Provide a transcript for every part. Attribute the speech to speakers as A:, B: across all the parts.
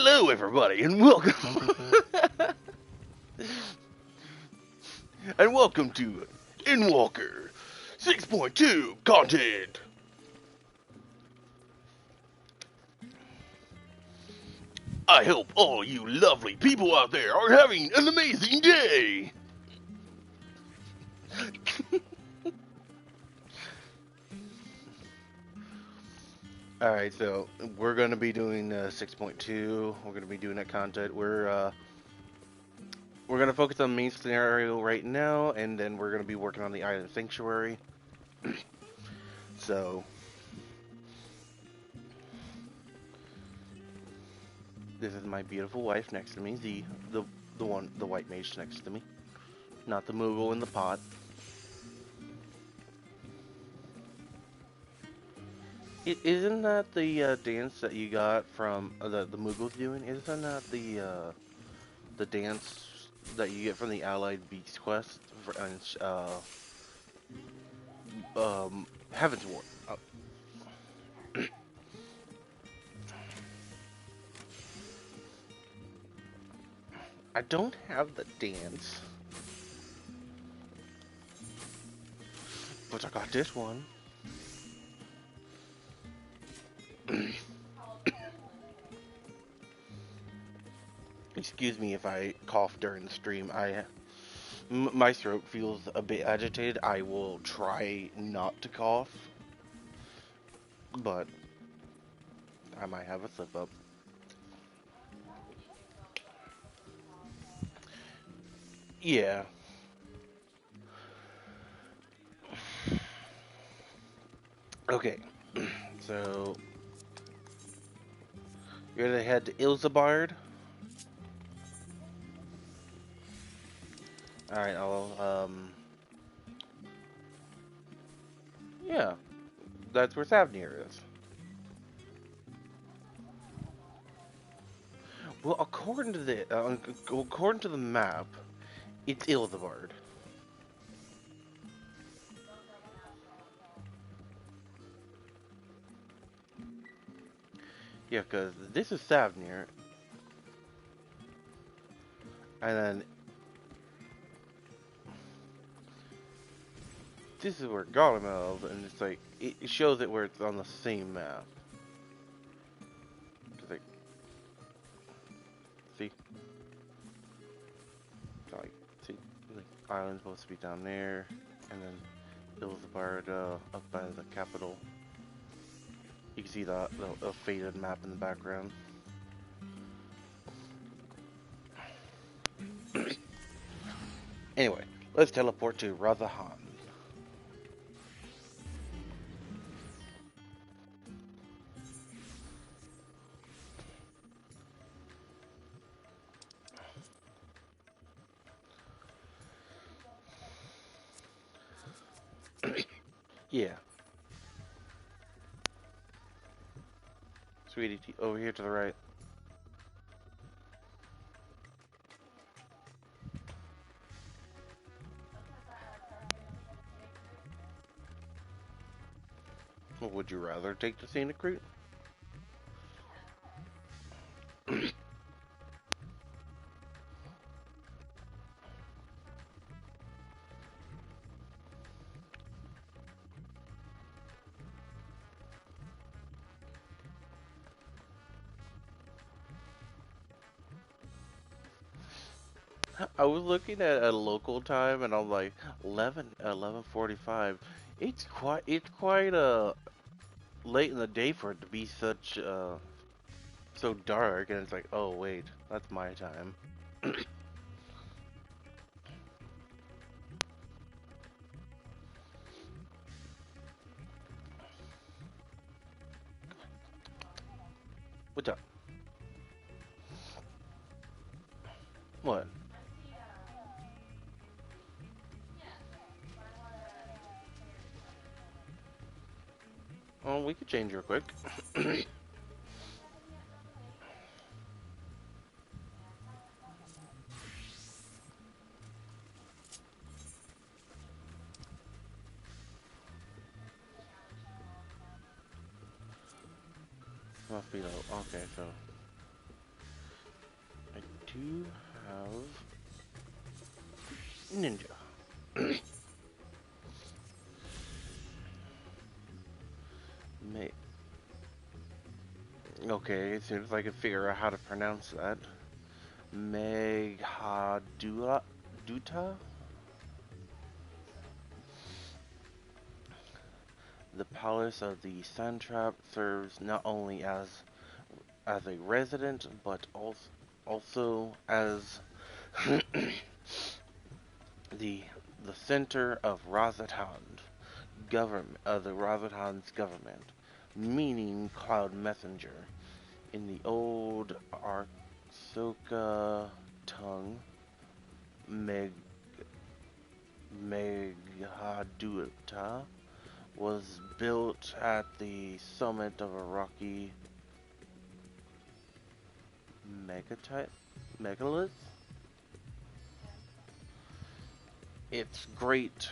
A: Hello, everybody, and welcome. And welcome to Endwalker 6.2 content. I hope all you lovely people out there are having an amazing day. Alright, so we're going to be doing 6.2. We're going to be doing that content. We're going to focus on the main scenario right now, and then we're going to be working on the Island Sanctuary. So, this is my beautiful wife next to me, the white mage next to me, not the Moogle in the pot. Isn't that the dance that you got from the Moogle's doing? Isn't that the dance that you get from the Allied Beast quest for, Heaven's Ward? I don't have the dance, but I got this one. Excuse me if I cough during the stream. My throat feels a bit agitated. I will try not to cough, but I might have a slip up. Yeah. Okay. So you're gonna head to Ilzabard. Alright, yeah, that's where Savnir is. Well, according to the map, it's Ilzabard. Yeah, because this is Savnir, and then this is where Golemel is, and it's like, it shows it where it's on the same map. Like, see? Like, see? The island's supposed to be down there, and then Ilzabard up by the capital. You can see the faded map in the background. Anyway, let's teleport to Razahan. Yeah. Sweetie, over here to the right. Well, would you rather take the scenic route? I was looking at a local time and I'm like 11:45. It's quite late in the day for it to be such so dark, and it's like, oh wait, that's my time. What's up? What? Oh, we could change real quick. Must be low. Okay, so do have ninja. May okay, as soon as I can figure out how to pronounce that. Duta? The palace of the Sandtrap serves not only as a resident, but also as the the center of the Razathan's government, meaning Cloud Messenger. In the old Arsoka tongue, Meg Meghaduta was built at the summit of a rocky megalith. Its great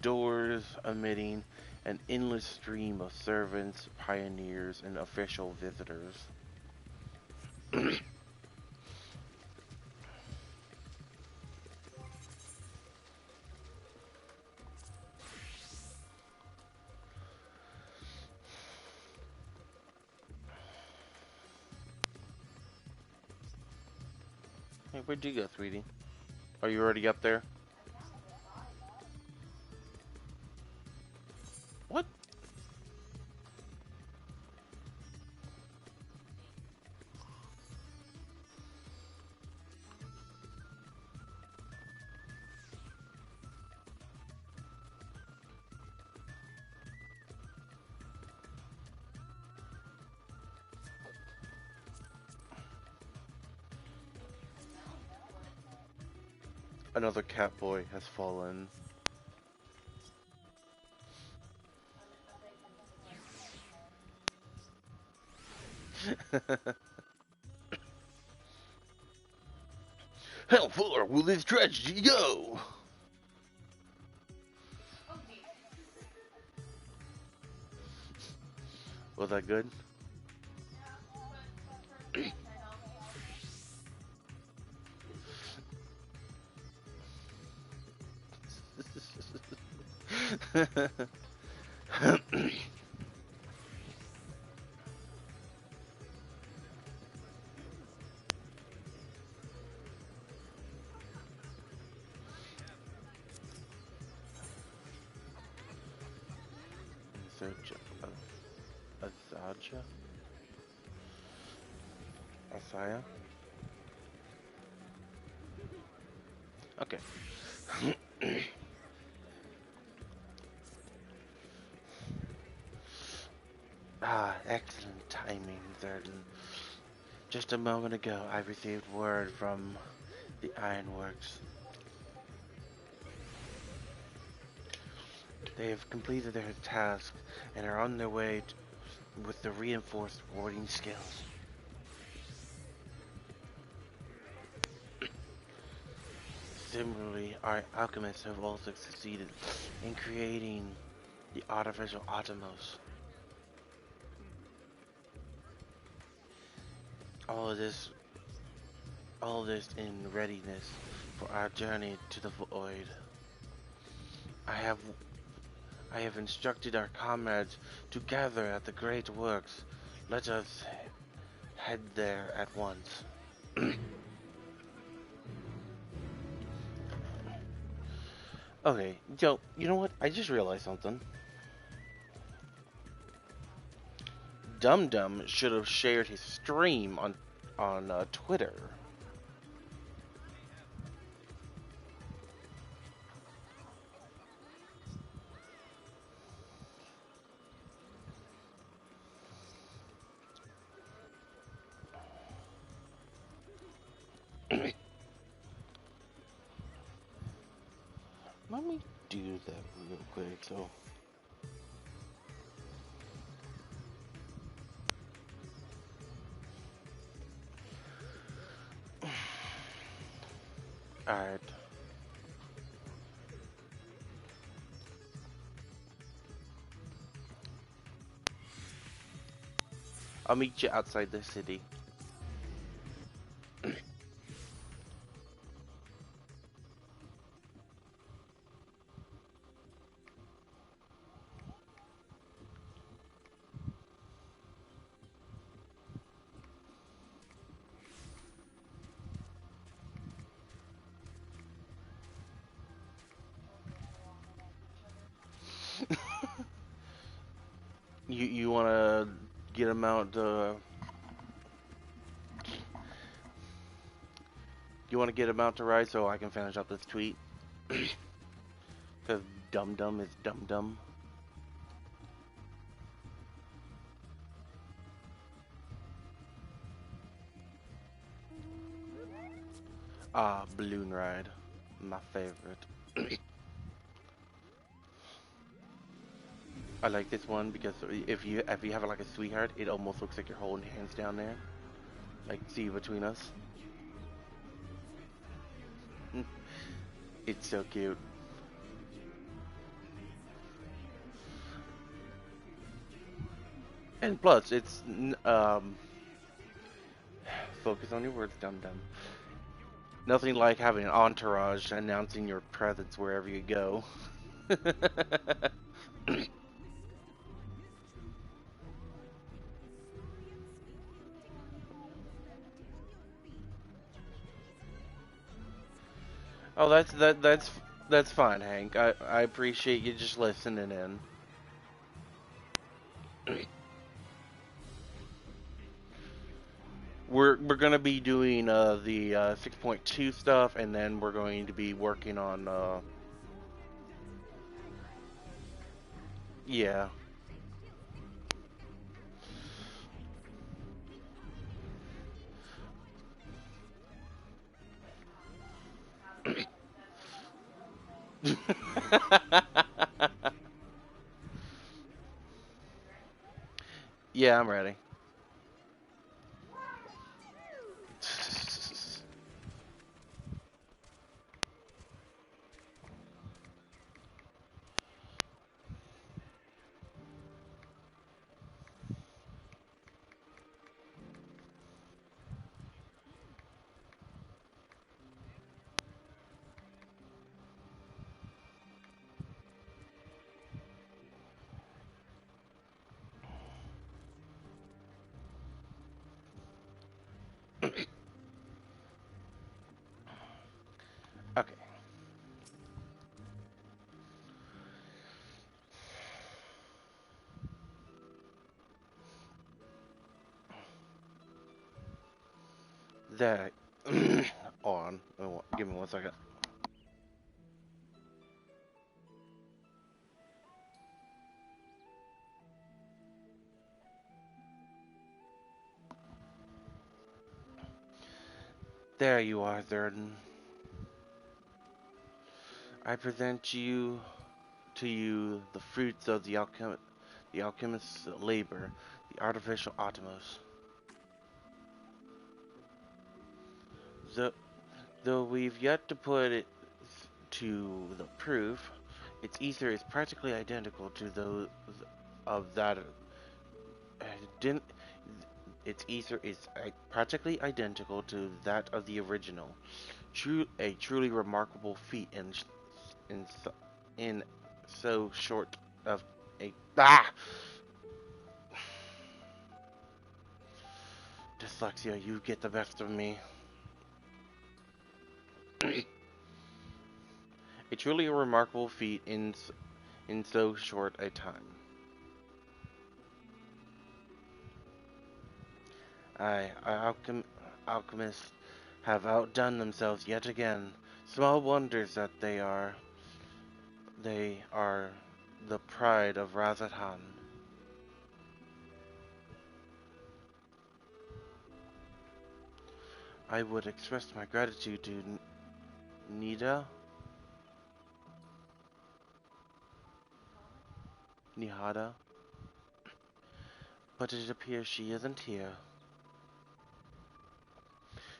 A: doors emitting an endless stream of servants, pioneers, and official visitors. Hey, where'd you go, sweetie? Are you already up there? What? Another cat boy has fallen. How far will this tragedy go? Was that good? Search Azaja? Asaya? Okay. Excellent timing, Zerdan. Just a moment ago, I received word from the Ironworks. They have completed their task and are on their way with the reinforced warding skills. Similarly, our alchemists have also succeeded in creating the artificial Atomos. All of this in readiness for our journey to the void. I have instructed our comrades to gather at the Great Works. Let us head there at once. Okay, Joe, you know what? I just realized something. Dum Dum should have shared his stream on Twitter. Let me do that real quick. So, all right. I'll meet you outside the city. You want to get him out? You want to get him out to ride so I can finish up this tweet? Because dum dum is dum dum. Ah, balloon ride, my favorite. I like this one because if you have like a sweetheart, it almost looks like you're holding hands down there, like see between us. It's so cute. And plus, focus on your words, dum dum. Nothing like having an entourage announcing your presence wherever you go. Oh, that's fine, Hank. I appreciate you just listening in. We're gonna be doing the 6.2 stuff, and then we're going to be working on yeah. Yeah, I'm ready. Okay. There. On. Give me 1 second. There you are, Thurden. I present to you the fruits of the alchemist's labor, the artificial Atomos. Though, though we've yet to put it to the proof, its ether is practically identical to those of that. Didn't its ether is practically identical to that of the original. A truly remarkable feat in so, in so short of a dyslexia. You get the best of me. A truly remarkable feat in so short a time. Alchemists have outdone themselves yet again. Small wonders that they are the pride of Razathan. I would express my gratitude to Nida, Nihada, but it appears she isn't here.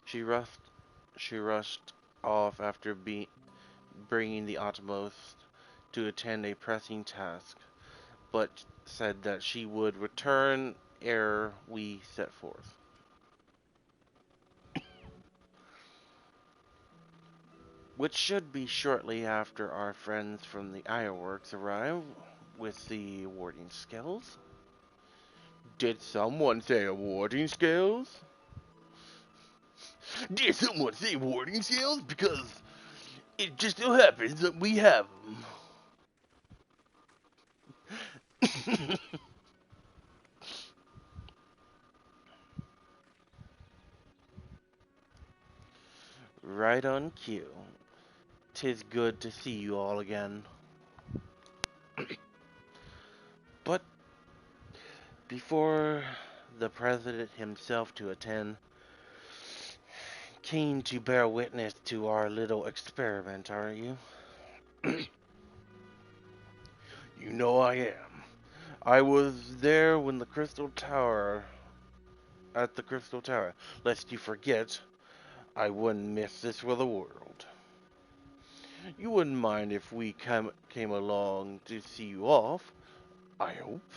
A: She rushed, she rushed off after bringing the utmost to attend a pressing task, but said that she would return ere we set forth. Which should be shortly after our friends from the Ironworks arrive with the warding skills. Did someone say warding skills? Did someone say warding skills? Because it just so happens that we have them. Right on cue. 'Tis good to see you all again. But before the President himself to attend, keen to bear witness to our little experiment, aren't you? You know I am. I was there when at the Crystal Tower. Lest you forget, I wouldn't miss this for the world. You wouldn't mind if we came along to see you off, I hope.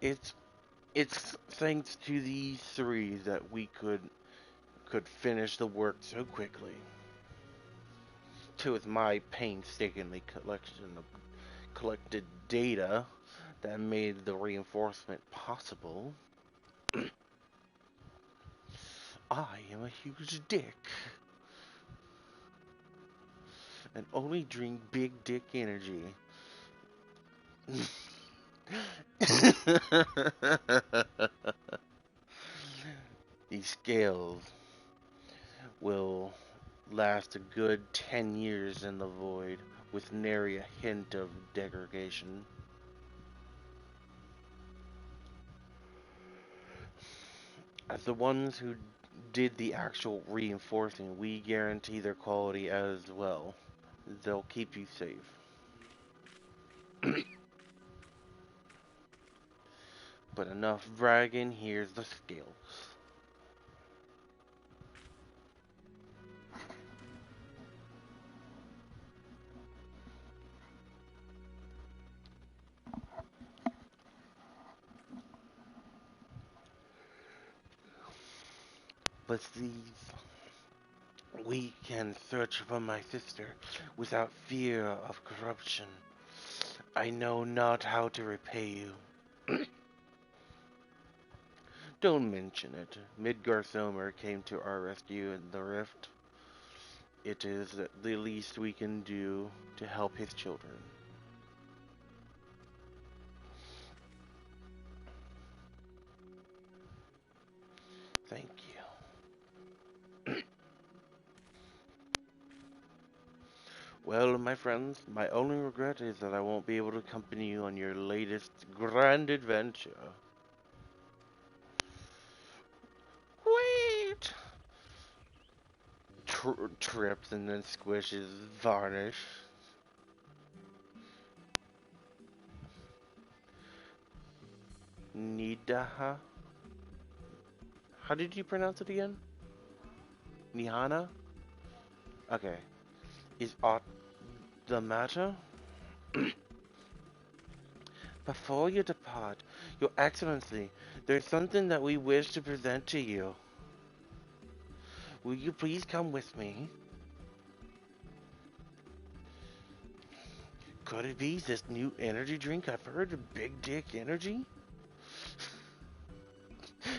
A: It's thanks to these three that we could finish the work so quickly. With my painstakingly collection of collected data that made the reinforcement possible. I am a huge dick and only drink big dick energy. These scales will last a good 10 years in the void with nary a hint of degradation. As the ones who did the actual reinforcing, we guarantee their quality as well. They'll keep you safe. But enough bragging, here's the scales. But these, we can search for my sister without fear of corruption. I know not how to repay you. Don't mention it. Midgar Somer came to our rescue in the rift. It is the least we can do to help his children. Thank you. Well, my friends, my only regret is that I won't be able to accompany you on your latest grand adventure. Wait! Trips and then squishes varnish. Nidaha? How did you pronounce it again? Nihana? Okay. Is aught the matter? Before you depart, Your Excellency, there's something that we wish to present to you. Will you please come with me? Could it be this new energy drink I've heard, Big Dick Energy?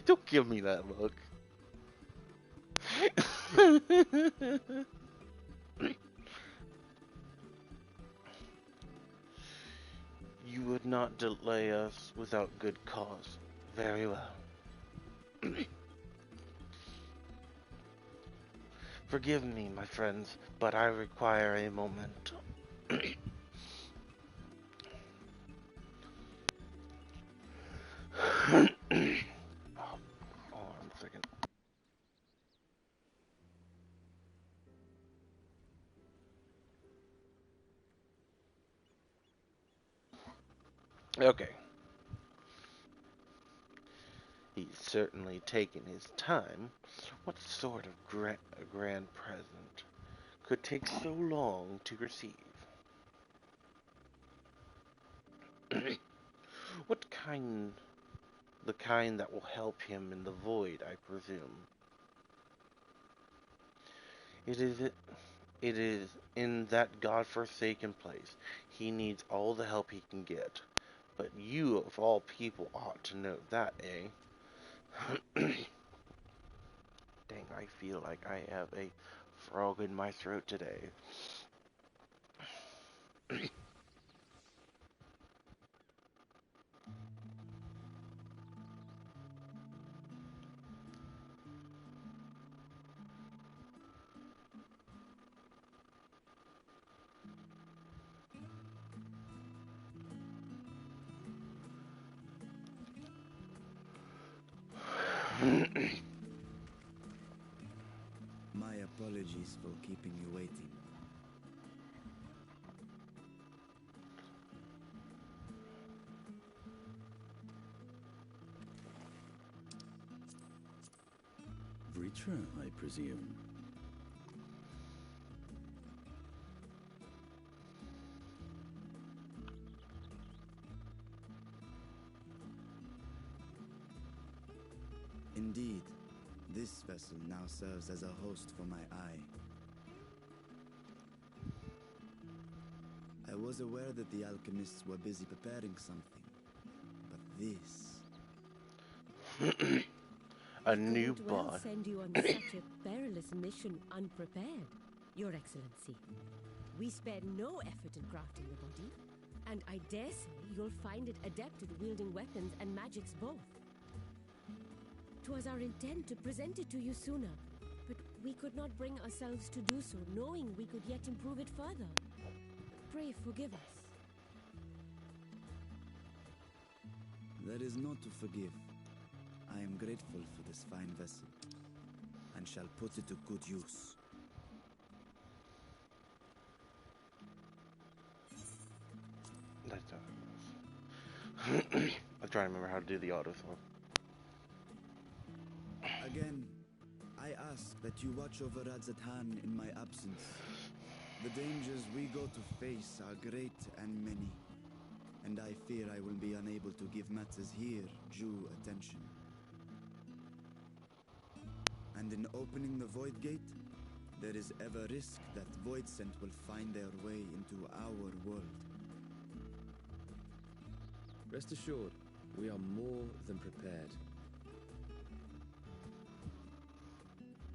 A: Don't give me that look. You would not delay us without good cause. Very well. Forgive me, my friends, but I require a moment. Hold on a second. Okay. He's certainly taken his time. What sort of grand present could take so long to receive? What kind? The kind that will help him in the void, I presume. It is it is in that godforsaken place. He needs all the help he can get. But you, of all people, ought to know that, eh? Dang, I feel like I have a frog in my throat today.
B: My apologies for keeping you waiting.
C: Vritra, I presume.
B: Indeed, this vessel now serves as a host for my eye. I was aware that the alchemists were busy preparing something, but this...
A: A new
D: I couldn't well
A: boss.
D: send you on such a perilous mission unprepared, Your Excellency. We spared no effort in crafting the body, and I dare say you'll find it adept at wielding weapons and magics both. 'Twas our intent to present it to you sooner, but we could not bring ourselves to do so, knowing we could yet improve it further. Pray forgive us.
B: There is naught to forgive. I am grateful for this fine vessel, and shall put it to good use.
A: That's I'm trying to remember how to do the auto throw.
B: Again, I ask that you watch over Radzatan in my absence. The dangers we go to face are great and many, and I fear I will be unable to give matters here due attention. And in opening the Void Gate, there is ever risk that Voidsent will find their way into our world.
E: Rest assured, we are more than prepared.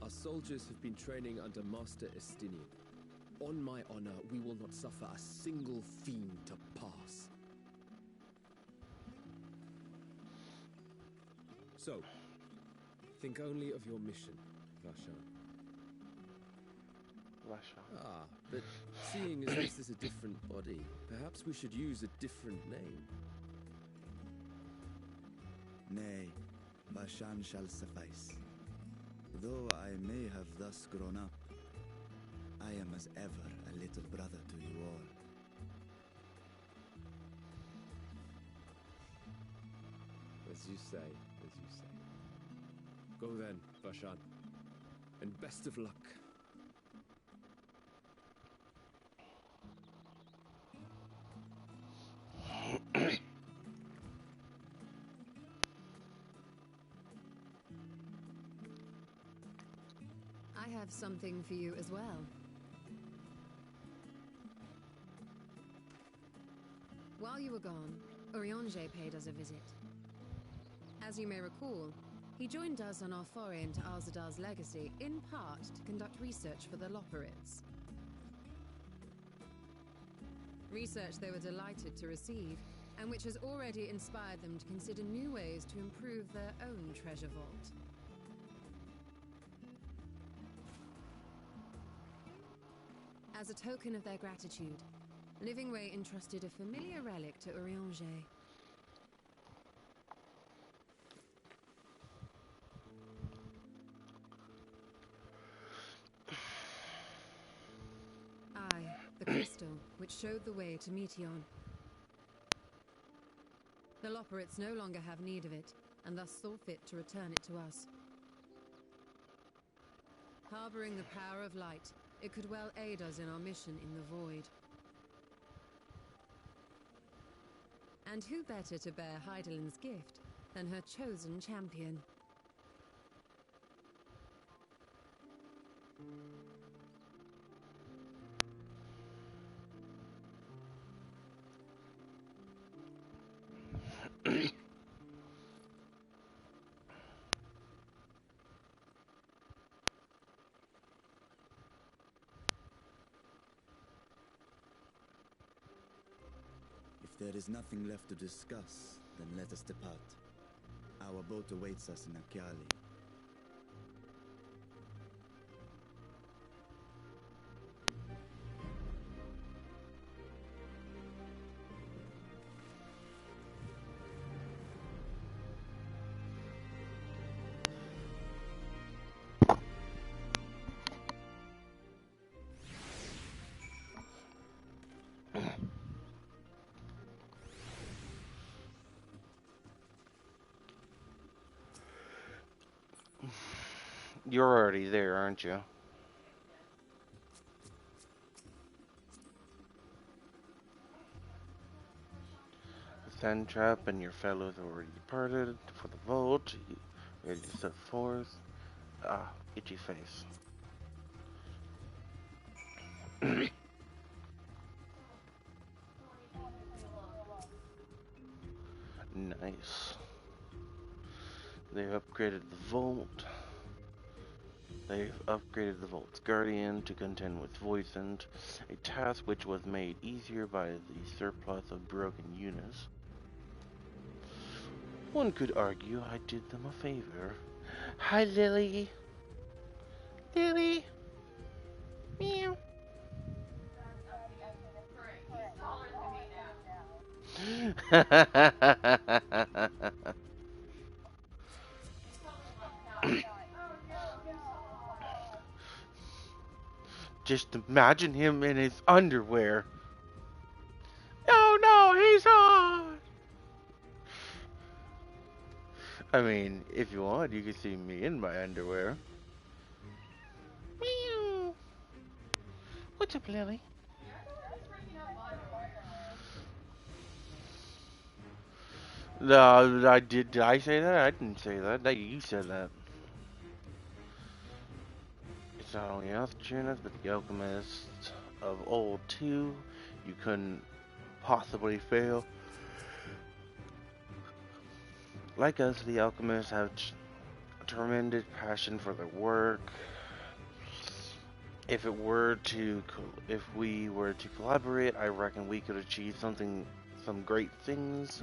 E: Our soldiers have been training under Master Estinian. On my honor, we will not suffer a single fiend to pass. So, think only of your mission, Vashan. Ah, but seeing as this is a different body, perhaps we should use a different name.
B: Nay, Bashan shall suffice. Though I may have thus grown up, I am as ever a little brother to you all.
E: As you say, as you say. Go then, Bashan, and best of luck.
F: I have something for you as well. While you were gone, Urianger paid us a visit. As you may recall, he joined us on our foray into Arzadar's legacy, in part to conduct research for the Loperids. Research they were delighted to receive, and which has already inspired them to consider new ways to improve their own treasure vault. As a token of their gratitude, Livingway entrusted a familiar relic to Urianger. Aye, the crystal, which showed the way to Meteon. The Loperids no longer have need of it, and thus saw fit to return it to us. Harboring the power of light, it could well aid us in our mission in the Void. And who better to bear Hydaelyn's gift than her chosen champion?
B: If there is nothing left to discuss, then let us depart. Our boat awaits us in Akyali.
A: You're already there, aren't you? The sand trap and your fellows already departed for the vault. You ready to set forth? Ah, itchy face. Nice. They've upgraded the vault. They've upgraded the vault's guardian to contend with Voicent, a task which was made easier by the surplus of broken units. One could argue I did them a favor. Hi, Lily. Lily. Meow. Just imagine him in his underwear. No, no, he's on. I mean, if you want, you can see me in my underwear. Meow. What's up, Lily? No, I did. Did I say that? I didn't say that. No, you said that. It's not only us tuners, but the alchemists of old too. You couldn't possibly fail. Like us, the alchemists have tremendous passion for their work. If we were to collaborate, I reckon we could achieve some great things.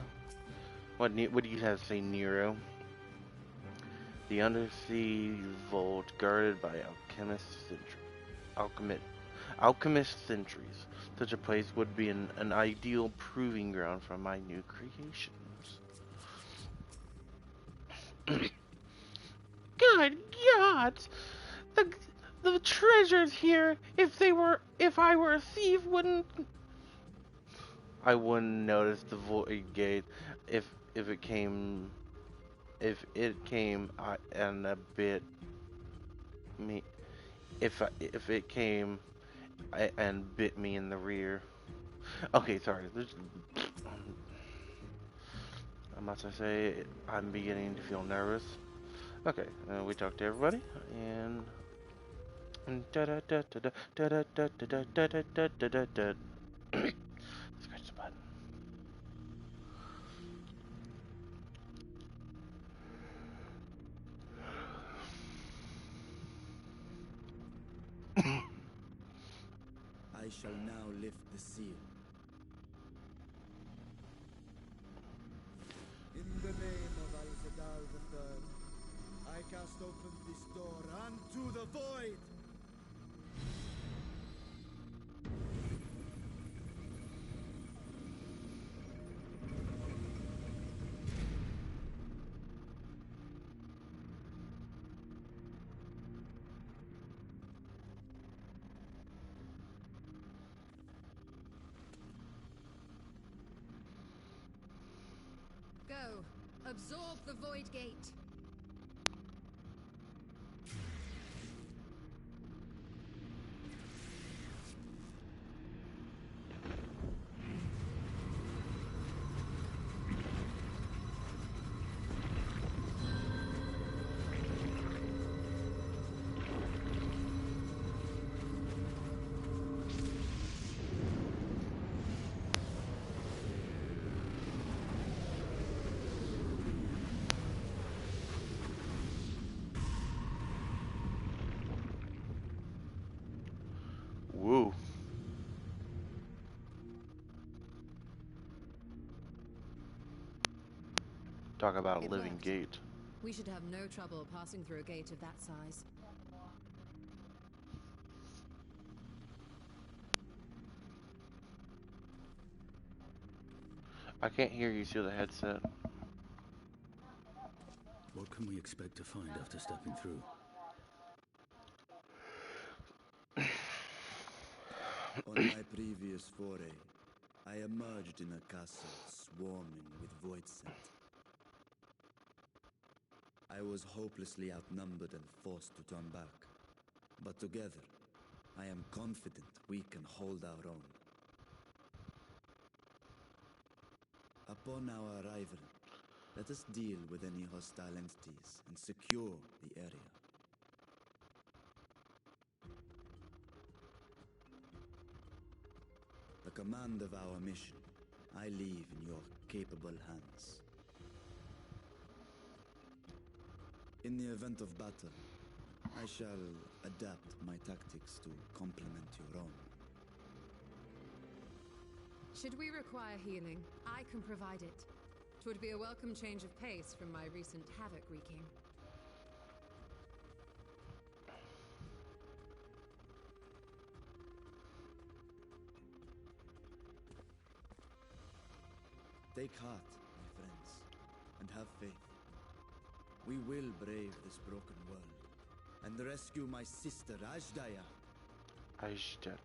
A: What do you have to say, Nero? The undersea vault guarded by alchemist centuries. Such a place would be an ideal proving ground for my new creations. Good God! The the treasures here, if I were a thief, I wouldn't notice the void gate if if it came if it came and a bit me if it came and bit me in the rear. Okay, sorry. I must say I'm beginning to feel nervous. Okay, we talked to everybody and da da da da da da da da da da da da da da. Scratch the button.
B: I shall now lift the seal. In the name of Al-Zadal III, I cast open this door unto the void!
F: Go. Absorb the void gate.
A: Woo. Talk about a
F: It
A: living
F: worked.
A: gate.
F: We should have no trouble passing through a gate of that size.
A: I can't hear you through the headset.
C: What can we expect to find after stepping through?
B: On my previous foray, I emerged in a castle swarming with void scent. I was hopelessly outnumbered and forced to turn back. But together, I am confident we can hold our own. Upon our arrival, let us deal with any hostile entities and secure the area. The command of our mission, I leave in your capable hands. In the event of battle, I shall adapt my tactics to complement your own.
F: Should we require healing, I can provide it. 'Twould be a welcome change of pace from my recent havoc wreaking.
B: Take heart, my friends, and have faith. We will brave this broken world and rescue my sister Ajdaya.
A: Ajdaya.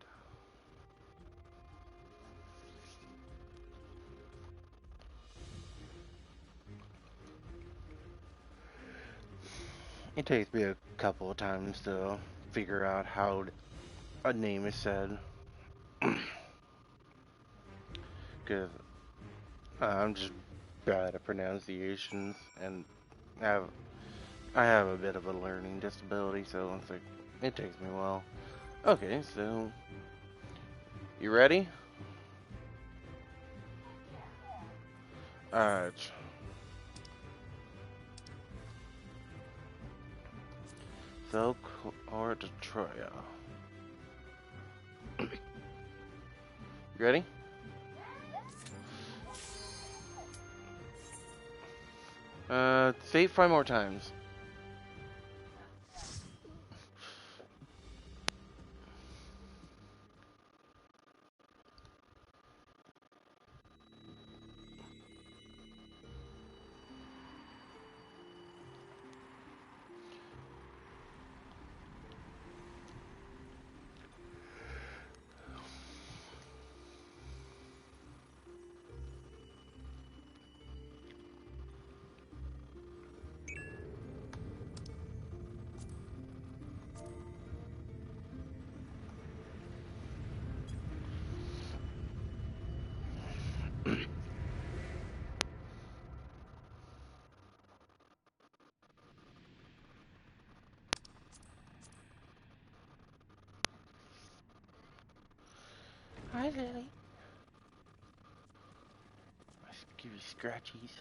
A: It takes me a couple of times to figure out how a name is said. Because I'm just bad at pronunciations, and I have, I have a bit of a learning disability, so it's like, it takes me a while. Okay, so, you ready? Alright. Silk or Detroya. You ready? Say it 5 more times. Hi, Lily. Let's give you scratchies.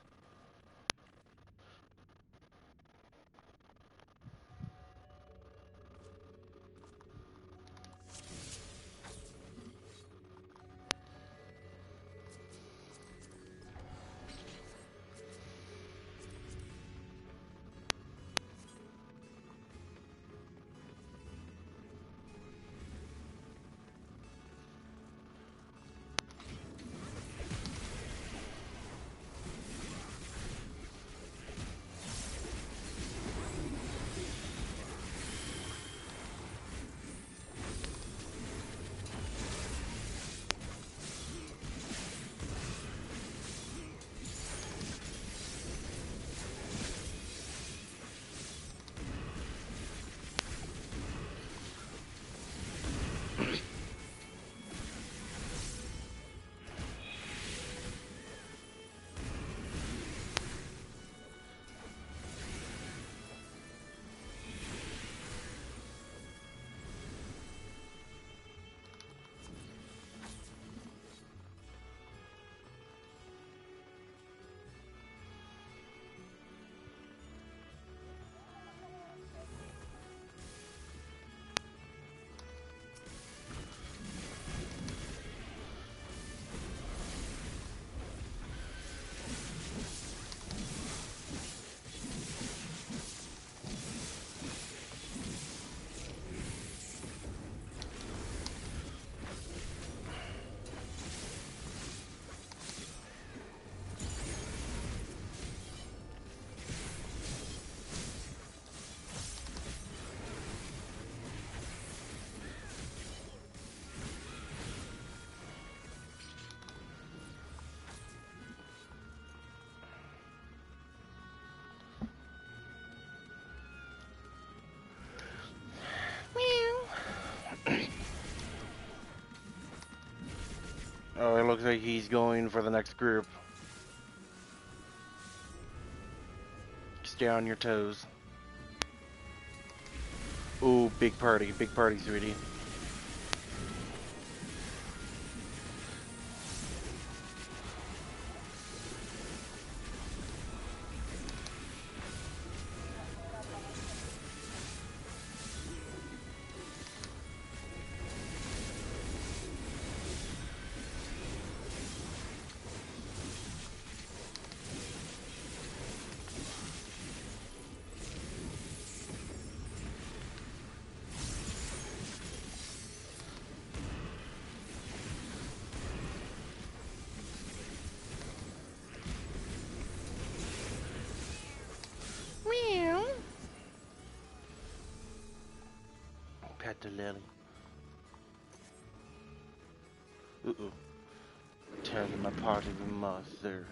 A: like he's going for the next group. Stay on your toes. Ooh, big party, sweetie. Meow. Pet the lily. Ooh. Tearing my party with monster.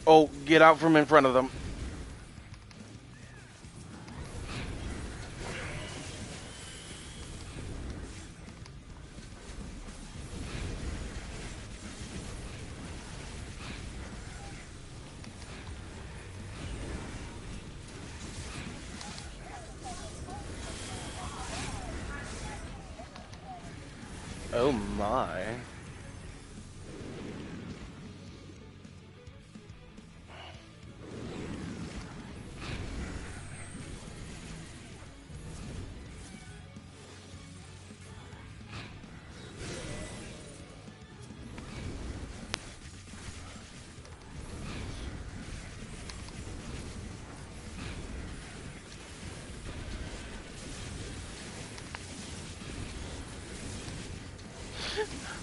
A: Oh, get out from in front of them. Oh my.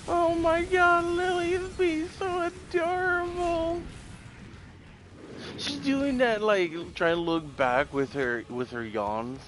A: Oh my god, Lily's being so adorable. She's doing that like trying to look back with her yawns.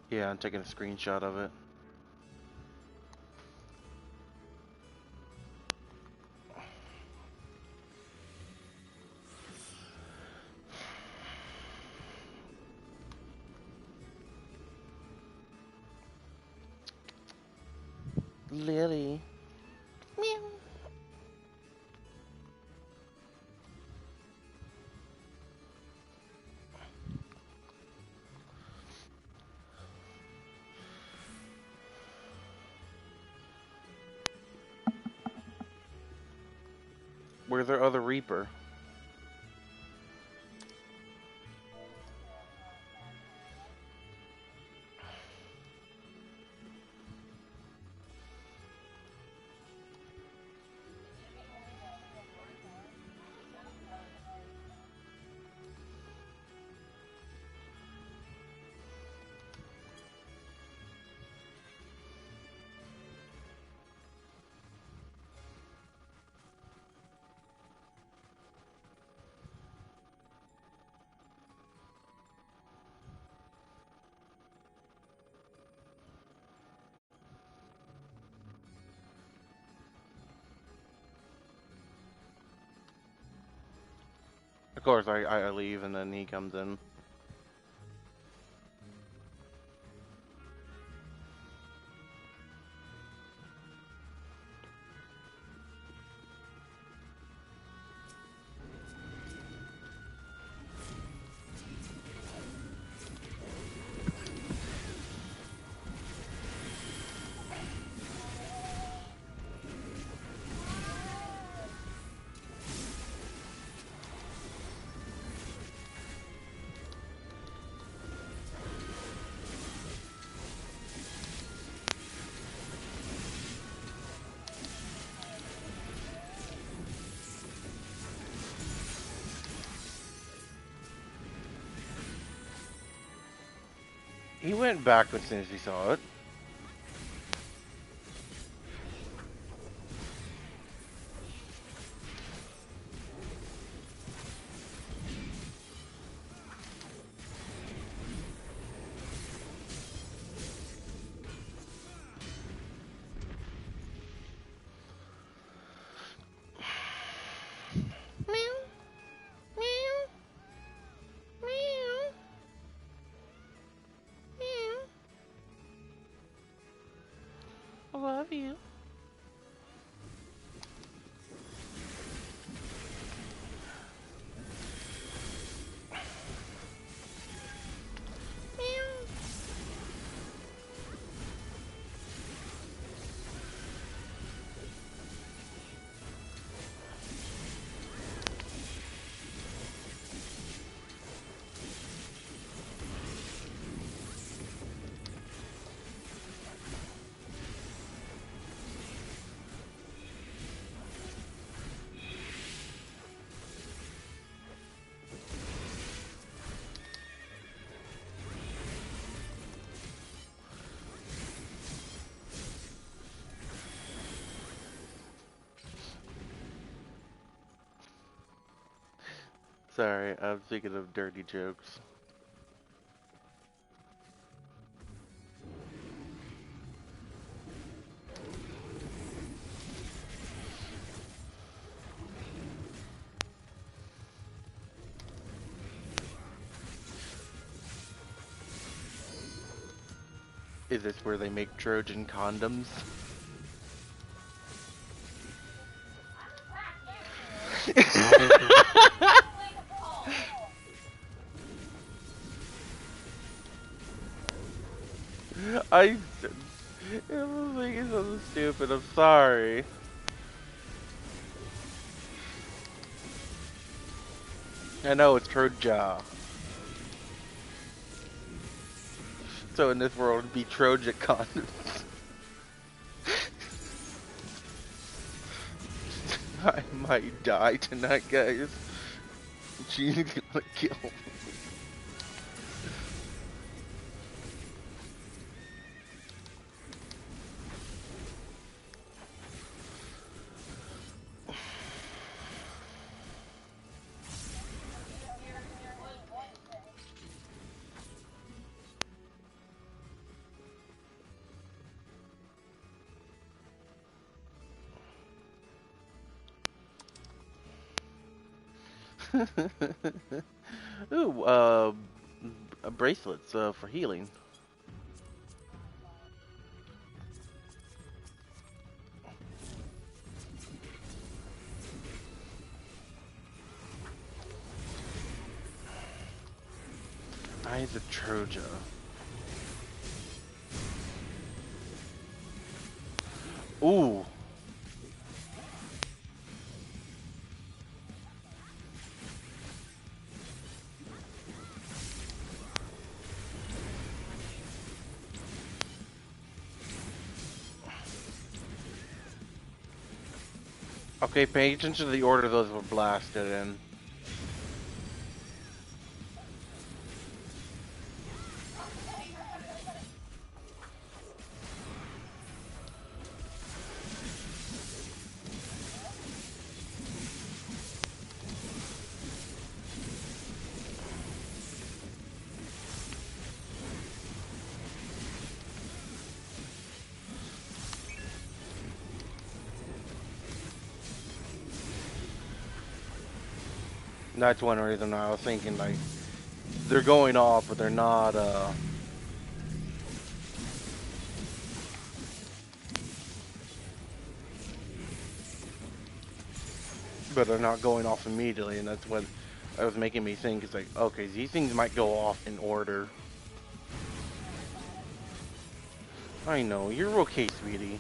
A: Yeah, I'm taking a screenshot of it. Lily. Meow. Where's their other Reaper? Of course, I leave and then he comes in. He went back as soon as he saw it. I love you. Sorry, I'm thinking of dirty jokes. Is this where they make Trojan condoms? I was thinking something stupid. I'm sorry. I know it's Troja. So in this world, it'd be Trojan condoms. I might die tonight, guys. She's gonna kill me. Ooh, bracelets for healing. Eyes of Troja. Ooh. Okay, pay attention to the order those were blasted in. That's one reason I was thinking, like, they're going off, but they're not, going off immediately, and that's what I was making me think. It's like, okay, these things might go off in order. I know, you're okay, sweetie.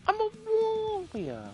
A: I'm a warrior.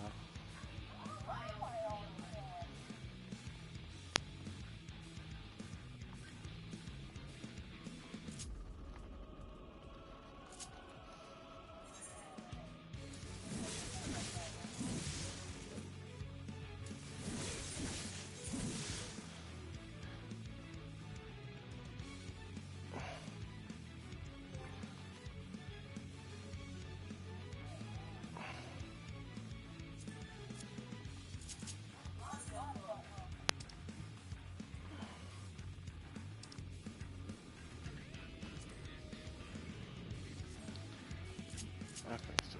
A: Okay, so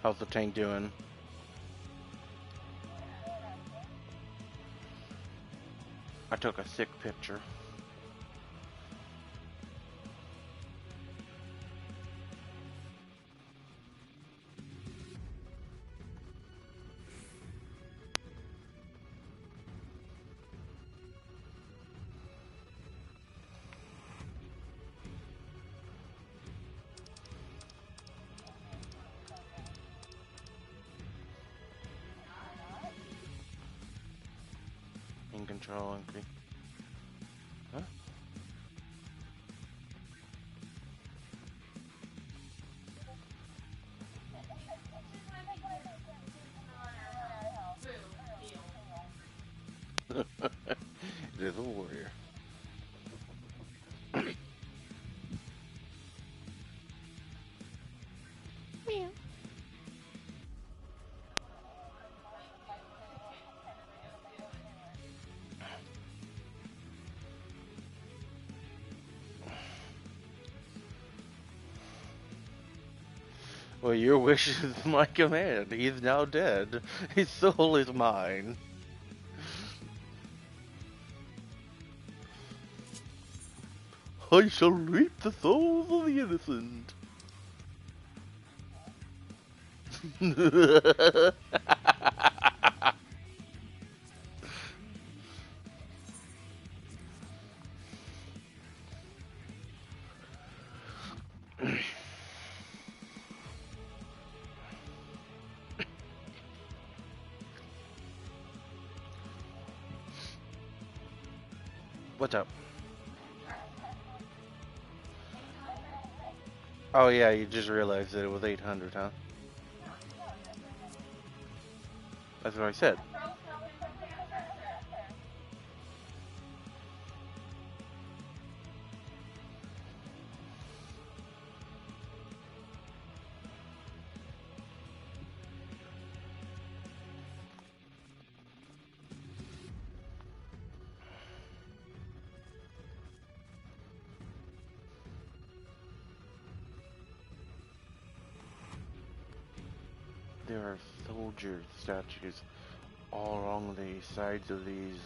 A: how's the tank doing? I took a sick picture. In control, okay. Huh? It is a warrior. Well, your wish is my command. He is now dead. His soul is mine. I shall reap the souls of the innocent. What's up? Oh yeah, you just realized that it was 800, huh? That's what I said. There are soldier statues all along the sides of these.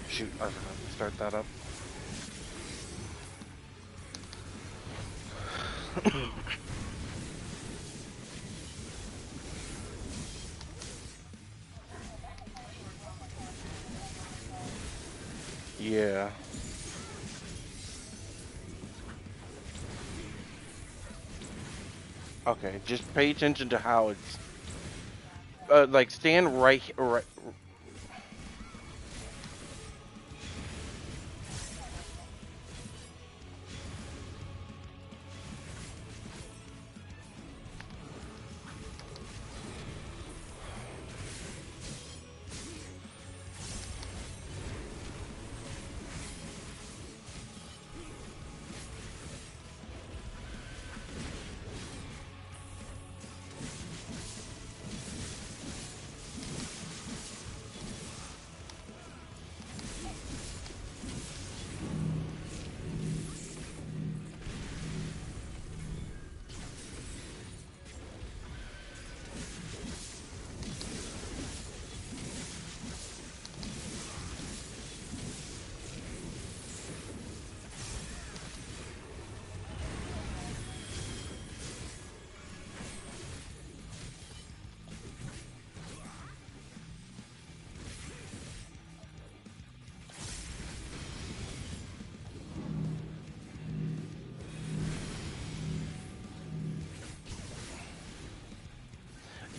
A: Shoot, I forgot to start that up. Yeah. Okay, just pay attention to how it's like stand right.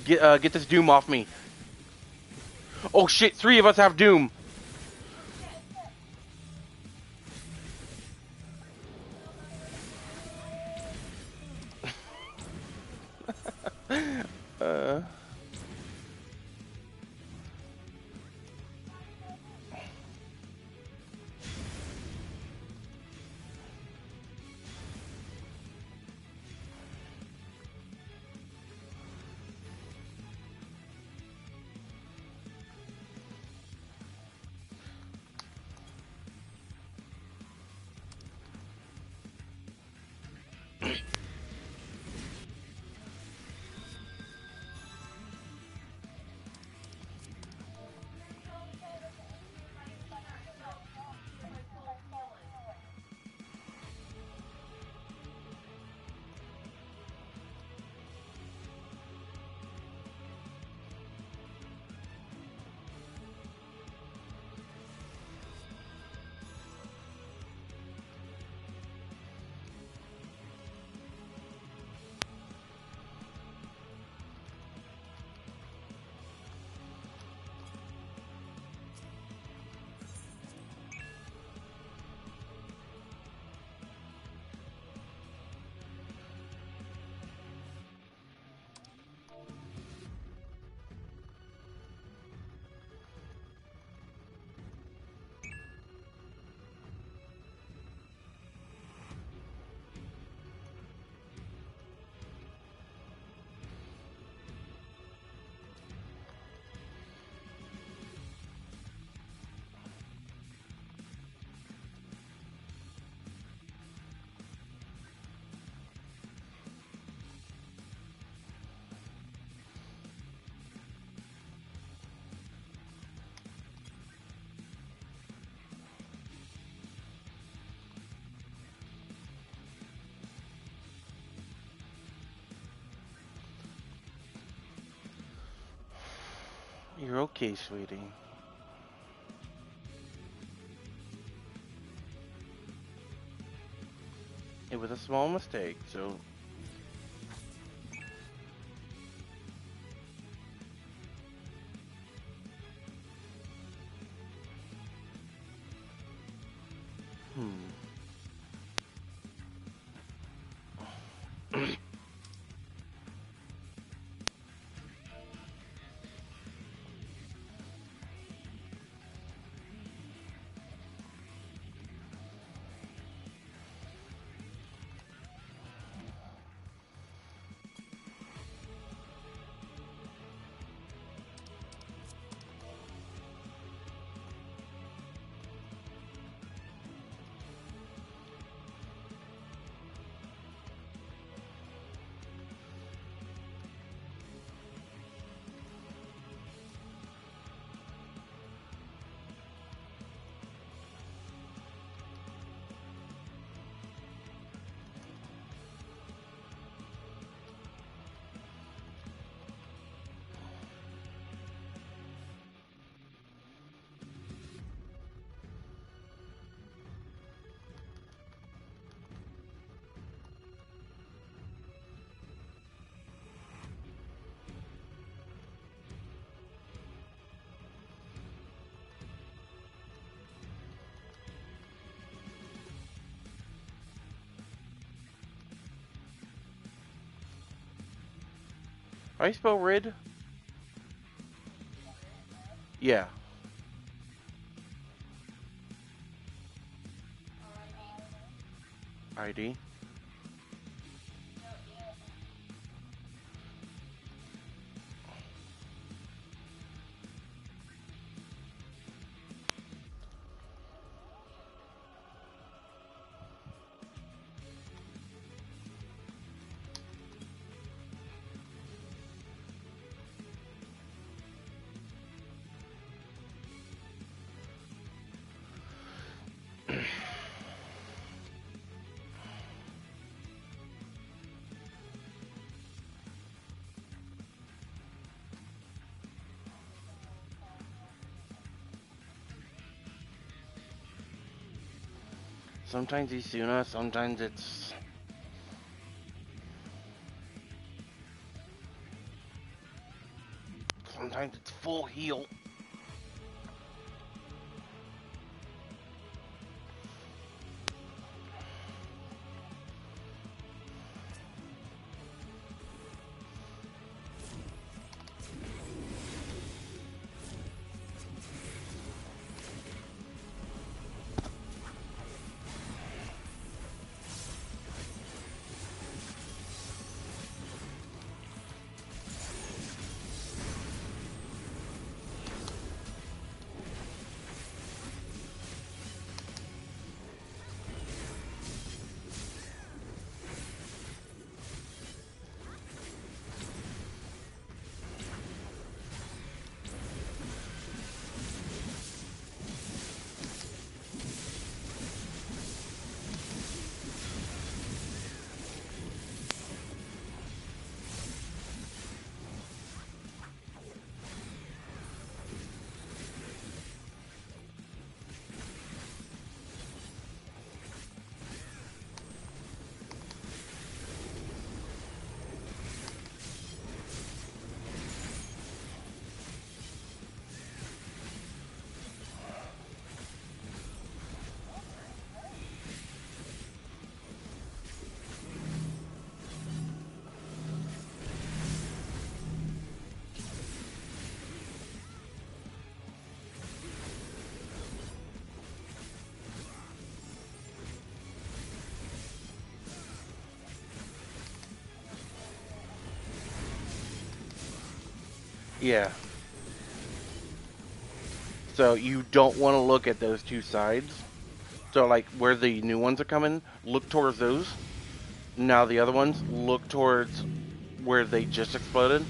A: Get this Doom off me. Oh shit, three of us have Doom. uh. You're okay, sweetie. It was a small mistake, so Hmm. How you spell rid? Yeah. ID. Sometimes it's Suna, sometimes it's full heal. Yeah. So you don't want to look at those two sides. So like where the new ones are coming, look towards those. Now the other ones, look towards where they just exploded.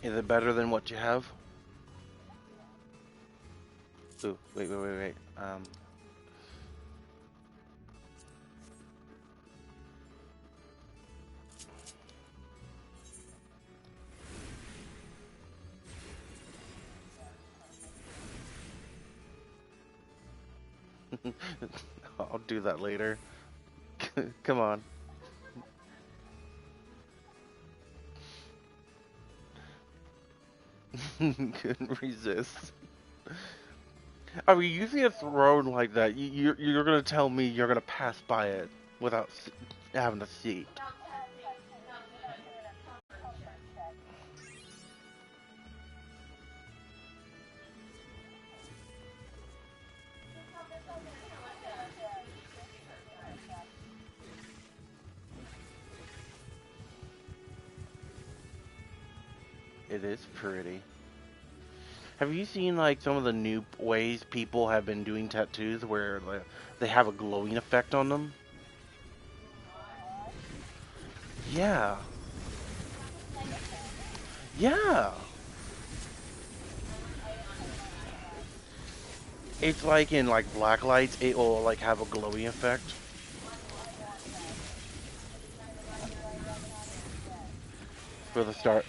A: Is it better than what you have? Ooh, wait. I'll do that later. Come on. Couldn't resist. I mean, using a throne like that, you're gonna tell me you're gonna pass by it without having to see. It is pretty. Have you seen like some of the new ways people have been doing tattoos where like, they have a glowing effect on them? Yeah. Yeah. It's like in like black lights, it will like have a glowing effect for the start.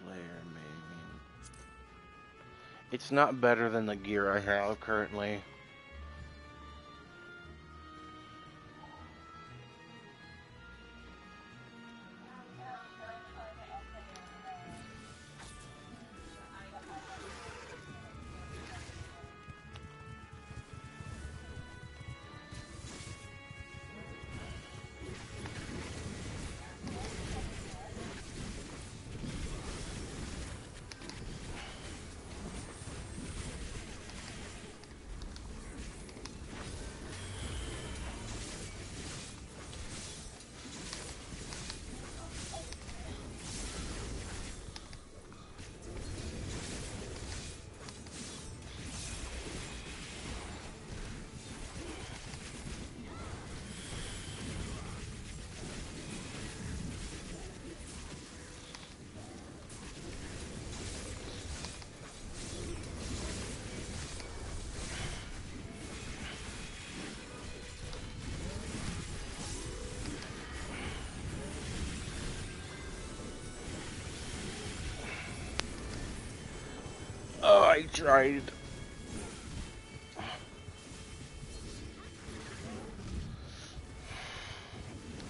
A: Slayer, maybe. It's not better than the gear I have currently. Oh, I tried.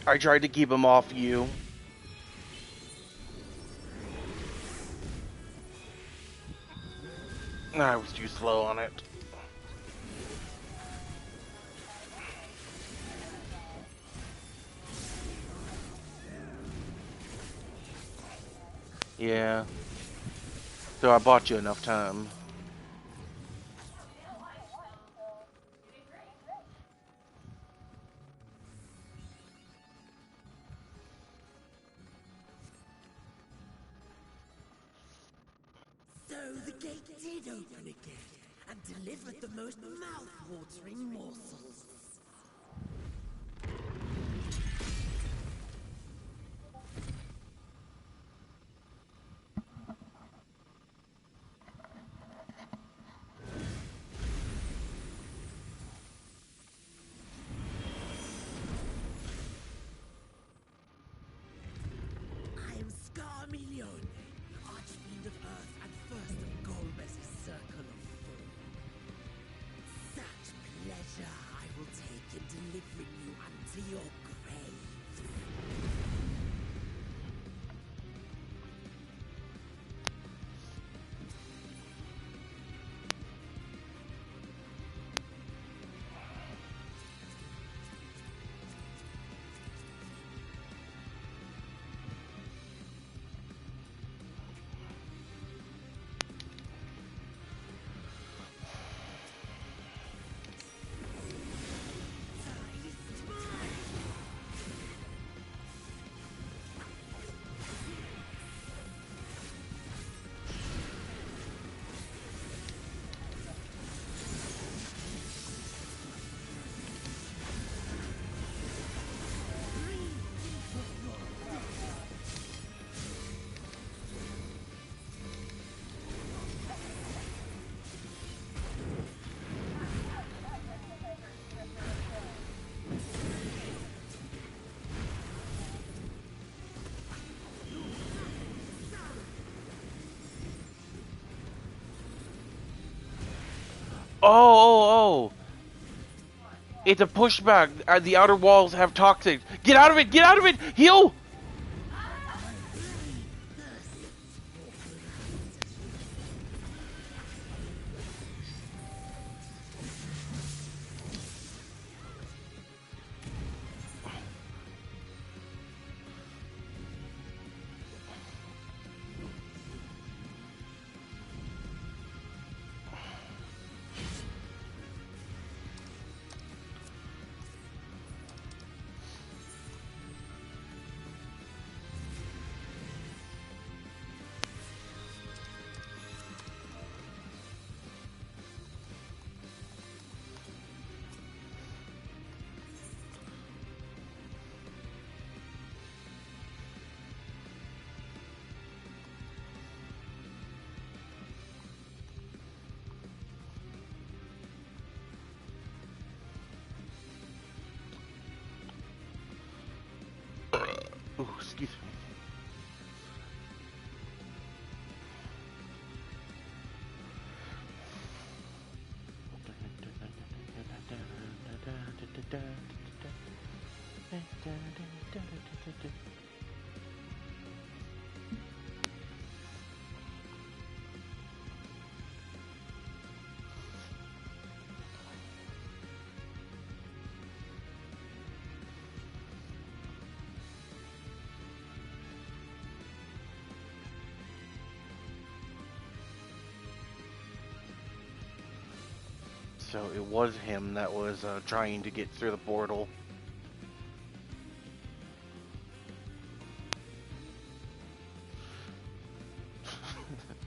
A: I tried to keep him off you. I was too slow on it. Yeah. So I bought you enough time.
G: So the gate did open again and delivered the most mouth-watering morsels. I am Scarmilione, Archfiend of Earth and first of Golbez's Circle of Four. Such pleasure I will take in delivering you unto your grave.
A: Oh. It's a pushback. The outer walls have toxic. Get out of it! Get out of it! Heal! Ooh, excuse me. So it was him that was trying to get through the portal.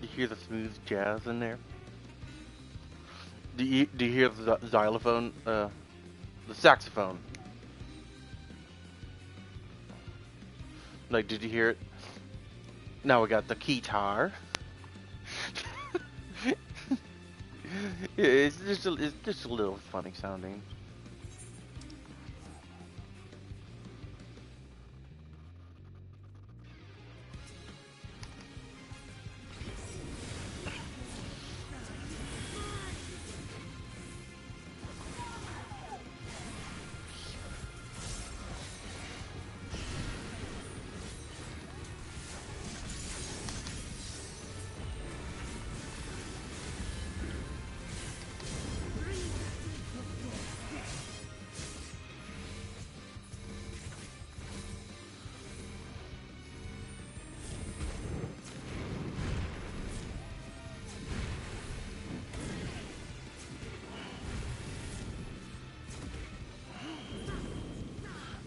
A: You hear the smooth jazz in there? Do you hear the xylophone? The saxophone? Like, did you hear it? Now we got the guitar. It's just a little funny sounding.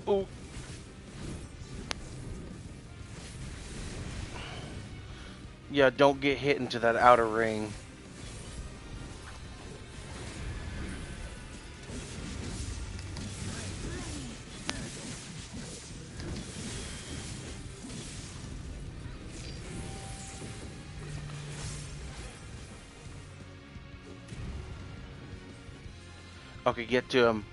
A: Oh. Yeah, don't get hit into that outer ring. Okay, get to him.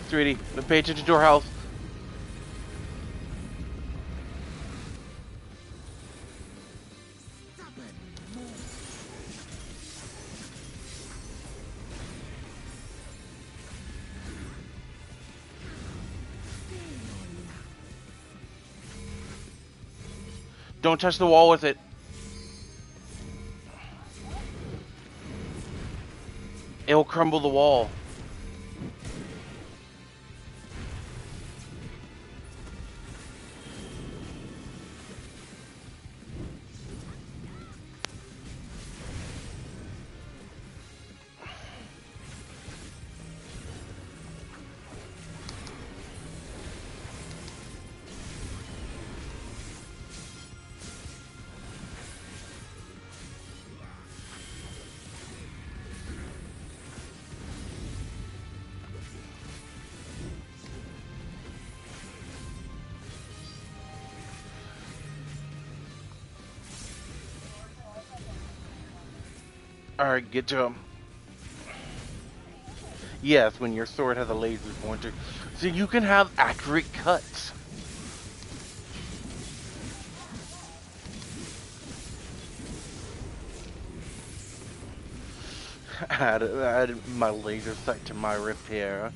A: Sweetie, pay attention to her health. Don't touch the wall with it. It'll crumble the wall. Alright, get to him. Yes, when your sword has a laser pointer. So you can have accurate cuts. add my laser sight to my repair.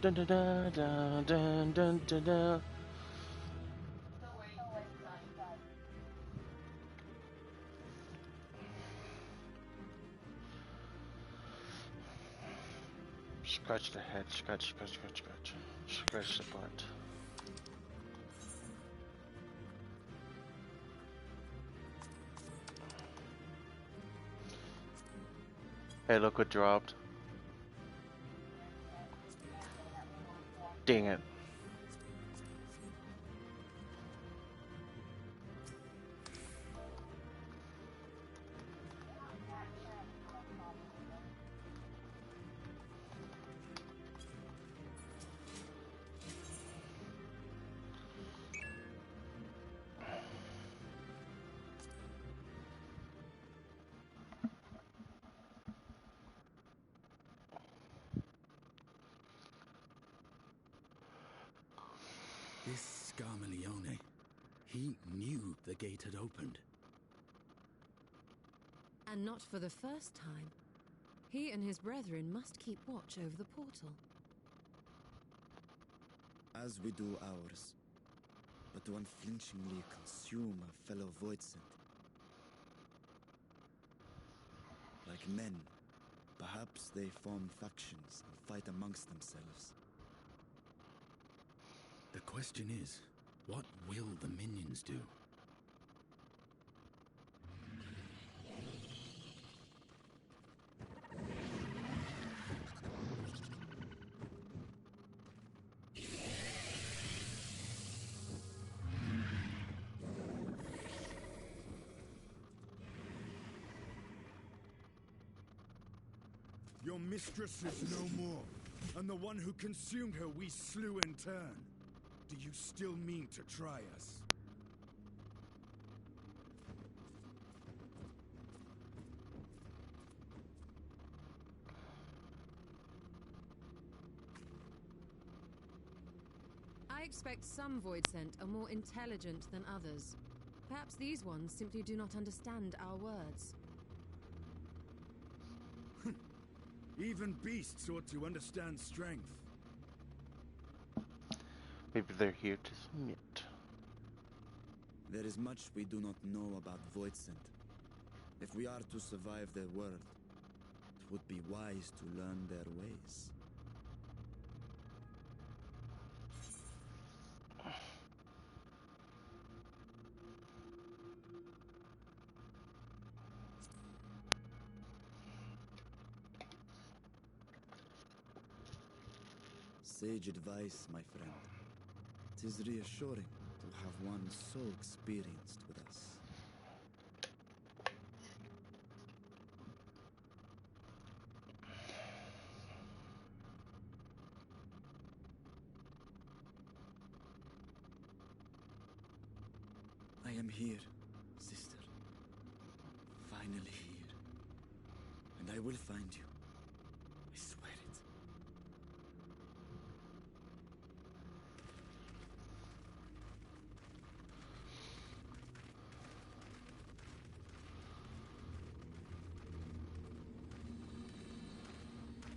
A: Dun dun dun dun dun dun dun dun. Scratch the head, scratch. Scratch the butt. Hey, look what dropped. Dang it.
C: This Scarmalione, he knew the gate had opened.
F: And not for the first time. He and his brethren must keep watch over the portal.
B: As we do ours, but to unflinchingly consume a fellow Voidsent. Like men, perhaps they form factions and fight amongst themselves.
C: The question is, what will the minions do?
H: Your mistress is no more, and the one who consumed her we slew in turn. Do you still mean to try us?
F: I expect some Voidsent are more intelligent than others. Perhaps these ones simply do not understand our words.
H: Even beasts ought to understand strength.
A: Maybe they're here to submit.
B: There is much we do not know about Voidsent. If we are to survive their world, it would be wise to learn their ways. Sage advice, my friend. 'Tis reassuring to have one so experienced with us. I am here, sister. Finally here. And I will find you. I swear it.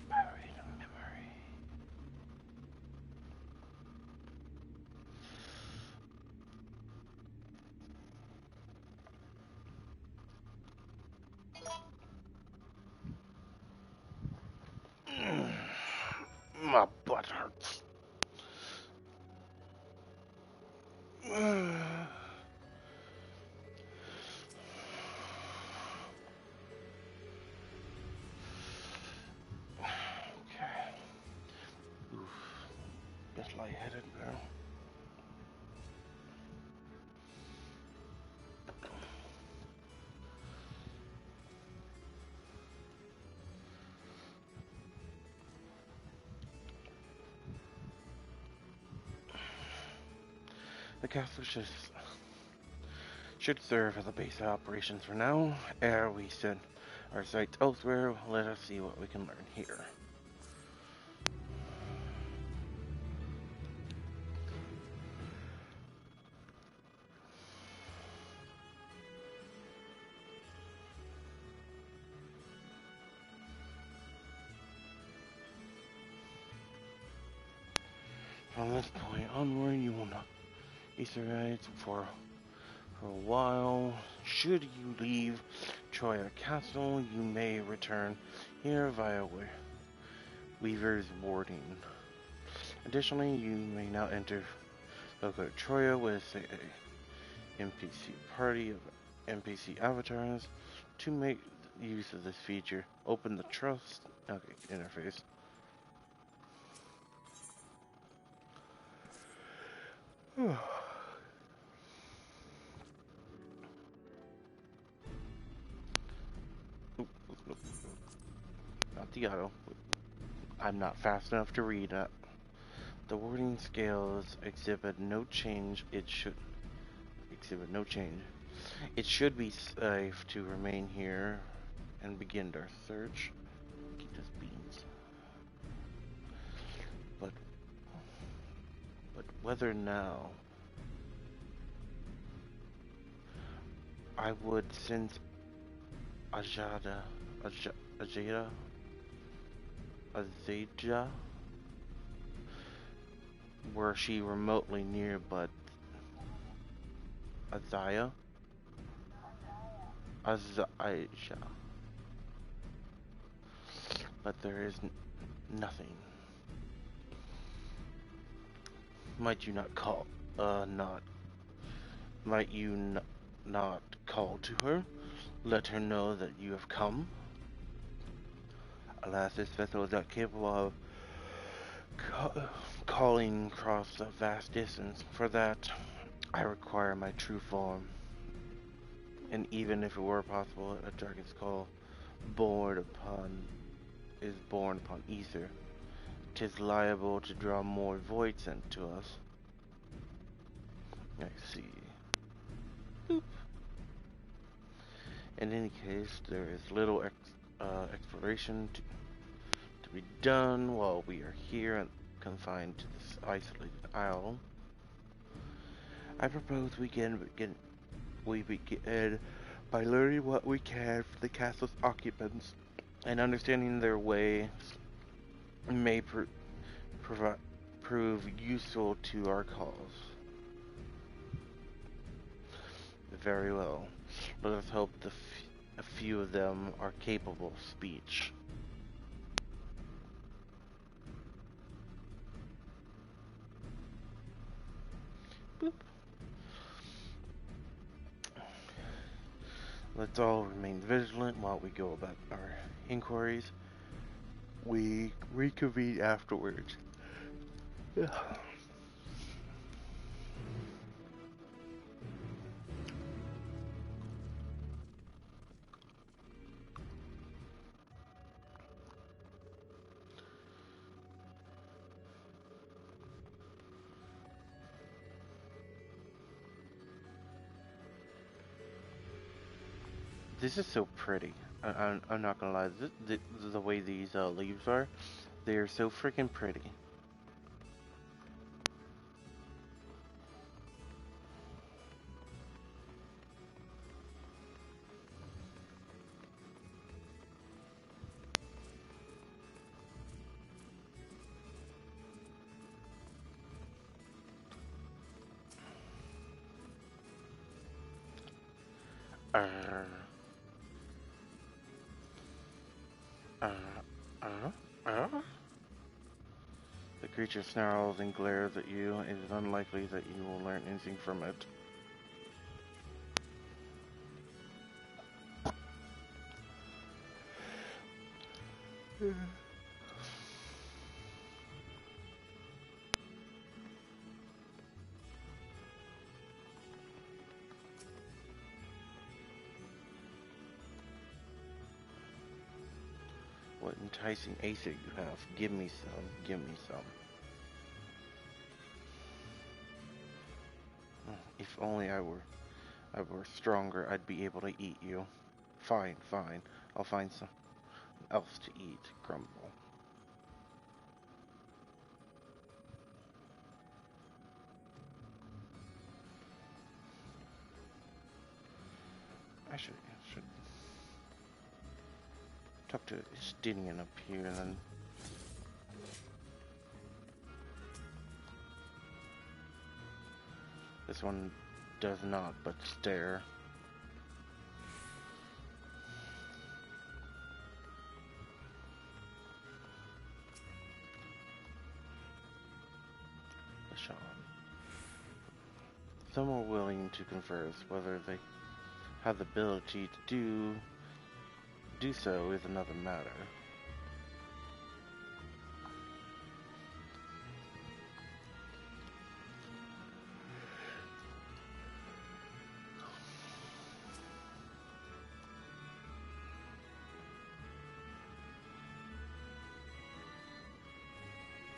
A: Buried in memory. My butt hurts. Okay. Oof. Just lightheaded now. The castle should serve as a base of operations for now. Ere we set our sights elsewhere, let us see what we can learn here. From this point onward, you will not be surveyed for a while. Should you leave Troya Castle, you may return here via Weaver's Warding. Additionally, you may now enter local Troya with a NPC party of NPC avatars. To make use of this feature, open the Trust interface. Not the auto. I'm not fast enough to read that. The wording scales exhibit no change. It should exhibit no change. It should be safe to remain here and begin our search. Keep those beans. But whether now, I would since Ajada, Azaja, were she remotely near, but Azaya, Azaja, but there is nothing. Might you not call, not, might you not call to her? Let her know that you have come. Alas, this vessel is not capable of calling across a vast distance. For that, I require my true form. And even if it were possible, a dragon's call is born upon ether. 'Tis liable to draw more void sent to us. I see. Boop. In any case, there is little exploration to be done while we are here and confined to this isolated isle. I propose we begin by learning what we can from the castle's occupants and understanding their ways may prove useful to our cause. Very well. Let us hope a few of them are capable of speech. Boop. Let's all remain vigilant while we go about our inquiries. We reconvene afterwards. Yeah. This is so pretty. I'm not gonna lie. The way these leaves are, they are so freaking pretty. Arr, arr, arr, arr. The creature snarls and glares at you. It is unlikely that you will learn anything from it. What enticing acid you have. Give me some. Give me some. If only I were stronger, I'd be able to eat you. Fine, fine. I'll find some else to eat. Grumble. I should talk to Estinian up here and then. This one does not but stare. Sean. Some are willing to converse, whether they have the ability to do so is another matter.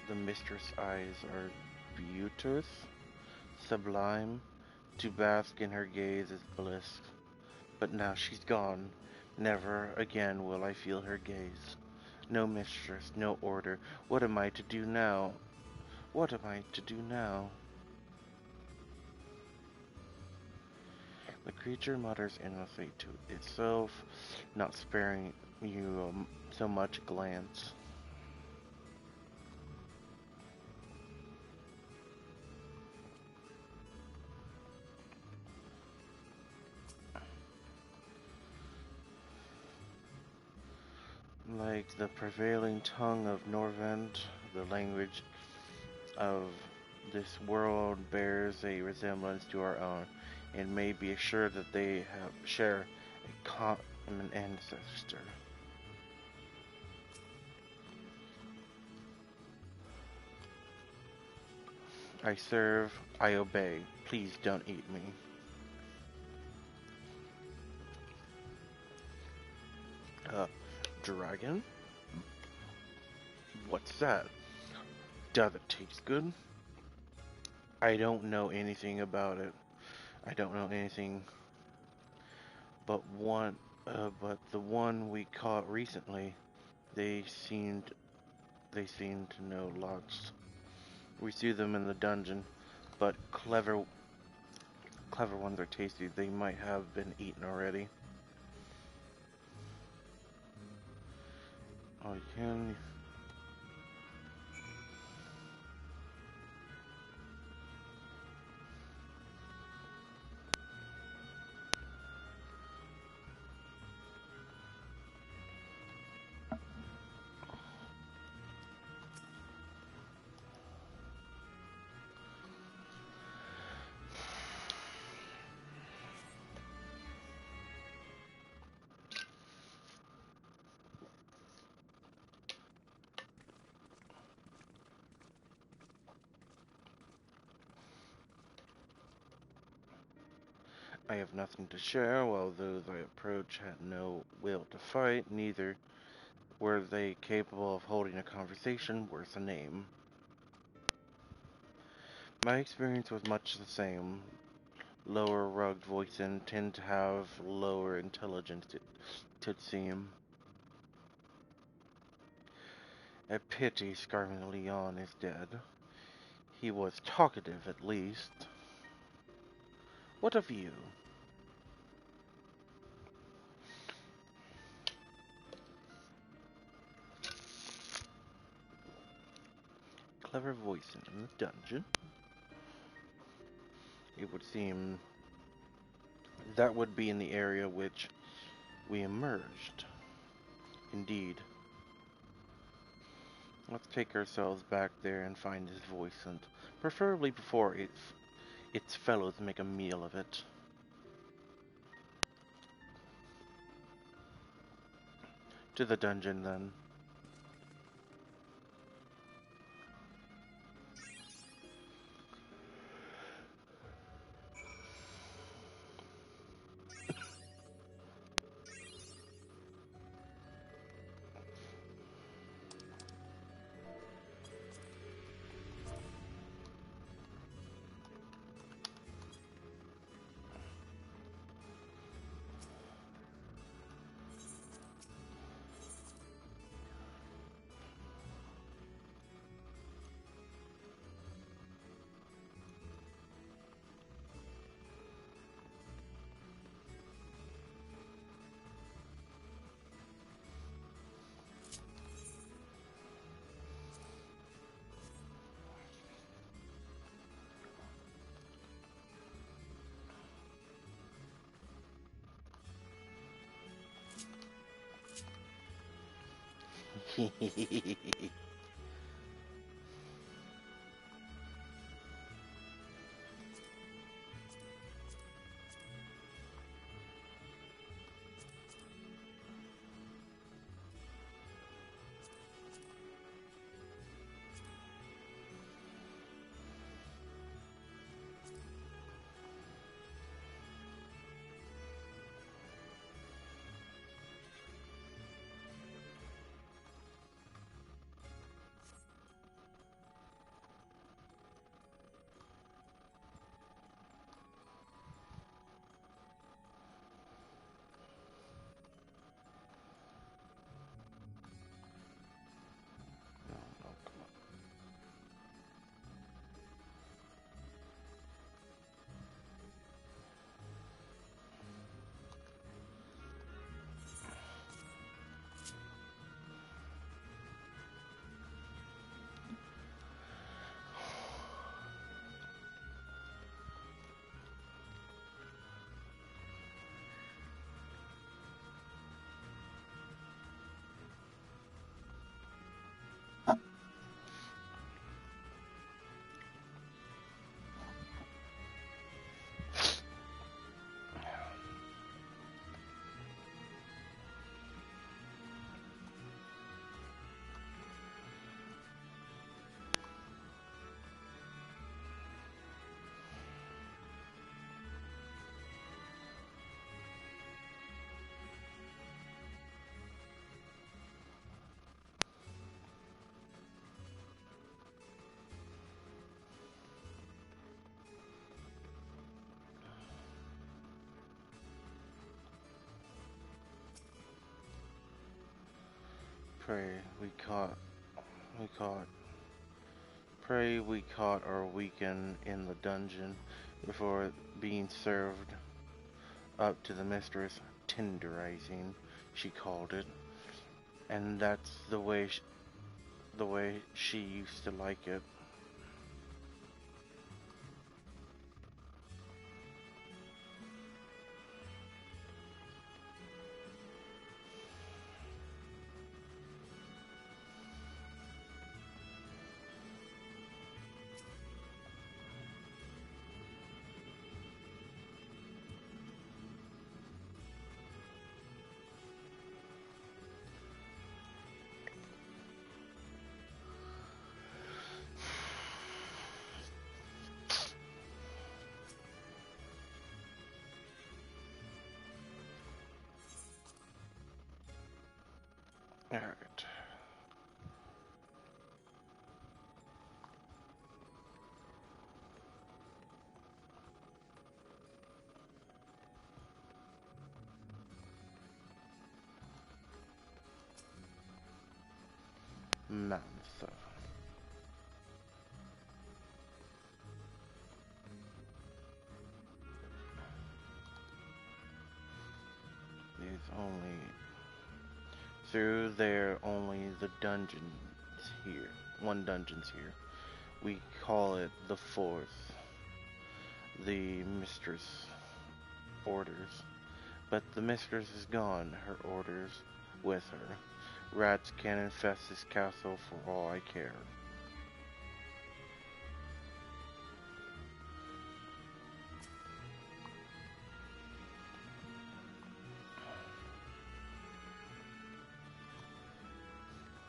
A: The mistress' eyes are beauteous, sublime. To bask in her gaze is bliss. But now she's gone. Never again will I feel her gaze. No mistress, no order. What am I to do now? What am I to do now? The creature mutters endlessly to itself, not sparing you so much glance. Like the prevailing tongue of Norvent, the language of this world bears a resemblance to our own, and may be assured that they share a common ancestor. I serve, I obey. Please don't eat me. Dragon? What's that? Does it taste good? I don't know anything about it. I don't know anything but but the one we caught recently. They seemed to know lots. We see them in the dungeon, but clever ones are tasty. They might have been eaten already. Oh, you can. I have nothing to share, while those I approach had no will to fight, neither were they capable of holding a conversation worth a name. My experience was much the same. Lower rugged voices tend to have lower intelligence, it would seem. A pity Scarman Leon is dead. He was talkative, at least. What of you? Clever voicing in the dungeon. It would seem that would be in the area which we emerged. Indeed. Let's take ourselves back there and find his voice, and preferably before its fellows make a meal of it. To the dungeon, then. Pray we caught, pray we caught or weaken in the dungeon before being served up to the mistress. Tenderizing, she called it, and that's the way she used to like it. Alright. Mountain stuff. There's only through there only the dungeons here. One dungeon's here. We call it the fourth. The mistress orders. But the mistress is gone, her orders with her. Rats can infest this castle for all I care.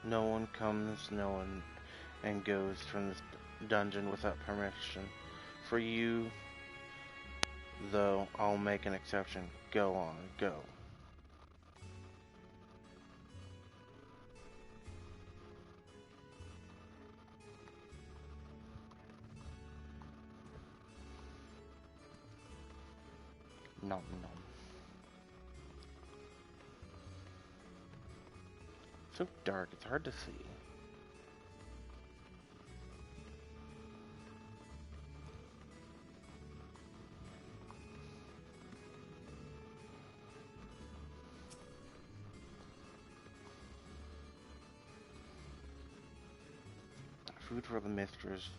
A: No one comes, no one and goes from this dungeon without permission. For you, though, I'll make an exception. Go on, go. Nom nom. So dark, it's hard to see. Food for the mistress.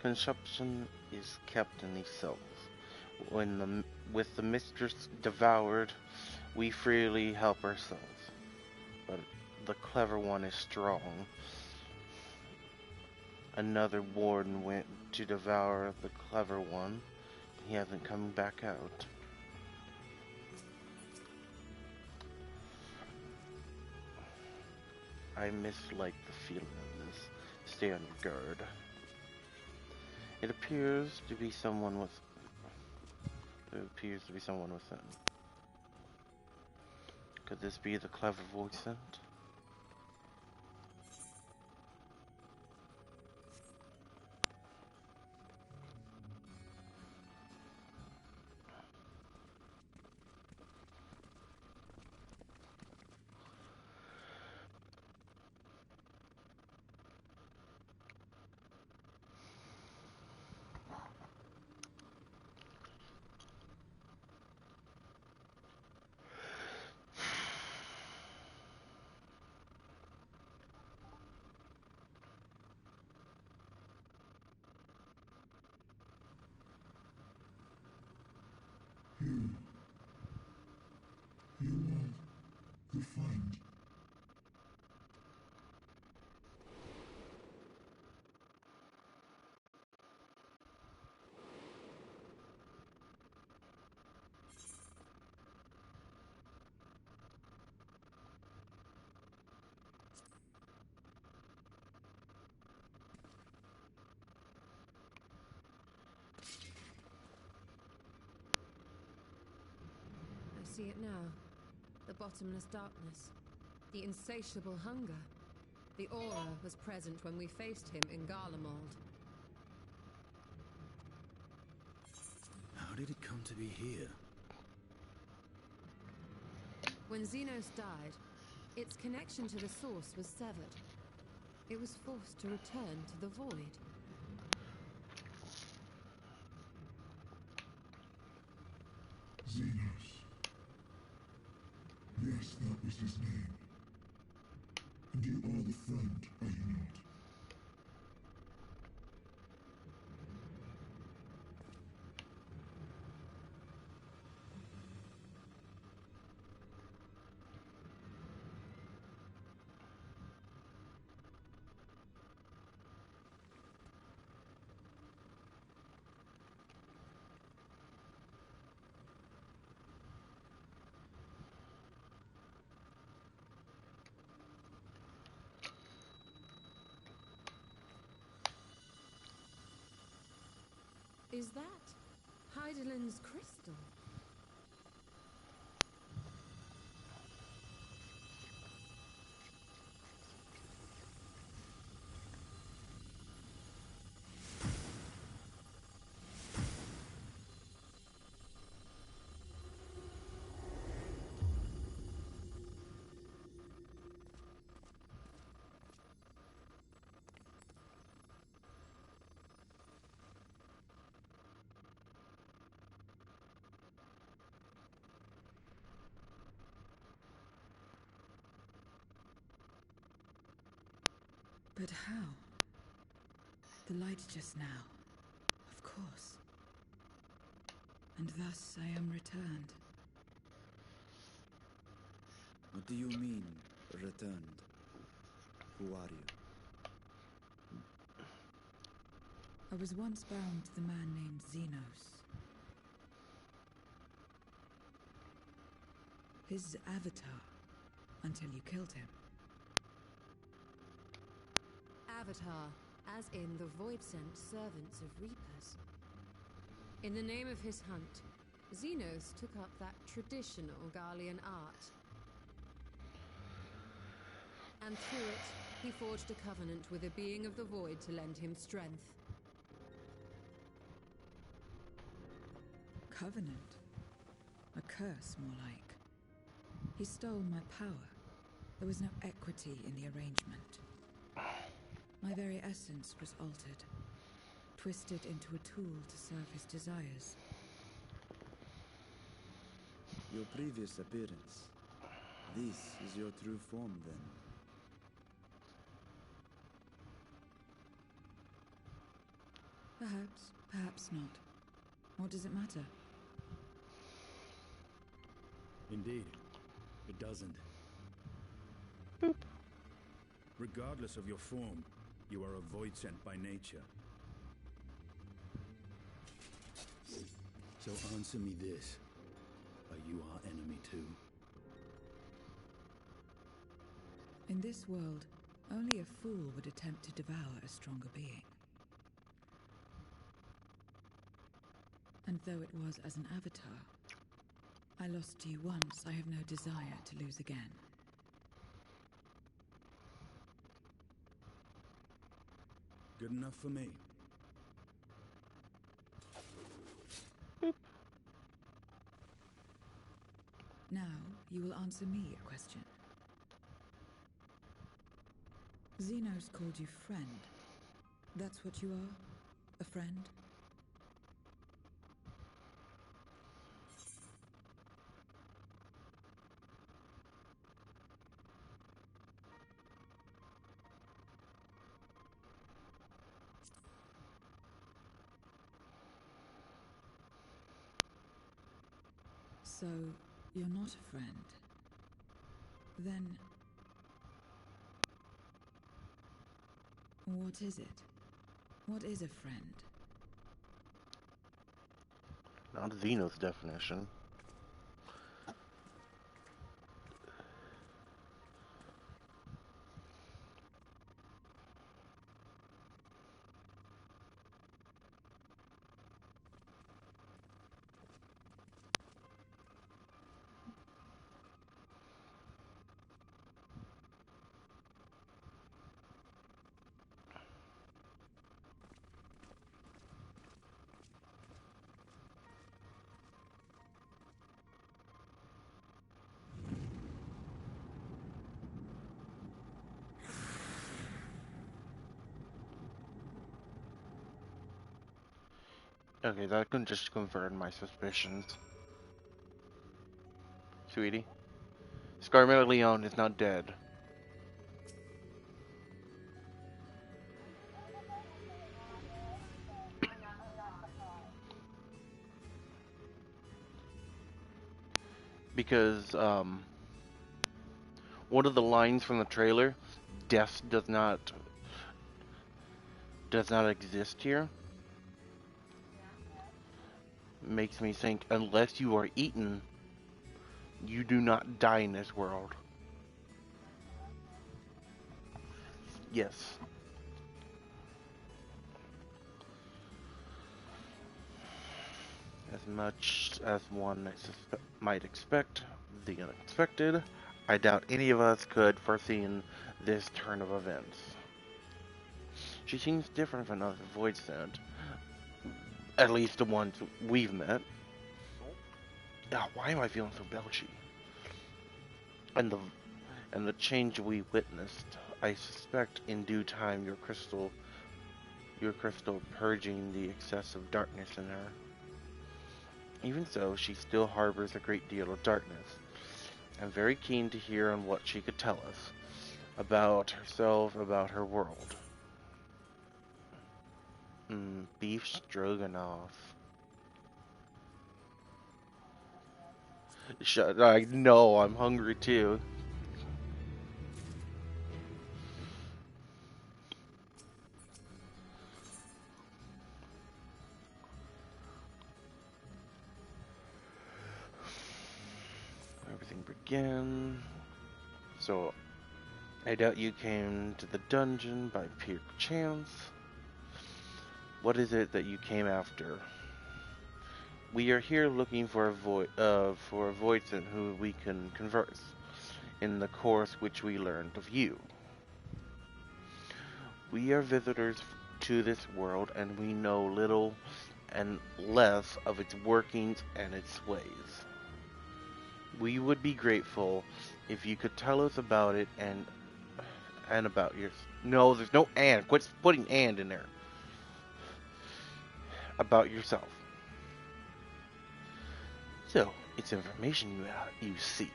A: Consumption is kept in these cells. With the mistress devoured, we freely help ourselves. But the clever one is strong. Another warden went to devour the clever one. He hasn't come back out. I mislike the feeling of this. Stay on your guard. It appears to be someone within. Could this be the clever voice sent?
H: You are the friend.
F: I see it now. The bottomless darkness. The insatiable hunger. The aura was present when we faced him in Garlemald.
C: How did it come to be here?
F: When Xenos died, its connection to the source was severed. It was forced to return to the void.
H: Xenos. Yes, that was his name. And you are the friend, are you not?
F: Is that Heidelin's crystal?
I: But how? The light just now. Of course. And thus I am returned.
B: What do you mean, returned? Who are you?
I: I was once bound to the man named Xenos. His avatar, until you killed him.
F: Avatar, as in the void-sent servants of Reapers. In the name of his hunt, Xenos took up that traditional Garlean art. And through it, he forged a covenant with a being of the void to lend him strength.
I: Covenant? A curse, more like. He stole my power. There was no equity in the arrangement. My very essence was altered, twisted into a tool to serve his desires.
B: Your previous appearance. This is your true form, then.
I: Perhaps, perhaps not. What does it matter?
H: Indeed, it doesn't. Regardless of your form, you are a void sent by nature. So answer me this. Are you our enemy too?
I: In this world, only a fool would attempt to devour a stronger being. And though it was as an avatar, I lost you once, I have no desire to lose again.
H: Good enough for me.
I: Now, you will answer me a question. Xenos called you friend. That's what you are? A friend? So, you're not a friend. Then... what is it? What is a friend?
A: Not Xenos' definition. Okay, that can just confirm my suspicions. Sweetie, Scarmella Leon is not dead. Because, one of the lines from the trailer, death does not exist here, makes me think unless you are eaten, you do not die in this world. Yes. As much as one might expect the unexpected, I doubt any of us could foreseen this turn of events. She seems different from other Void Sent, at least the ones we've met. Why am I feeling so belchy? And the change we witnessed, I suspect in due time your crystal purging the excessive darkness in her. Even so, she still harbors a great deal of darkness. I'm very keen to hear on what she could tell us. about herself, about her world. Beef stroganoff. I know, I'm hungry too. Everything began. So, I doubt you came to the dungeon by pure chance. What is it that you came after? We are here looking for a Voidsent who we can converse in the course which we learned of you. We are visitors to this world, and we know little and less of its workings and its ways. We would be grateful if you could tell us about it and about your. No, there's no and. Quit putting and in there. About yourself. So, it's information you seek.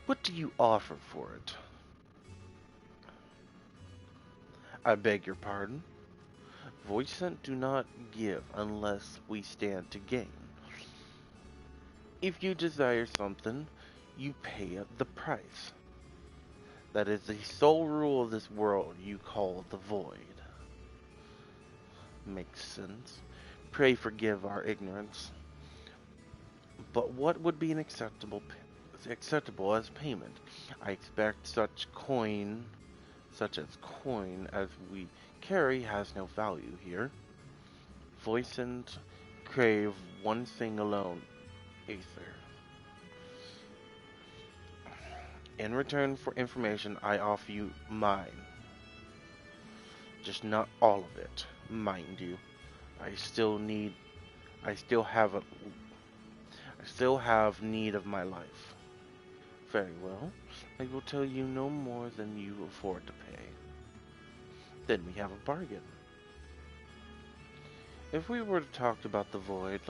A: What do you offer for it? I beg your pardon? Voidsent do not give unless we stand to gain. If you desire something, you pay the price. That is the sole rule of this world you call the Void. Makes sense. Pray forgive our ignorance. But what would be an acceptable as payment? I expect such as coin as we carry has no value here. Voicent crave one thing alone, Aether. In return for information, I offer you mine. Just not all of it, mind you. I still have need of my life. Very well. I will tell you no more than you afford to pay. Then we have a bargain. If we were to talk about the void,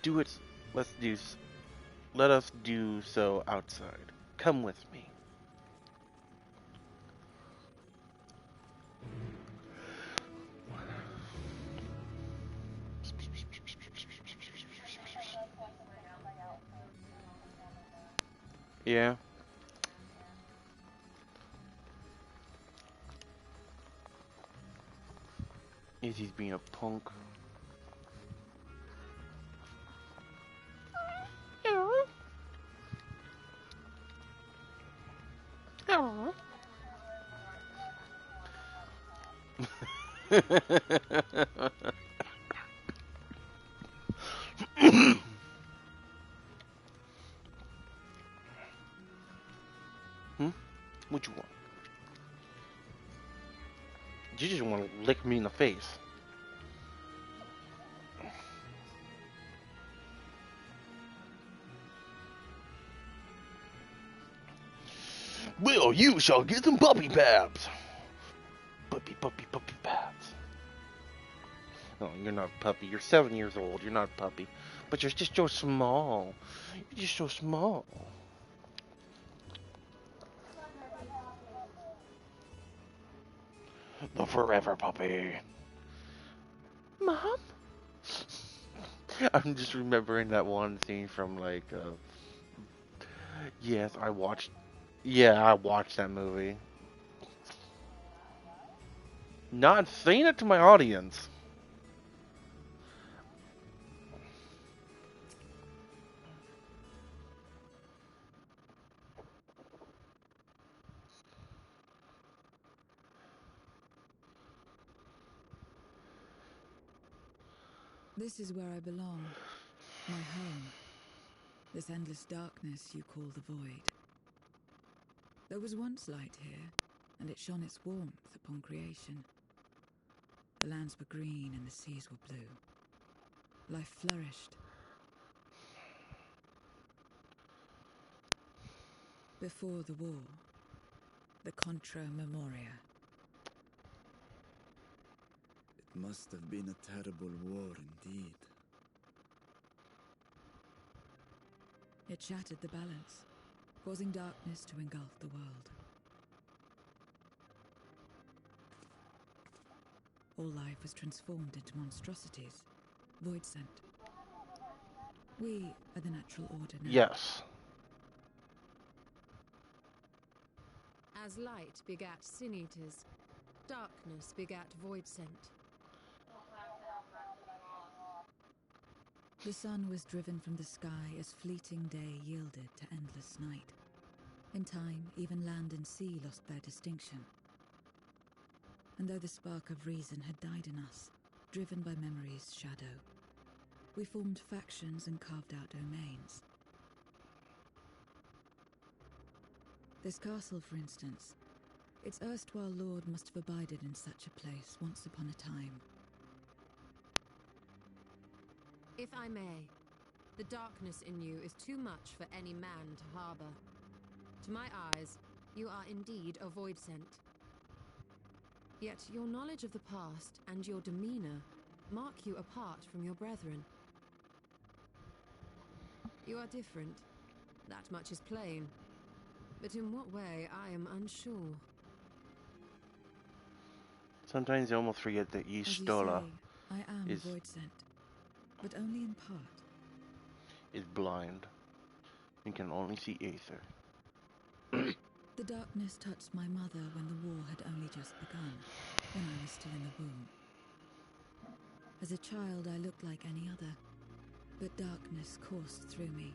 A: do it. Let us do so outside. Come with me. Yeah. Izzy's being a punk. Hmm? What you want? You just want to lick me in the face. Well, you shall get some puppy paps. Puppy paps. Oh, you're not a puppy. You're 7 years old. You're not a puppy. But you're just so small. You're just so small. The forever puppy. Mom? I'm just remembering that one scene from yes, I watched. Yeah, I watched that movie. Not saying it to my audience.
I: This is where I belong. My home. This endless darkness you call the void. There was once light here, and it shone its warmth upon creation. The lands were green and the seas were blue. Life flourished. Before the war, the Contra Memoria.
B: It must have been a terrible war indeed.
I: It shattered the balance. causing darkness to engulf the world. All life was transformed into monstrosities, void sent. We are the natural order now.
A: Yes.
F: As light begat sin eaters, darkness begat void sent.
I: The sun was driven from the sky as fleeting day yielded to endless night. In time, even land and sea lost their distinction. And though the spark of reason had died in us, driven by memory's shadow, we formed factions and carved out domains. This castle, for instance, its erstwhile lord must have abided in such a place once upon a time.
F: If I may, the darkness in you is too much for any man to harbor. To my eyes, you are indeed a void sent. Yet your knowledge of the past and your demeanor mark you apart from your brethren. You are different. That much is plain. But in what way, I am unsure.
A: Sometimes you almost forget that
I: As you
A: Y'shtola
I: say, I am
A: is
I: void sent, but only in part.
A: blind and can only see Aether.
I: The darkness touched my mother when the war had only just begun, when I was still in the womb. As a child, I looked like any other, but darkness coursed through me,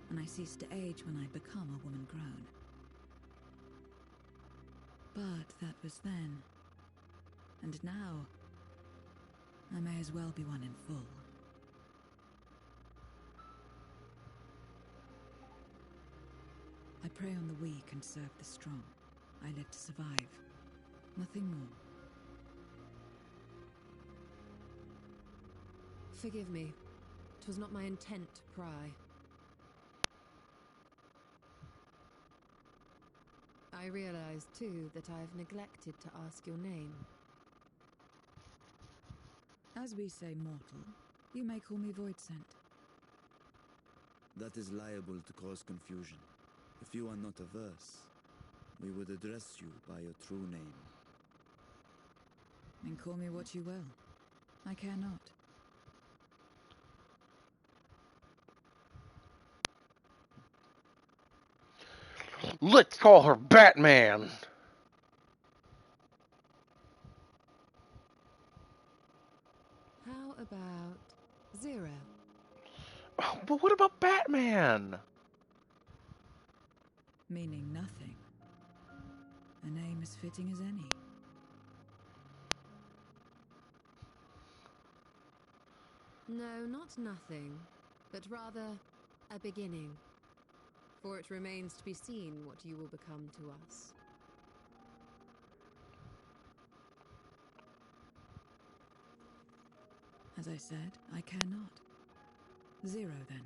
I: and I ceased to age when I'd become a woman grown. But that was then. And now, I may as well be one in full. I prey on the weak and serve the strong. I live to survive. Nothing more.
F: Forgive me. 'Twas not my intent to pry. I realize, too, that I've neglected to ask your name.
I: As we say mortal, you may call me void sent.
B: That is liable to cause confusion. If you are not averse, we would address you by your true name.
I: Then call me what you will. I care not.
A: Let's call her Batman!
F: How about Zero?
A: Oh, but what about Batman?
I: Meaning nothing. A name as fitting as any.
F: No, not nothing, but rather a beginning. For it remains to be seen what you will become to us.
I: As I said, I care not. Zero, then.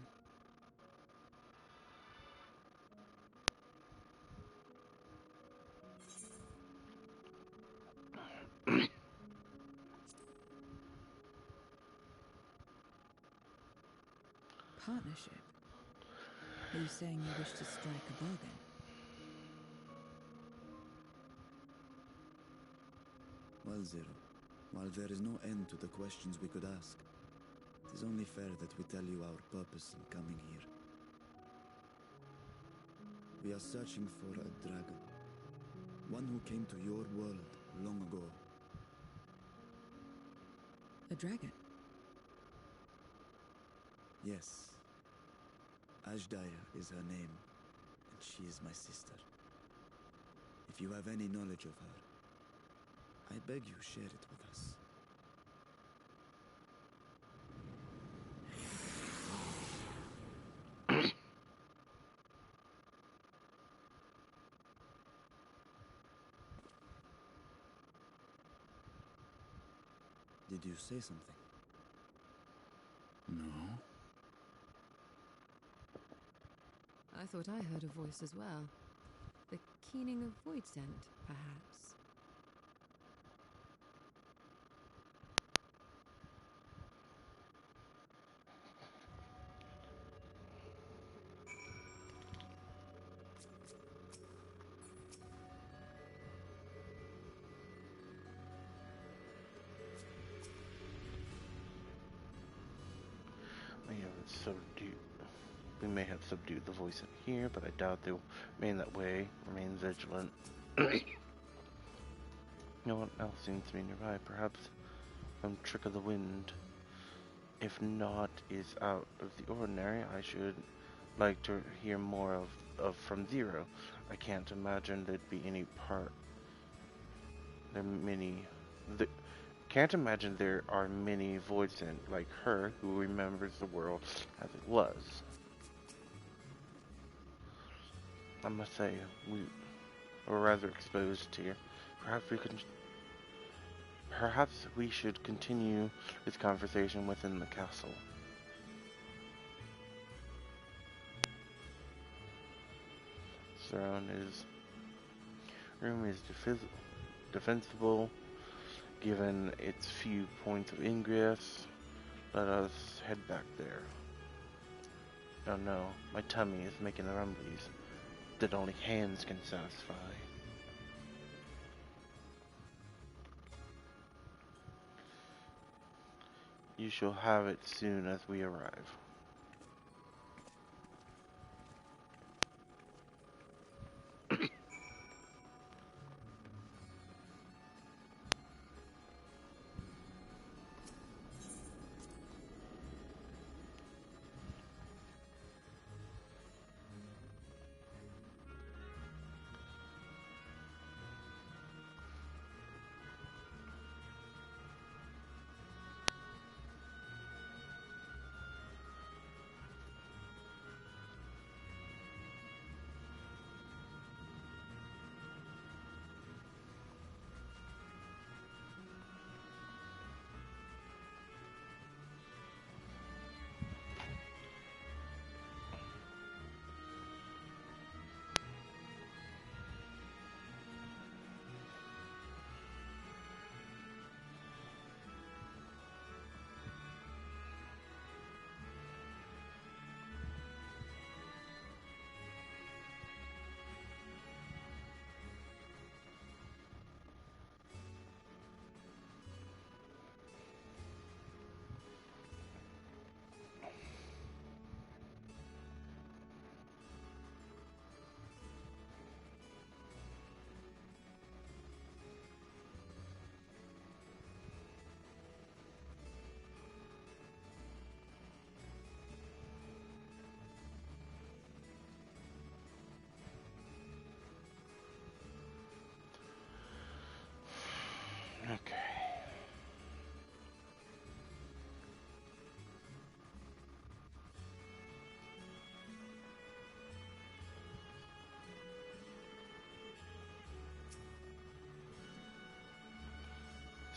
I: Partnership? Are you saying you wish to strike a bargain?
B: Well, Zero, while there is no end to the questions we could ask, it is only fair that we tell you our purpose in coming here. We are searching for a dragon. One who came to your world long ago.
I: A dragon?
B: Yes. Ashdire is her name, and she is my sister. If you have any knowledge of her, I beg you share it with us. Did you say something?
C: No.
F: I thought I heard a voice as well. The keening of void scent, perhaps.
A: subdued. We may have subdued the voice in here, but I doubt they will remain that way. Remain vigilant. No one else seems to be nearby. Perhaps some trick of the wind. If not is out of the ordinary, I should like to hear more of from Zero. I can't imagine there'd be any part. Can't imagine there are many Voidsent like her who remembers the world as it was. I must say, we were rather exposed here. Perhaps we should continue this conversation within the castle. Room is defensible, given its few points of ingress. Let us head back there. Oh no, my tummy is making the rumblies that only hands can satisfy. You shall have it soon as we arrive. Okay.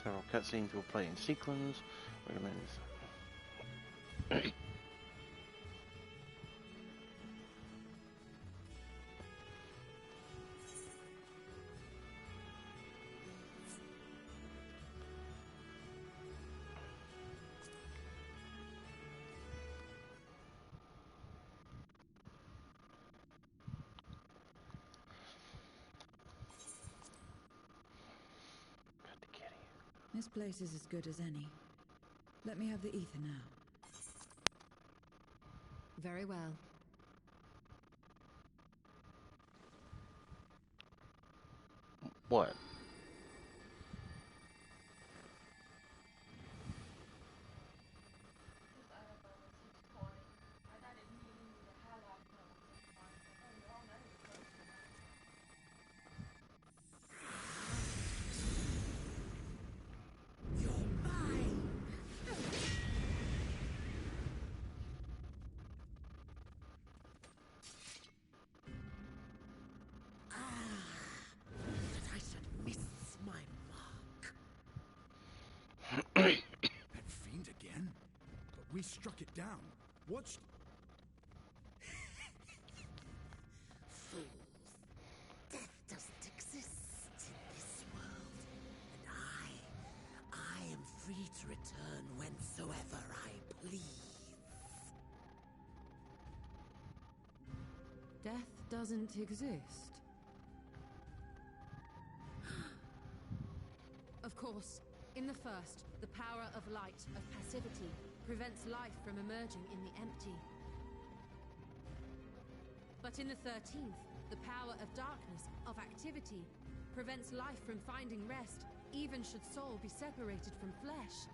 A: Several cutscenes will play in sequence. Wait a minute. Got the kitty.
I: This place is as good as any. Let me have the ether now.
F: Very well.
A: What?
G: You're mine! That I should miss my mark.
H: That fiend again? But we struck it down. Watched.
G: Fools. Death doesn't exist in this world. And I am free to return whensoever I please.
F: Death doesn't exist. Of course, in the first, the power of light, of passivity, prevents life from emerging in the empty. But in the 13th, the power of darkness, of activity, prevents life from finding rest, even should soul be separated from flesh.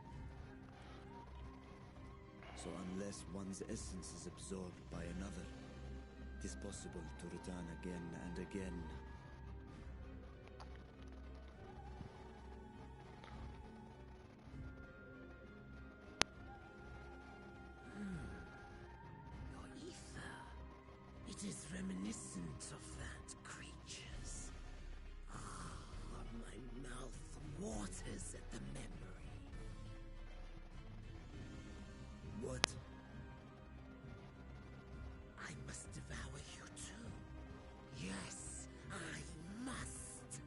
B: So unless one's essence is absorbed by another, it is possible to return again and again.
G: Your ether. It is reminiscent of that creature's. My mouth waters at the memory. What? I must devour you too. Yes, I must.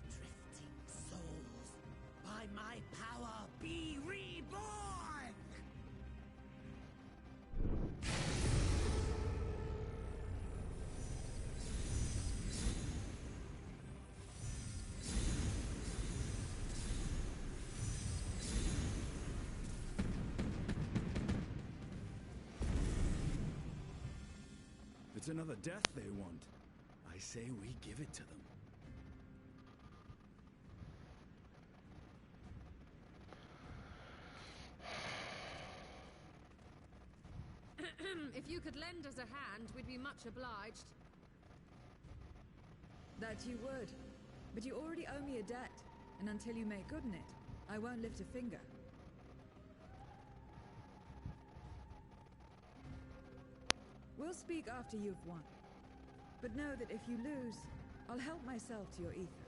G: Drifting souls, by my power be reborn!
H: If it's another death they want, I say we give it to them.
F: If you could lend us a hand, we'd be much obliged.
I: That you would. But you already owe me a debt, and until you make good on it, I won't lift a finger. We'll speak after you've won. But know that if you lose, I'll help myself to your ether.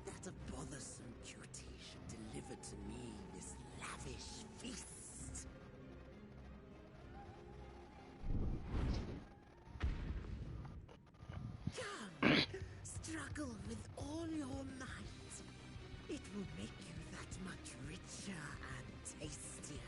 G: That a bothersome cutie should deliver to me this lavish feast. Come, struggle with all your might. It will make you that much richer and tastier.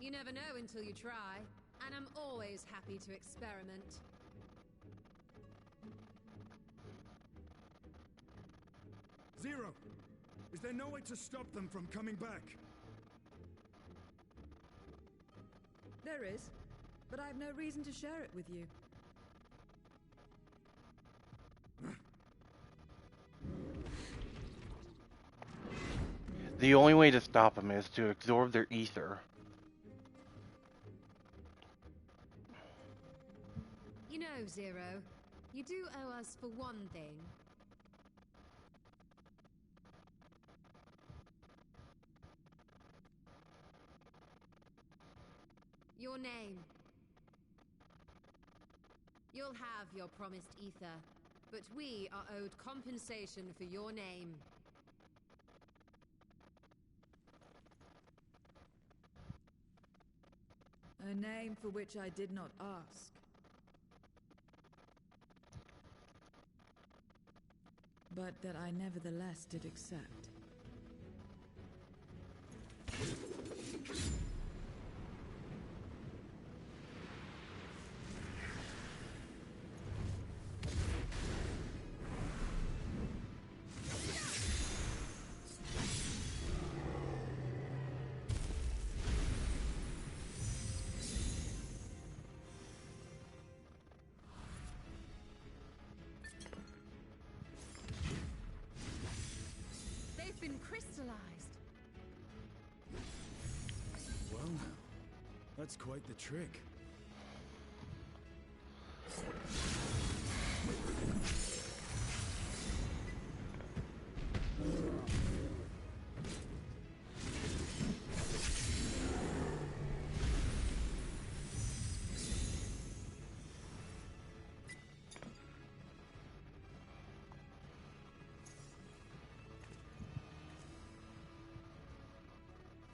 F: You never know until you try, and I'm always happy to experiment.
H: Zero! Is there no way to stop them from coming back?
I: There is, but I have no reason to share it with you.
A: The only way to stop them is to absorb their ether.
F: You know, Zero, you do owe us for one thing. Your name. You'll have your promised ether, but we are owed compensation for your name.
I: A name for which I did not ask. But that I nevertheless did accept.
F: Been crystallized.
H: Well, that's quite the trick.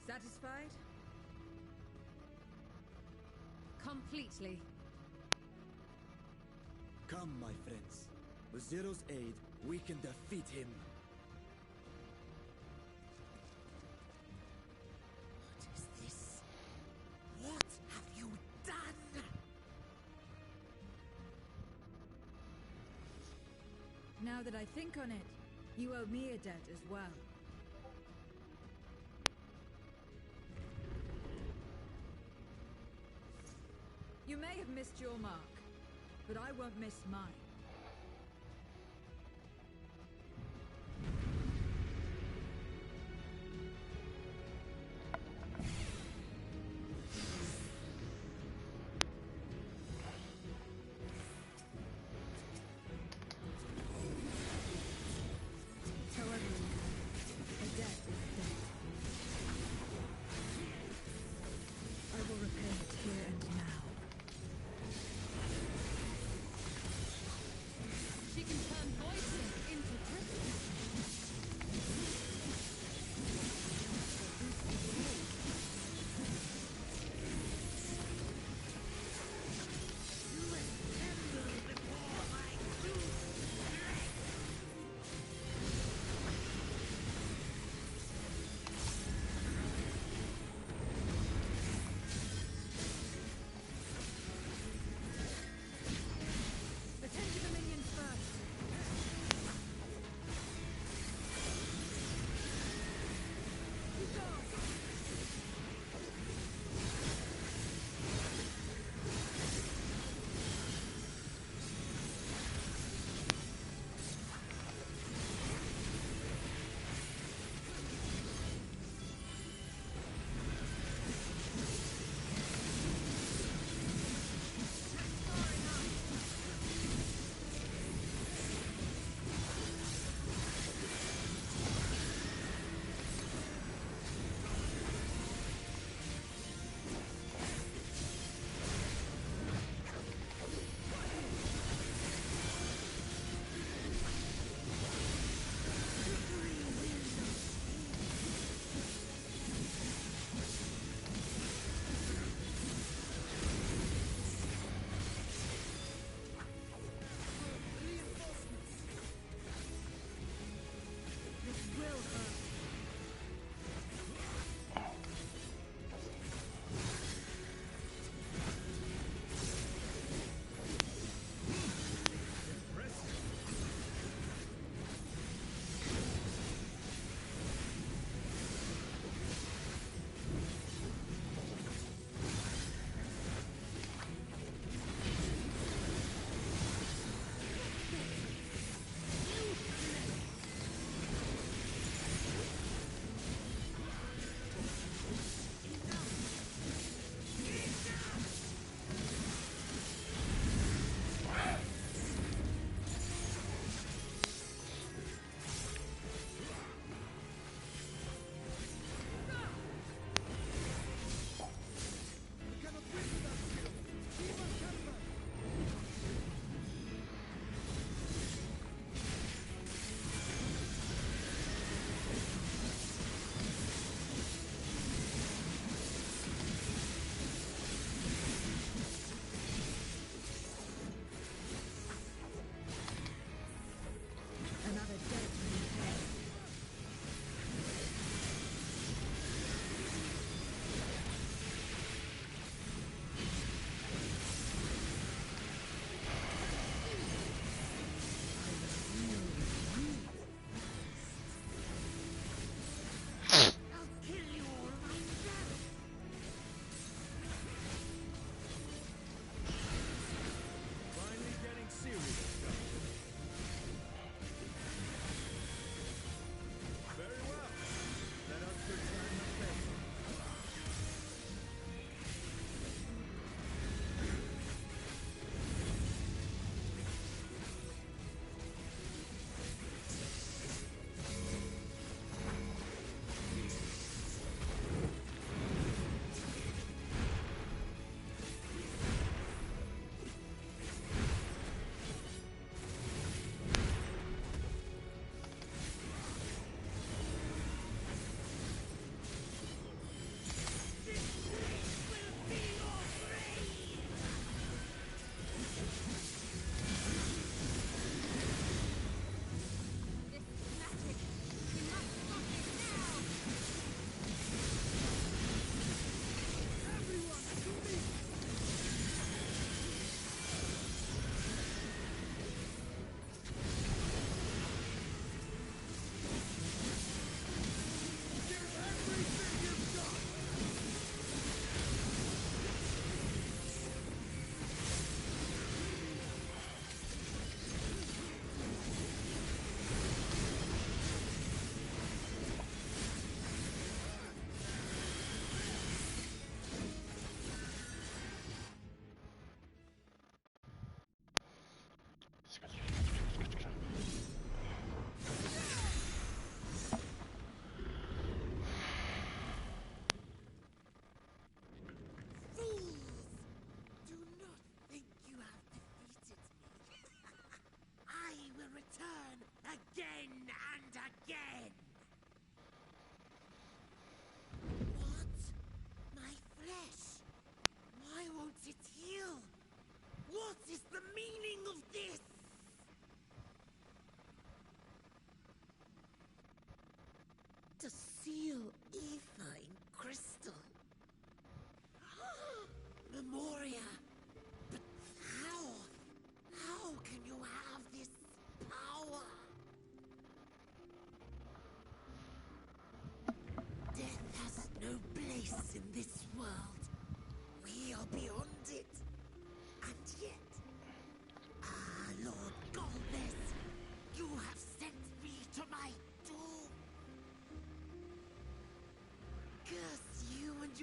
I: Satisfied?
F: Completely.
B: Come, my friends. With Zero's aid, we can defeat him.
G: What is this? What have you done?
I: Now that I think on it, you owe me a debt as well. You may have missed your mark, but I won't miss mine. However, a debt is a debt. I will repay it here and now.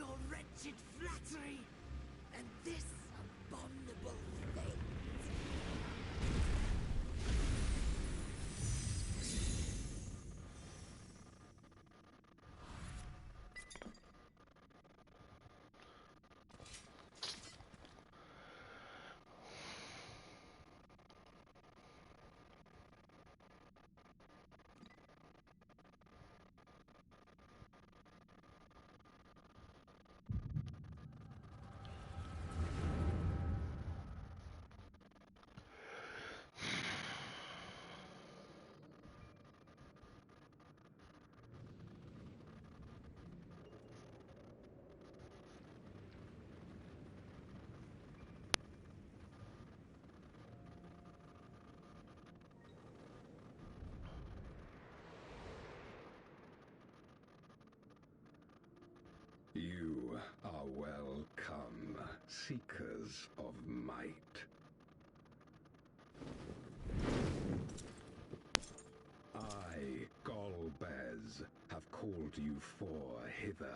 G: your wretched flattery and this abominable fate.
J: You are welcome, seekers of might. I, Golbez, have called you for hither.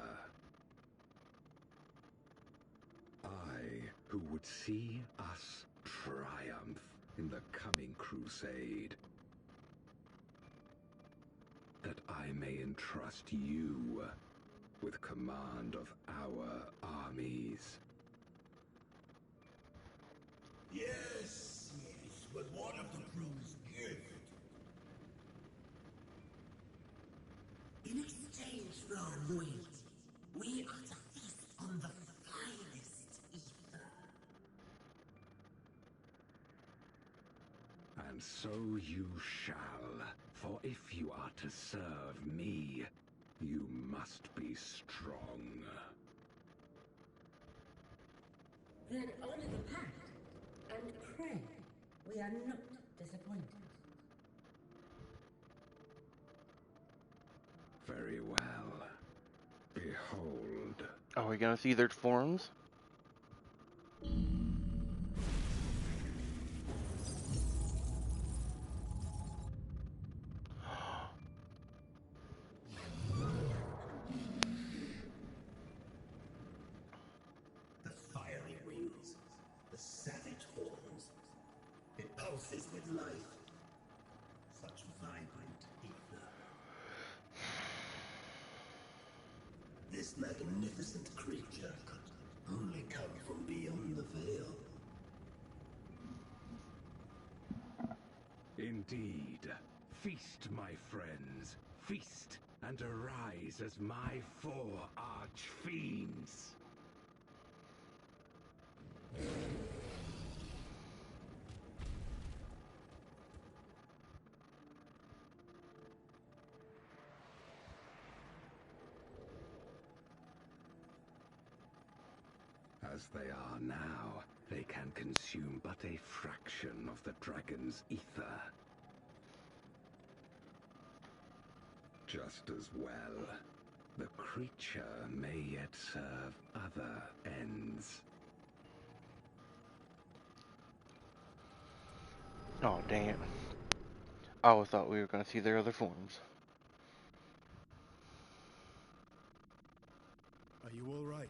J: I, who would see us triumph in the coming crusade. That I may entrust you with command of our armies.
K: Yes, but what of the crew's gift? In exchange for our loyalty, we are to feast on the finest ether.
J: And so you shall, for if you are to serve me, you must be strong.
G: Then honor the pact, and pray we are not disappointed.
J: Very well. Behold.
A: Are we gonna see their forms?
K: The fiery wings, the savage horns. It pulses with life. Such vibrant ether. This magnificent creature could only come from beyond the veil.
J: Indeed. Feast, my friends. Feast and arise as my 4 arch-fiends. As they are now, they can consume but a fraction of the dragon's ether. Just as well, the creature may yet serve other ends.
A: Oh, dang it. I always thought we were gonna see their other forms.
H: Are you all right?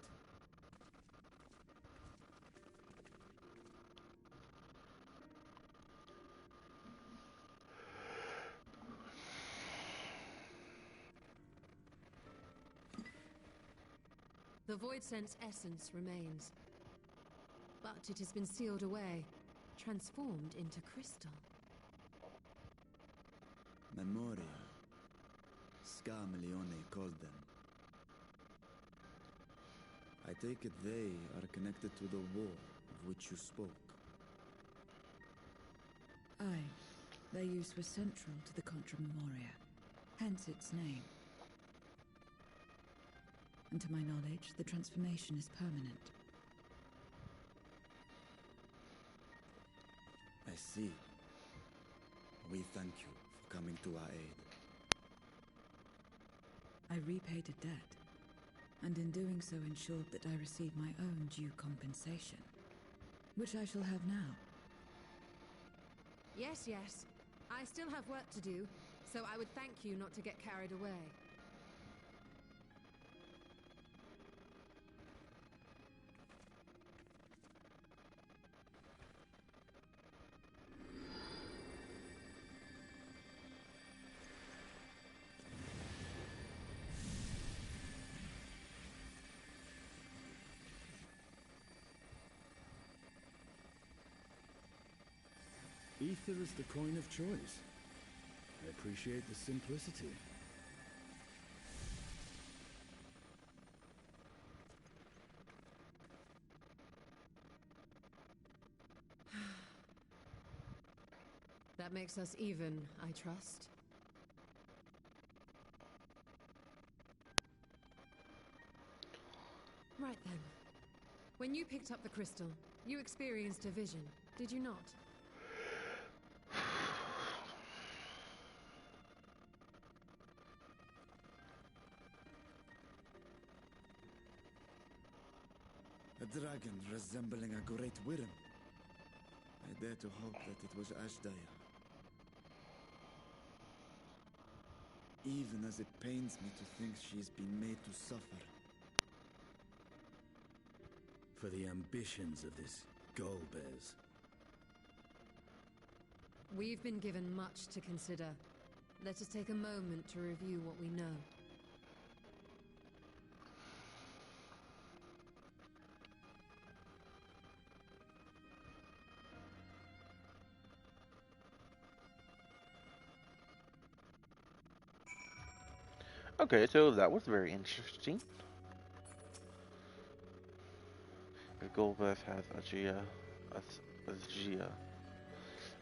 F: The Void Sense essence remains, but it has been sealed away, transformed into crystal.
B: Memoria. Scarmilione called them. I take it they are connected to the war of which you spoke.
I: Aye. Their use was central to the Contra Memoria, hence its name. And to my knowledge, the transformation is permanent.
B: I see. We thank you for coming to our aid.
I: I repaid a debt, and in doing so ensured that I received my own due compensation, which I shall have now.
F: Yes, yes. I still have work to do, so I would thank you not to get carried away.
H: Ether is the coin of choice. I appreciate the simplicity.
F: That makes us even, I trust. Right then. When you picked up the crystal, you experienced a vision, did you not?
B: A dragon resembling a great worm. I dare to hope that it was Ashdaya. Even as it pains me to think she's been made to suffer.
C: For the ambitions of this Golbez.
F: We've been given much to consider. Let us take a moment to review what we know.
A: Okay, so that was very interesting. If Golbeth has Agia, Agia,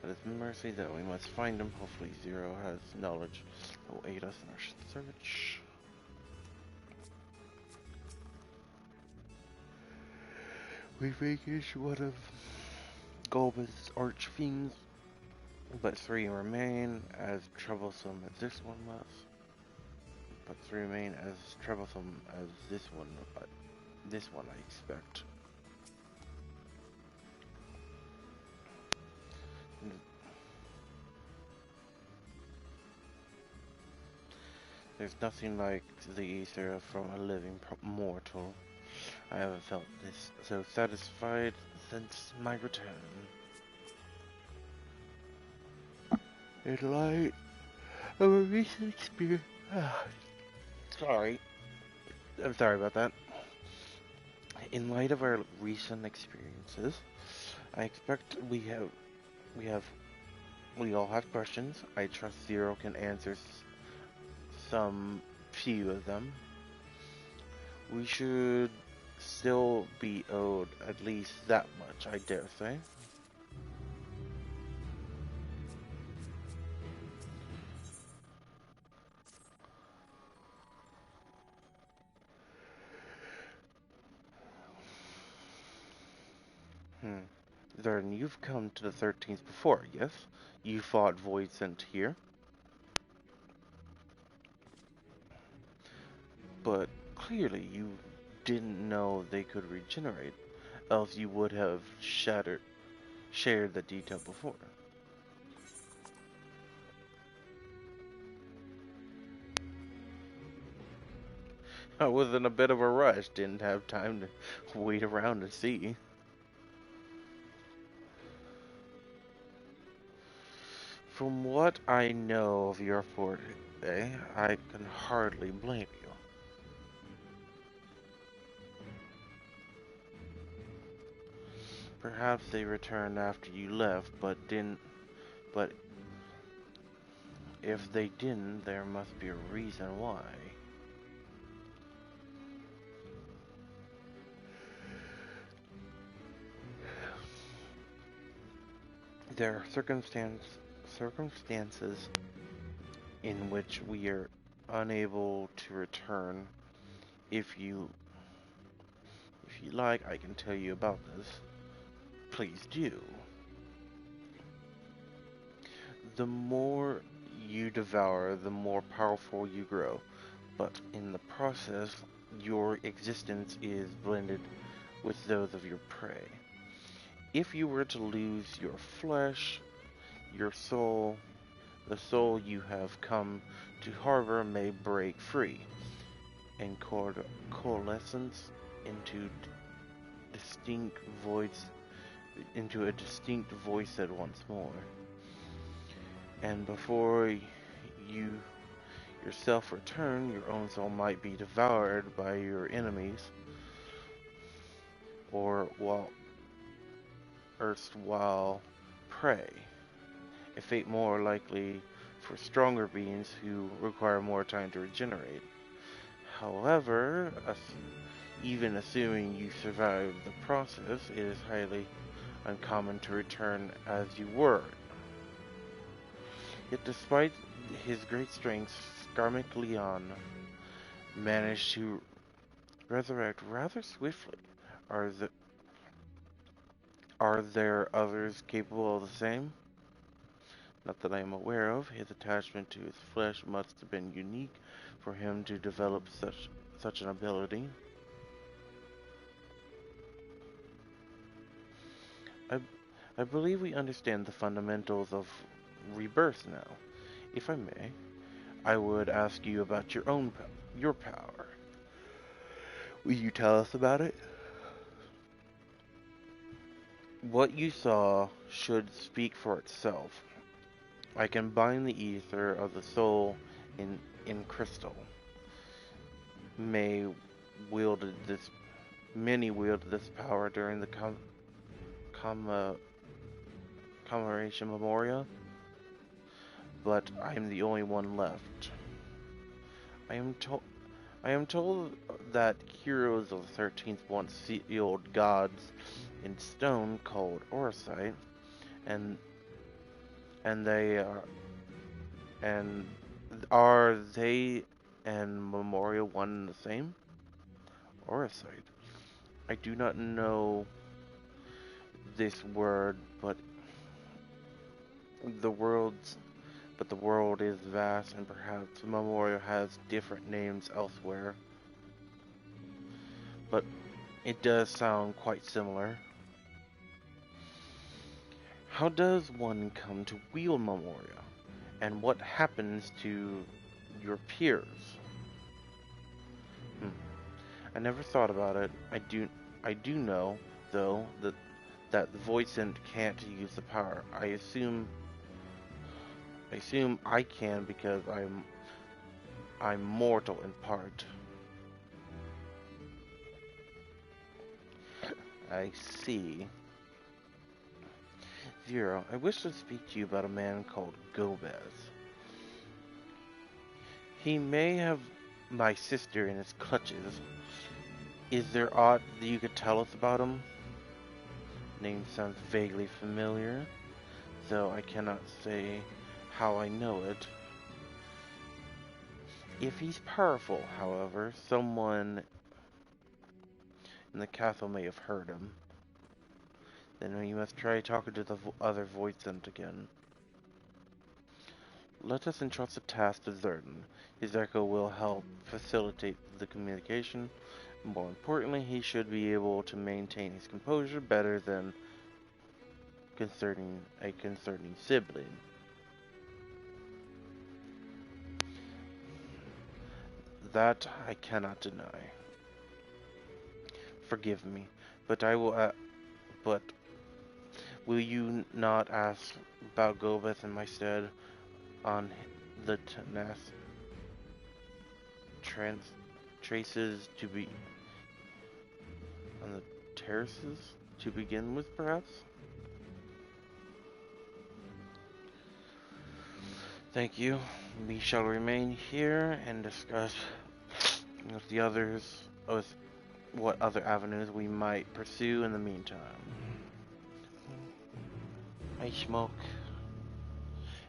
A: at his mercy that we must find him. Hopefully Zero has knowledge that will aid us in our search. We vanquish one of Golbeth's archfiends, but 3 remain as troublesome as this one was. But 3 remain as troublesome as this one. This one I expect. There's nothing like the ether from a living mortal. I haven't felt this so satisfied since my return. In light of a recent experience. Sorry. I'm sorry about that. In light of our recent experiences, I expect we all have questions. I trust Zero can answer some few of them. We should still be owed at least that much, I dare say. Then you've come to the 13th before, yes? You fought Void Sent here. But clearly you didn't know they could regenerate, else you would have shared the detail before. I was in a bit of a rush, didn't have time to wait around to see. From what I know of your forte, I can hardly blame you. Perhaps they returned after you left, but if they didn't, there must be a reason why. There are circumstances in which we are unable to return. If you like, I can tell you about this. Please do. The more you devour, the more powerful you grow, but in the process, your existence is blended with those of your prey. If you were to lose your flesh, your soul, the soul you have come to harbor may break free and coalescence into distinct voids, into a distinct voice at once more. And before you yourself return, your own soul might be devoured by your enemies, or erstwhile prey. a fate more likely for stronger beings who require more time to regenerate. However, even assuming you survive the process, it is highly uncommon to return as you were. Yet despite his great strength, Skarmic Leon managed to resurrect rather swiftly. Are, the, are there others capable of the same? Not that I am aware of. His attachment to his flesh must have been unique for him to develop such an ability. I, I believe we understand the fundamentals of rebirth now. If I may, I would ask you about your power. Will you tell us about it? What you saw should speak for itself. I can bind the ether of the soul in crystal. May wielded this Many wielded this power during the commemoration memorial, but I am the only one left. I am told that heroes of the 13th once sealed gods in stone called Oricite, and they and are they and Memorial one and the same? Oricite. I do not know this word, the world's the world is vast, and perhaps Memorial has different names elsewhere. But it does sound quite similar. How does one come to wield Memorial? And what happens to your peers? I never thought about it. I do know, though, that the Voidsent can't use the power. I assume I can because I'm mortal in part. I see. Zero, I wish to speak to you about a man called Gomez. He may have my sister in his clutches. Is there aught that you could tell us about him? Name sounds vaguely familiar, though I cannot say how I know it. If he's powerful, however, someone in the castle may have heard him. Then you must try talking to the other Voidsent again. Let us entrust the task to Zerdan. His echo will help facilitate the communication. More importantly, he should be able to maintain his composure better than concerning sibling. That I cannot deny. Forgive me, but but will you not ask about Gobeth in my stead on the traces to be on the terraces to begin with, perhaps? Thank you. We shall remain here and discuss with the others what other avenues we might pursue in the meantime. Hey, Smoke.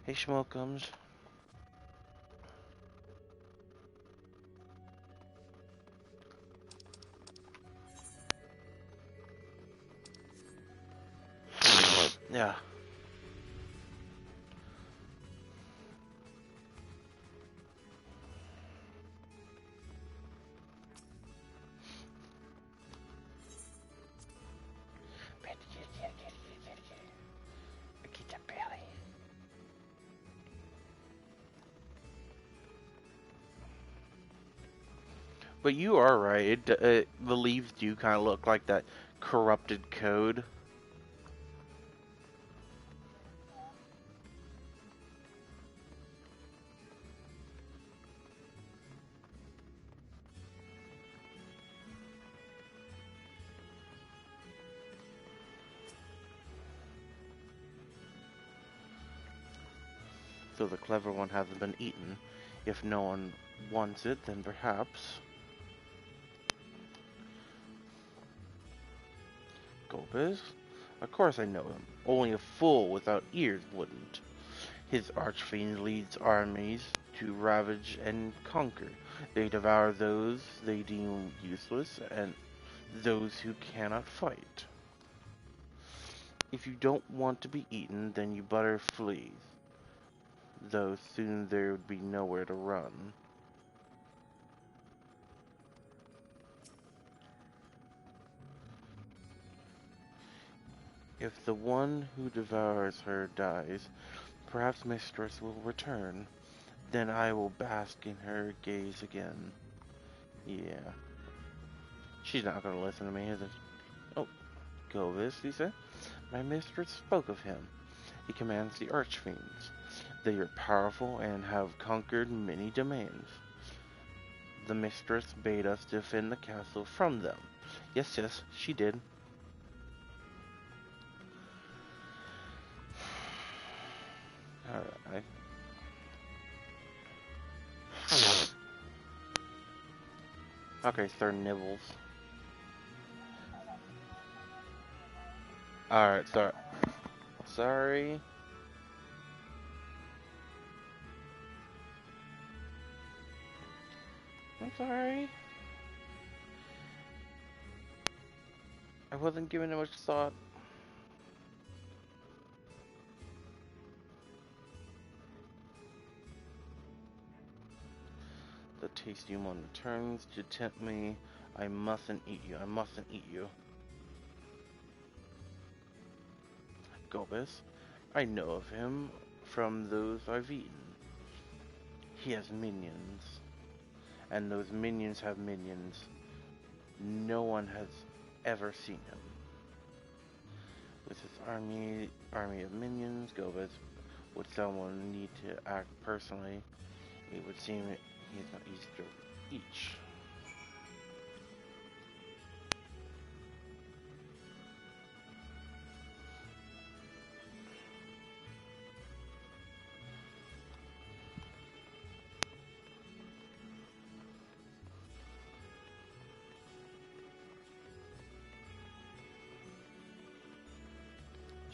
A: Hey, Smokums. Yeah. But you are right. The leaves do kind of look like that corrupted code. So the clever one hasn't been eaten. If no one wants it, then perhaps... Gobez? Of course I know him. Only a fool without ears wouldn't. His archfiend leads armies to ravage and conquer. They devour those they deem useless and those who cannot fight. If you don't want to be eaten, then you better flee, though soon there would be nowhere to run. If the one who devours her dies, perhaps mistress will return. Then I will bask in her gaze again. Yeah. She's not gonna listen to me, is it? Oh, Govis, he said. My mistress spoke of him. He commands the archfiends. They are powerful and have conquered many domains. The mistress bade us defend the castle from them. Yes, yes, she did. Alright. Okay, Sir Nibbles. Alright, sorry. Sorry. I'm sorry. I wasn't giving it much thought. The tasty one returns to tempt me. I mustn't eat you. I mustn't eat you. Gobis, I know of him from those I've eaten. He has minions, and those minions have minions. No one has ever seen him. With his army of minions, Gobis, would someone need to act personally, it would seem he's not easy to reach.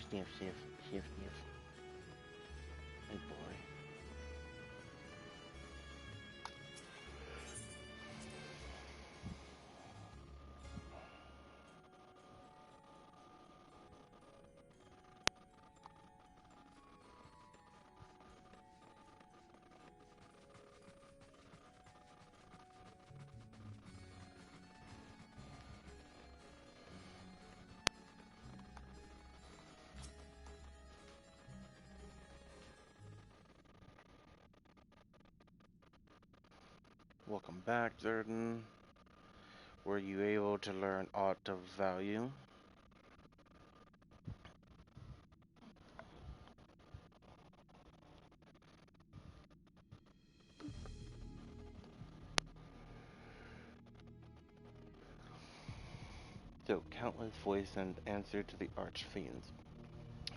A: Sniff, sniff, sniff, sniff. Good boy. Welcome back, Zerdan. Were you able to learn aught of value? So, countless voices and answered to the archfiends,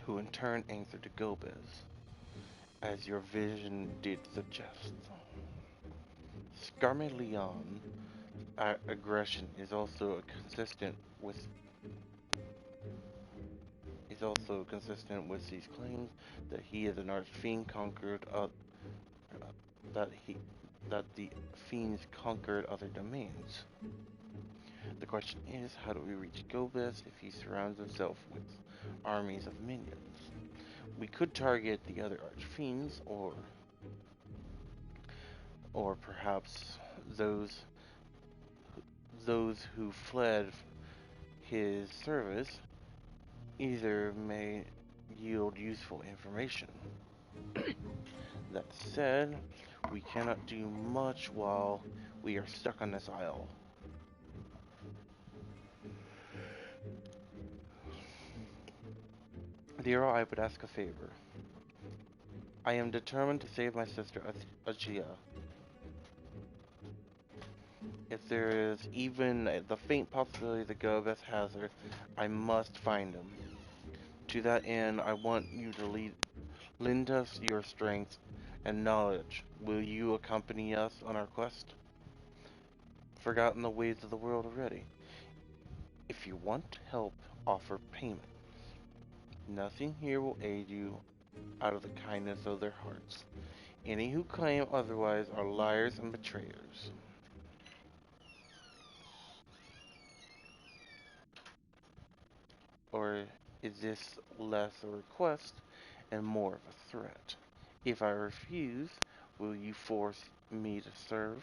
A: who in turn answered to Gobez, as your vision did suggest. Scarmeleon aggression is also consistent with these claims that he is an archfiend conquered that he that the fiends conquered other domains. The question is, how do we reach Gobez if he surrounds himself with armies of minions? We could target the other archfiends, or perhaps those who fled his service. Either may yield useful information. That said, we cannot do much while we are stuck on this isle. Dear, I would ask a favor. I am determined to save my sister Ajia. If there is even the faint possibility that Gobeth has her, I must find him. To that end, I want you to Lend us your strength and knowledge. Will you accompany us on our quest? Forgotten the ways of the world already. If you want help, offer payment. Nothing here will aid you out of the kindness of their hearts. Any who claim otherwise are liars and betrayers. Or is this less a request and more of a threat? If I refuse, will you force me to serve?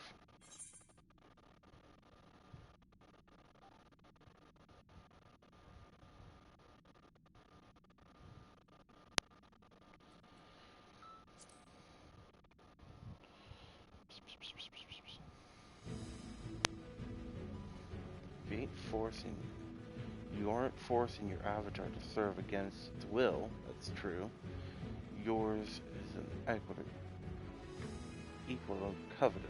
A: You aren't forcing your avatar to serve against its will, that's true. Yours is an equal covenant.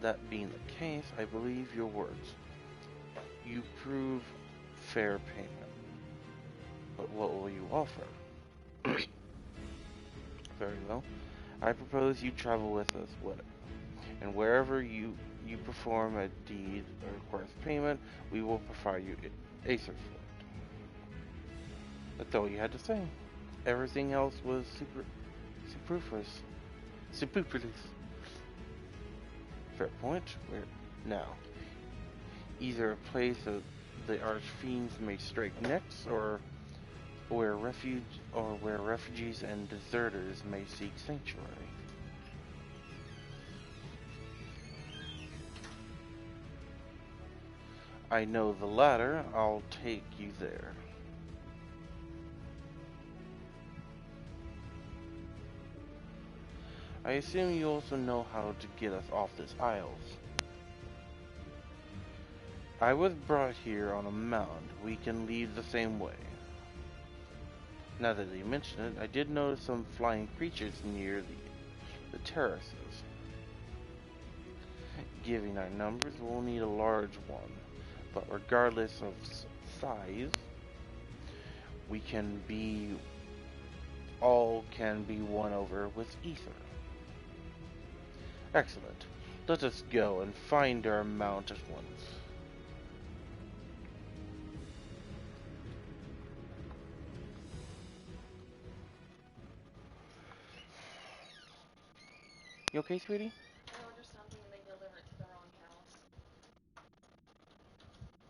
A: That being the case, I believe your words. You prove fair payment. But what will you offer? Very well. I propose you travel with us, and wherever you perform a deed that requires payment, we will provide you Acer for it. That's all you had to say. Everything else was superfluous. Superfluous. Fair point. Now, either a place of the archfiends may strike next, or where refugees and deserters may seek sanctuary. I know the latter. I'll take you there. I assume you also know how to get us off this isle. I was brought here on a mound. We can leave the same way. Now that you mention it, I did notice some flying creatures near the terraces. Given our numbers, we'll need a large one. But regardless of size, all can be won over with ether. Excellent. Let us go and find our mount at once. You okay, sweetie?
L: I ordered something and they delivered it to the wrong house.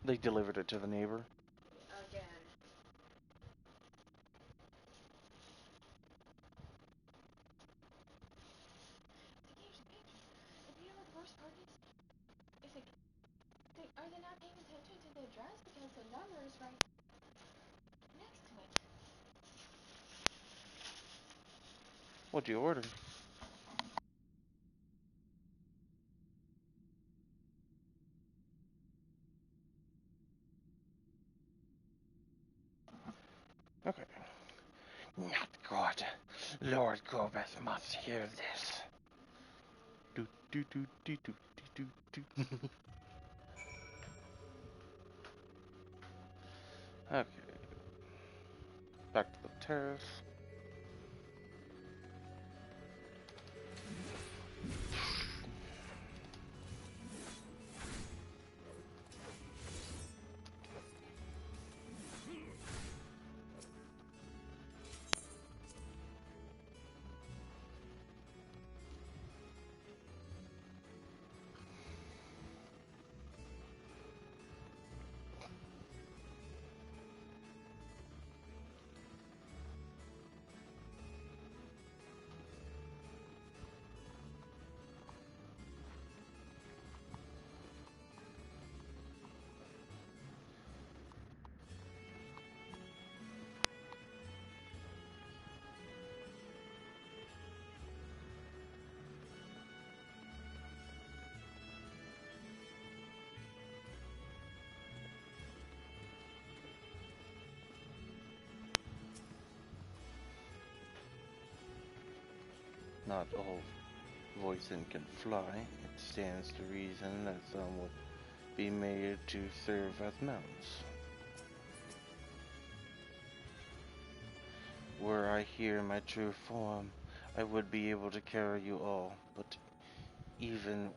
A: They delivered it to the neighbor.
L: Again. If you know what the worst part is like, are they not paying attention to the address because the number is right next to it?
A: What'd you order? Okay. Not good. Lord Gorbeth must hear this. Do do do do do do do do. Okay. Back to the terrace. Not all voicing can fly. It stands to reason that some would be made to serve as mounts. Were I here in my true form, I would be able to carry you all, but even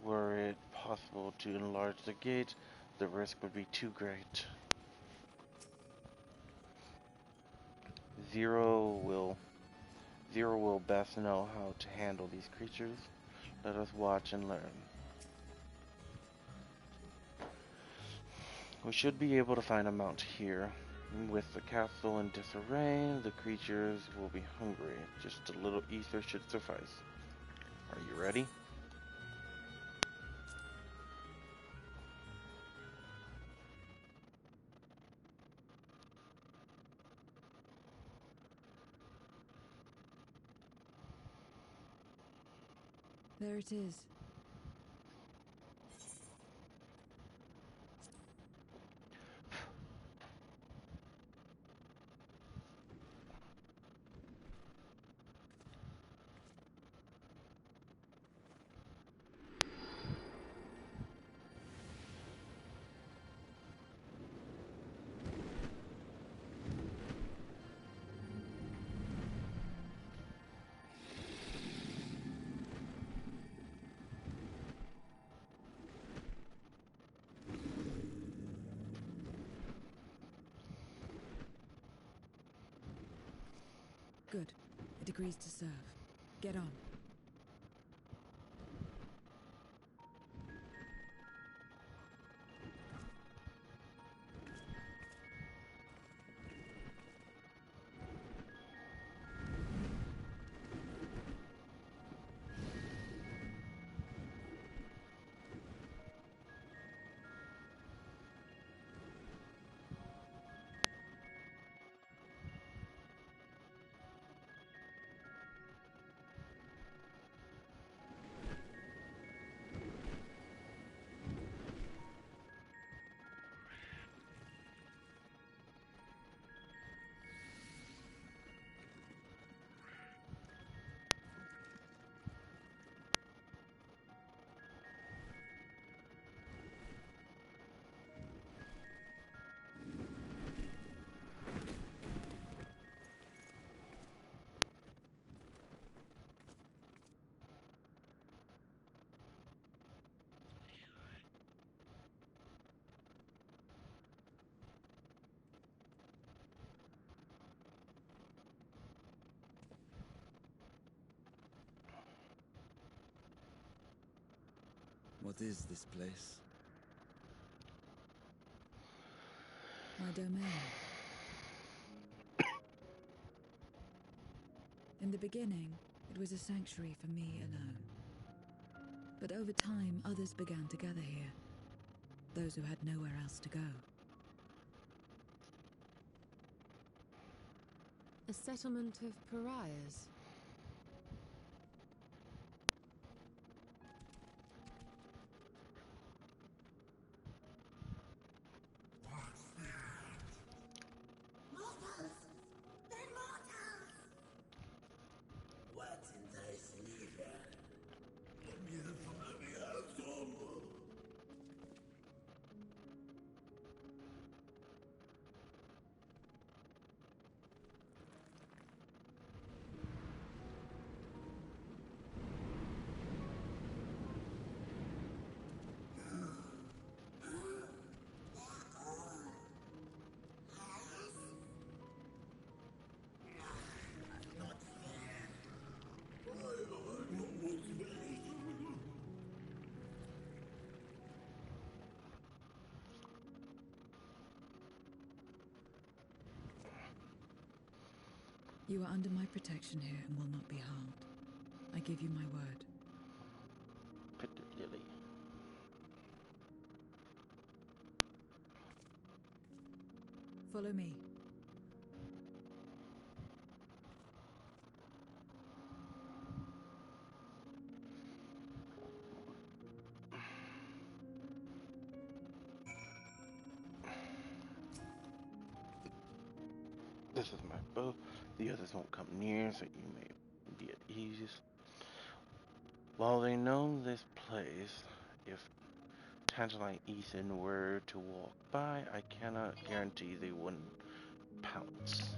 A: were it possible to enlarge the gate, the risk would be too great. Zero will Zero will best know how to handle these creatures. Let us watch and learn. We should be able to find a mount here. With the castle in disarray, the creatures will be hungry. Just a little ether should suffice. Are you ready?
I: There it is. Good. It agrees to serve. Get on.
B: What is this place?
I: My domain. In the beginning, it was a sanctuary for me alone. But over time, others began to gather here. Those who had nowhere else to go.
F: A settlement of pariahs.
K: Mortals! They're mortals! What in this leader?
I: You are under my protection here and will not be harmed. I give you my word.
A: Particularly.
I: Follow me.
A: This is my bow. The others won't come near, so you may be at ease. While they know this place, if Tantalite Ethan were to walk by, I cannot guarantee they wouldn't pounce.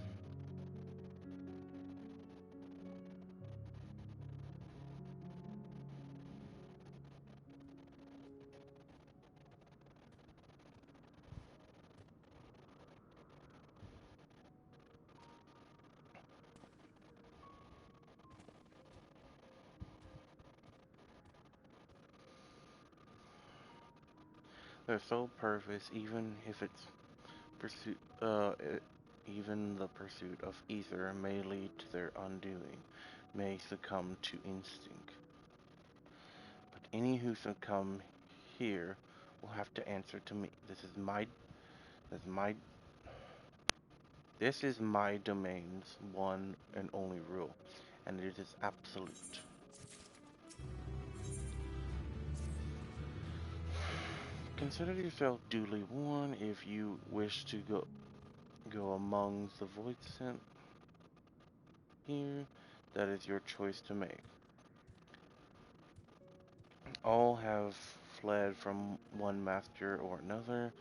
A: Their sole purpose, even if it's pursuit, even the pursuit of ether may lead to their undoing, may succumb to instinct. But any who succumb here will have to answer to me. This is my, this is my domain's one and only rule, and it is absolute. Consider yourself duly warned if you wish to go among the void sent here. That is your choice to make. All have fled from one master or another,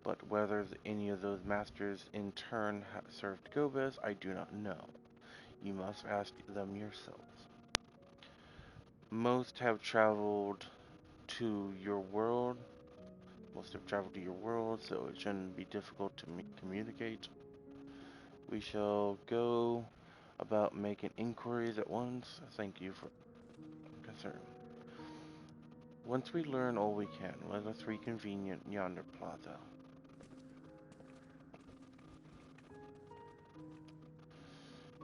A: but whether any of those masters in turn served Gobez, I do not know. You must ask them yourselves. Most have traveled to your world. Most have traveled to your world, so it shouldn't be difficult to communicate. We shall go about making inquiries at once. Thank you for concern. Once we learn all we can, let us reconvene at yonder plaza.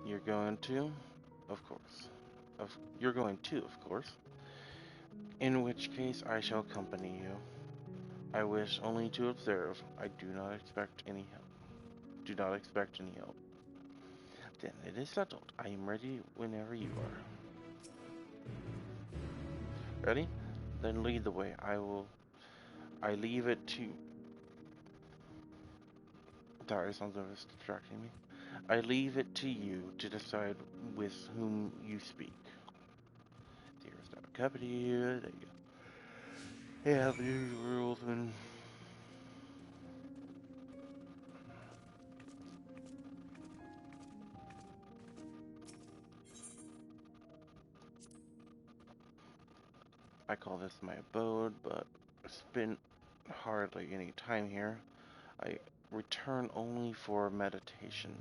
A: You're going to? Of course. You're going to, of course. In which case I shall accompany you. I wish only to observe. I do not expect any help. Do not expect any help. Then it is settled. I am ready whenever you are. Ready? Then lead the way. I leave it to... Sorry, something was distracting me. I leave it to you to decide with whom you speak. There's no company here. They have these rules and... I call this my abode, but I spend hardly any time here. I return only for meditation.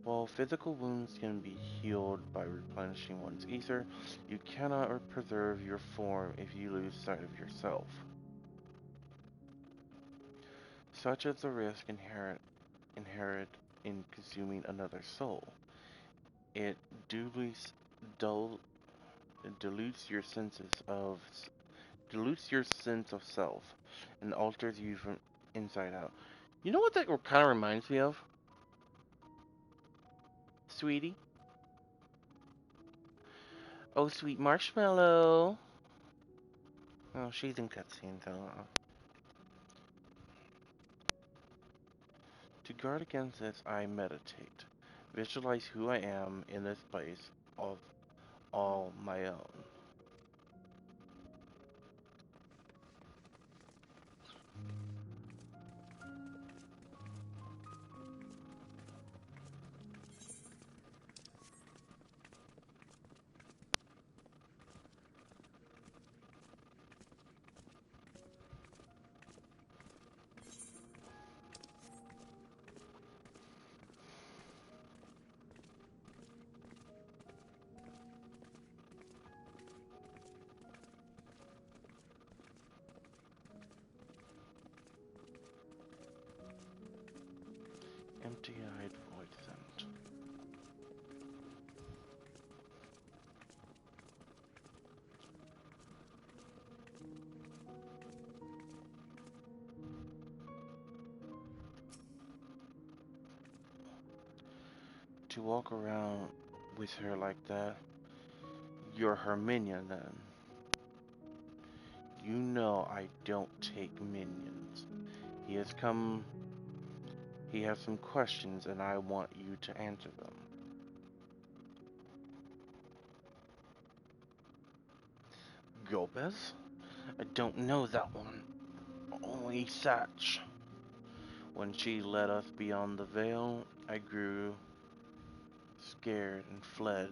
A: While physical wounds can be healed by replenishing one's ether, you cannot preserve your form if you lose sight of yourself. Such is the risk inherent in consuming another soul. It dul- dilutes your dilutes your sense of self and alters you from inside out. You know what that kind of reminds me of, sweetie? Oh, sweet marshmallow. Oh, she's in cutscene, so. To guard against this, I meditate. Visualize who I am in this place of all my own. Empty-eyed void scent. To walk around with her like that, you're her minion then. You know I don't take minions. He has come. He has some questions and I want you to answer them. Gomez? I don't know that one. Only Satch. When she led us beyond the veil, I grew scared and fled.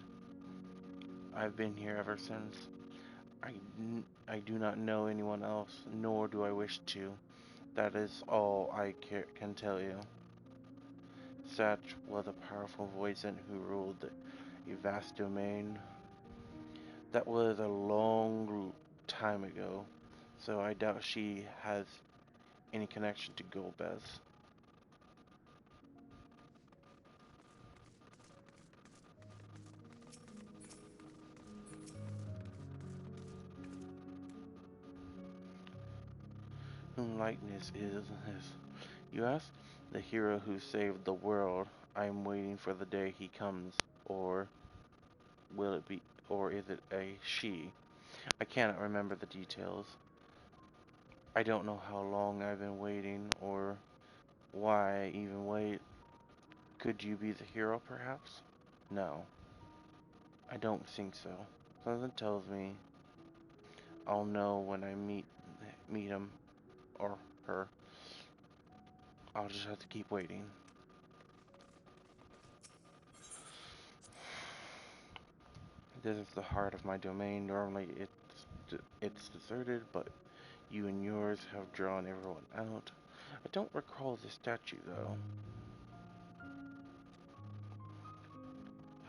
A: I've been here ever since. I do not know anyone else, nor do I wish to. That is all I can tell you. Satch was a powerful voicent who ruled a vast domain. That was a long time ago. so I doubt she has any connection to Golbez. Whom likeness is this? You ask? The hero who saved the world. I am waiting for the day he comes. Or will it be, or is it a she? I cannot remember the details. I don't know how long I've been waiting, or why I even wait. Could you be the hero, perhaps? No, I don't think so. Something tells me I'll know when I meet him or her. I'll just have to keep waiting. This is the heart of my domain. Normally it's deserted, but you and yours have drawn everyone out. I don't recall the statue, though.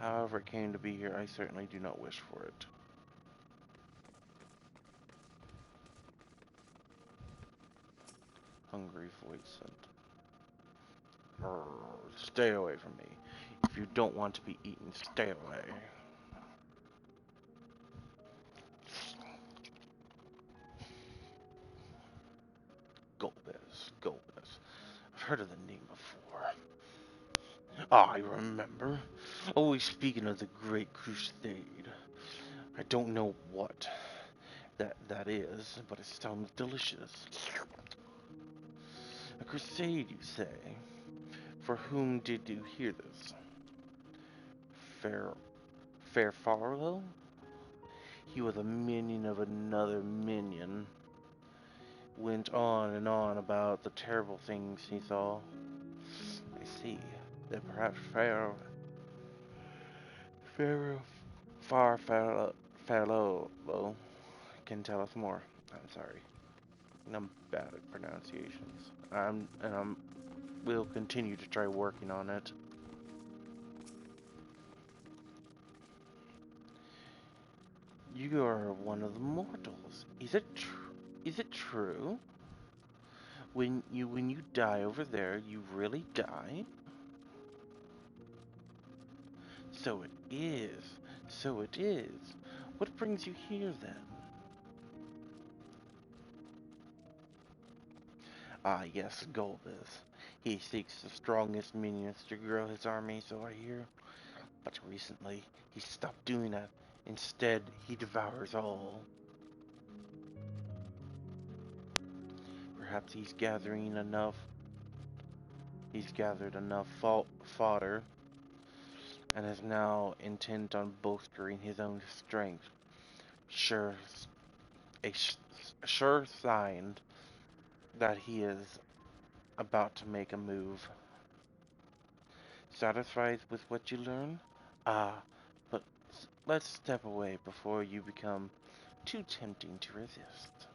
A: However it came to be here, I certainly do not wish for it. Hungry voice and... Stay away from me. If you don't want to be eaten, stay away. Golbez, Golbez. I've heard of the name before. Ah, I remember. Always speaking of the Great Crusade. I don't know what that is, but it sounds delicious. A crusade, you say? For whom did you hear this? Fair Farlow? He was a minion of another minion. Went on and on about the terrible things he saw. I see. That perhaps Pharaoh Farlow can tell us more. I'm sorry. I'm bad at pronunciations. We'll continue to try working on it. You are one of the mortals. Is it true? When you die over there, you really die? So it is. So it is. What brings you here then? Ah, yes, Golbez. He seeks the strongest minions to grow his army, so I hear. But recently, he stopped doing that. Instead, he devours all. Perhaps he's gathered enough fodder, and is now intent on bolstering his own strength. Sure, a sure sign that he is about to make a move. Satisfied with what you learn? Ah, but let's step away before you become too tempting to resist.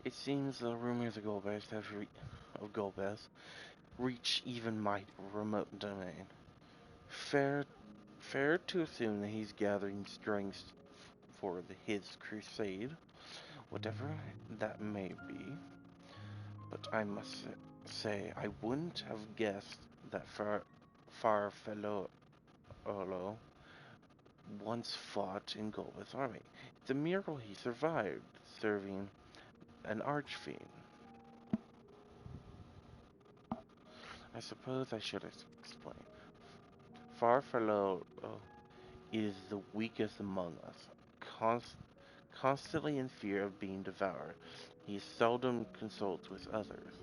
A: It seems the rumors of Golbez reach even my remote domain. Fair, fair to assume that he's gathering strength for his crusade, whatever that may be. But I must say, I wouldn't have guessed that Farfellow once fought in Golbez's army. It's a miracle he survived, serving an archfiend. I suppose I should explain. Farfellow is the weakest among us, constantly in fear of being devoured. He seldom consults with others.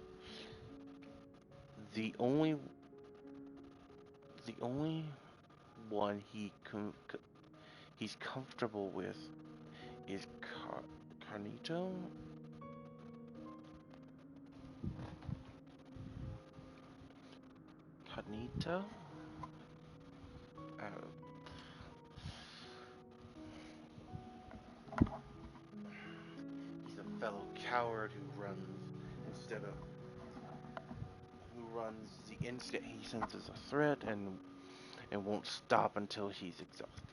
A: The only the only one he's comfortable with is Carnito. Carnito. Uh, he's a fellow coward who runs the instant he senses a threat and and won't stop until he's exhausted.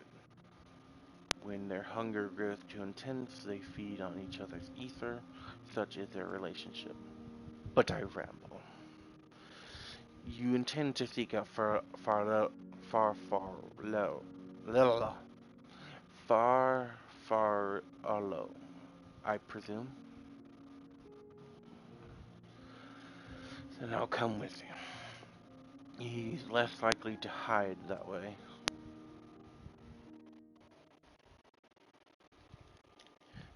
A: When their hunger grows too intense, they feed on each other's ether. Such is their relationship. But I ramble. You intend to seek out low, far low, I presume. Then I'll come with you. He's less likely to hide that way.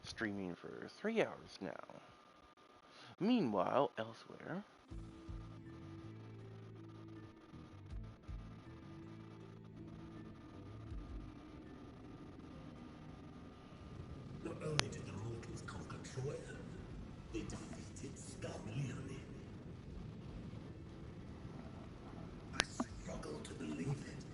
A: Streaming for 3 hours now. Meanwhile, elsewhere.
K: Not only did the mortals conquer Troya, they defeated Scarmiglione. I struggle to believe it.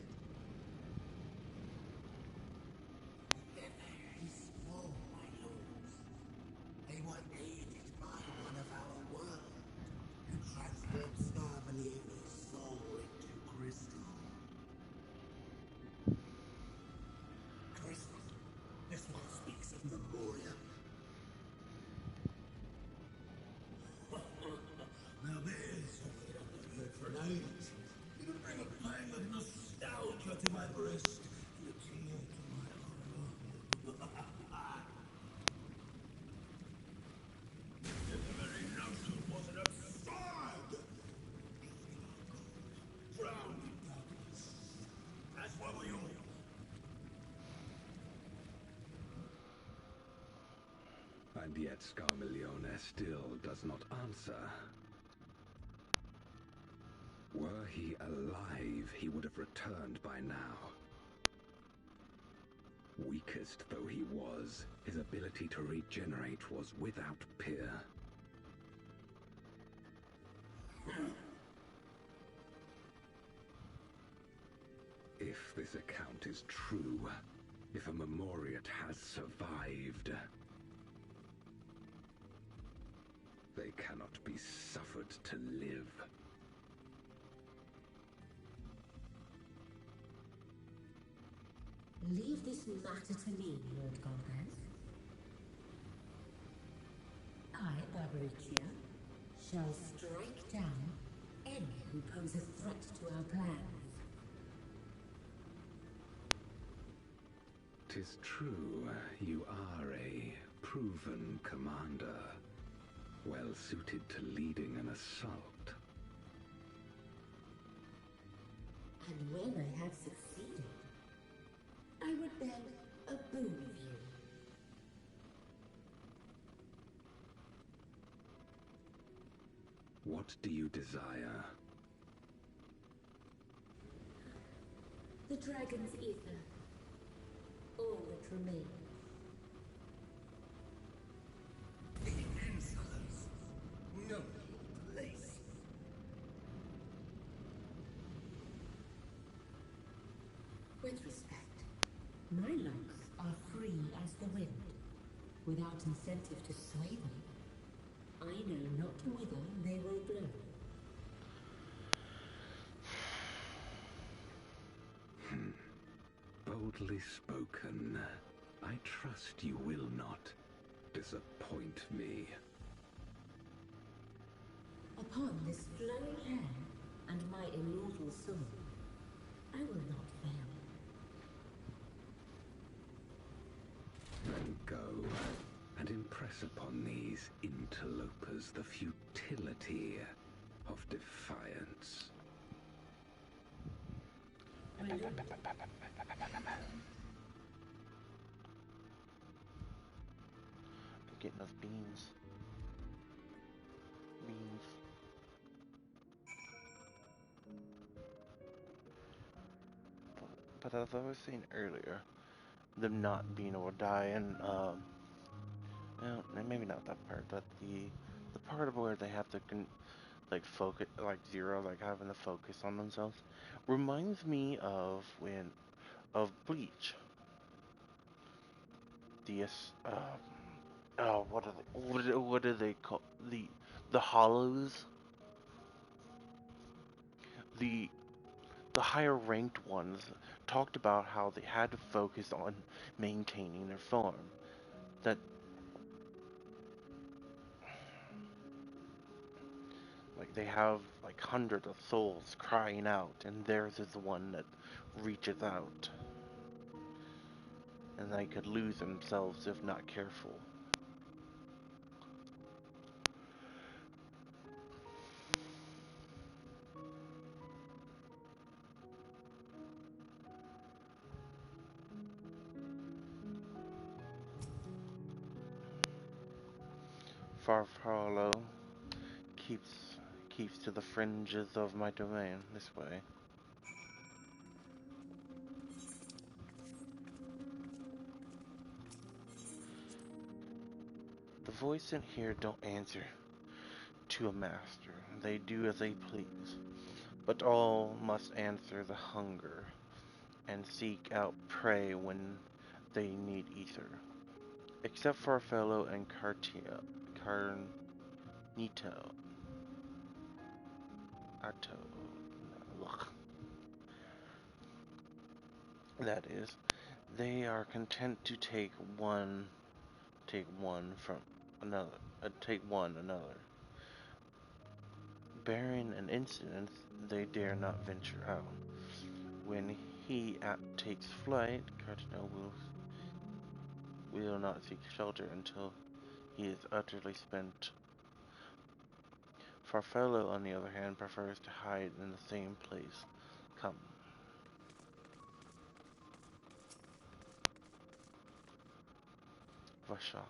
K: They're very small, my lords. They were aided by one of our world, who transformed Scarmiglione's soul into crystal. Crystal? This one speaks of Memoria. Now there's something I've not heard for an age. It'll bring a pang of nostalgia to my breast and a tear to my eye. The very notion was an absurd! Drowned in darkness, as were we all.
J: And yet Scarmiglione still does not answer. Were he alive, he would have returned by now. Weakest though he was, his ability to regenerate was without peer. If this account is true, if a Memoriat has survived, they cannot be suffered to live.
M: Leave this matter to me, Lord Golbez. I, Barbaricia, shall strike down any who pose a threat to our plans.
J: 'Tis true, you are a proven commander, well suited to leading an assault.
M: And when I have succeeded, I would beg a boon of you.
J: What do you desire?
M: The dragon's ether. All that remains.
K: The insolence! No place!
M: With respect, my locks are free as the wind, without incentive to sway them. I know not whither they will blow.
J: Boldly spoken. I trust you will not disappoint me.
M: Upon this flowing hair and my immortal soul, I will not fail.
J: Then go and impress upon these interlopers the futility of defiance.
A: Getting those beans. Beans. But as I was saying earlier, them not being able to die and well, maybe not that part, but the part of where they have to like focus, like Zero, like having to focus on themselves, reminds me of Bleach. The what do they call the hollows? The the higher ranked ones talked about how they had to focus on maintaining their form. That like they have like hundreds of souls crying out, and theirs is the one that reaches out. And they could lose themselves if not careful. Farfalla keeps to the fringes of my domain this way. The voice in here don't answer to a master. They do as they please. But all must answer the hunger and seek out prey when they need ether. Except for Farfello and Carnito. Arto. Ugh. That is, they are content to take one from another, take one another. Bearing an incident, they dare not venture out. When he takes flight, Cardinal will not seek shelter until he is utterly spent. Farfello, on the other hand, prefers to hide in the same place. Come. Vashan.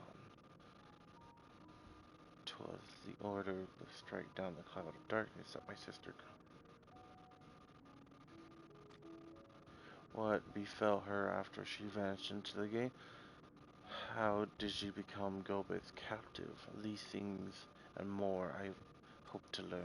A: 'Twas the order to strike down the cloud of darkness that my sister. What befell her after she vanished into the gate? How did she become Gobet's captive? These things and more I hope to learn.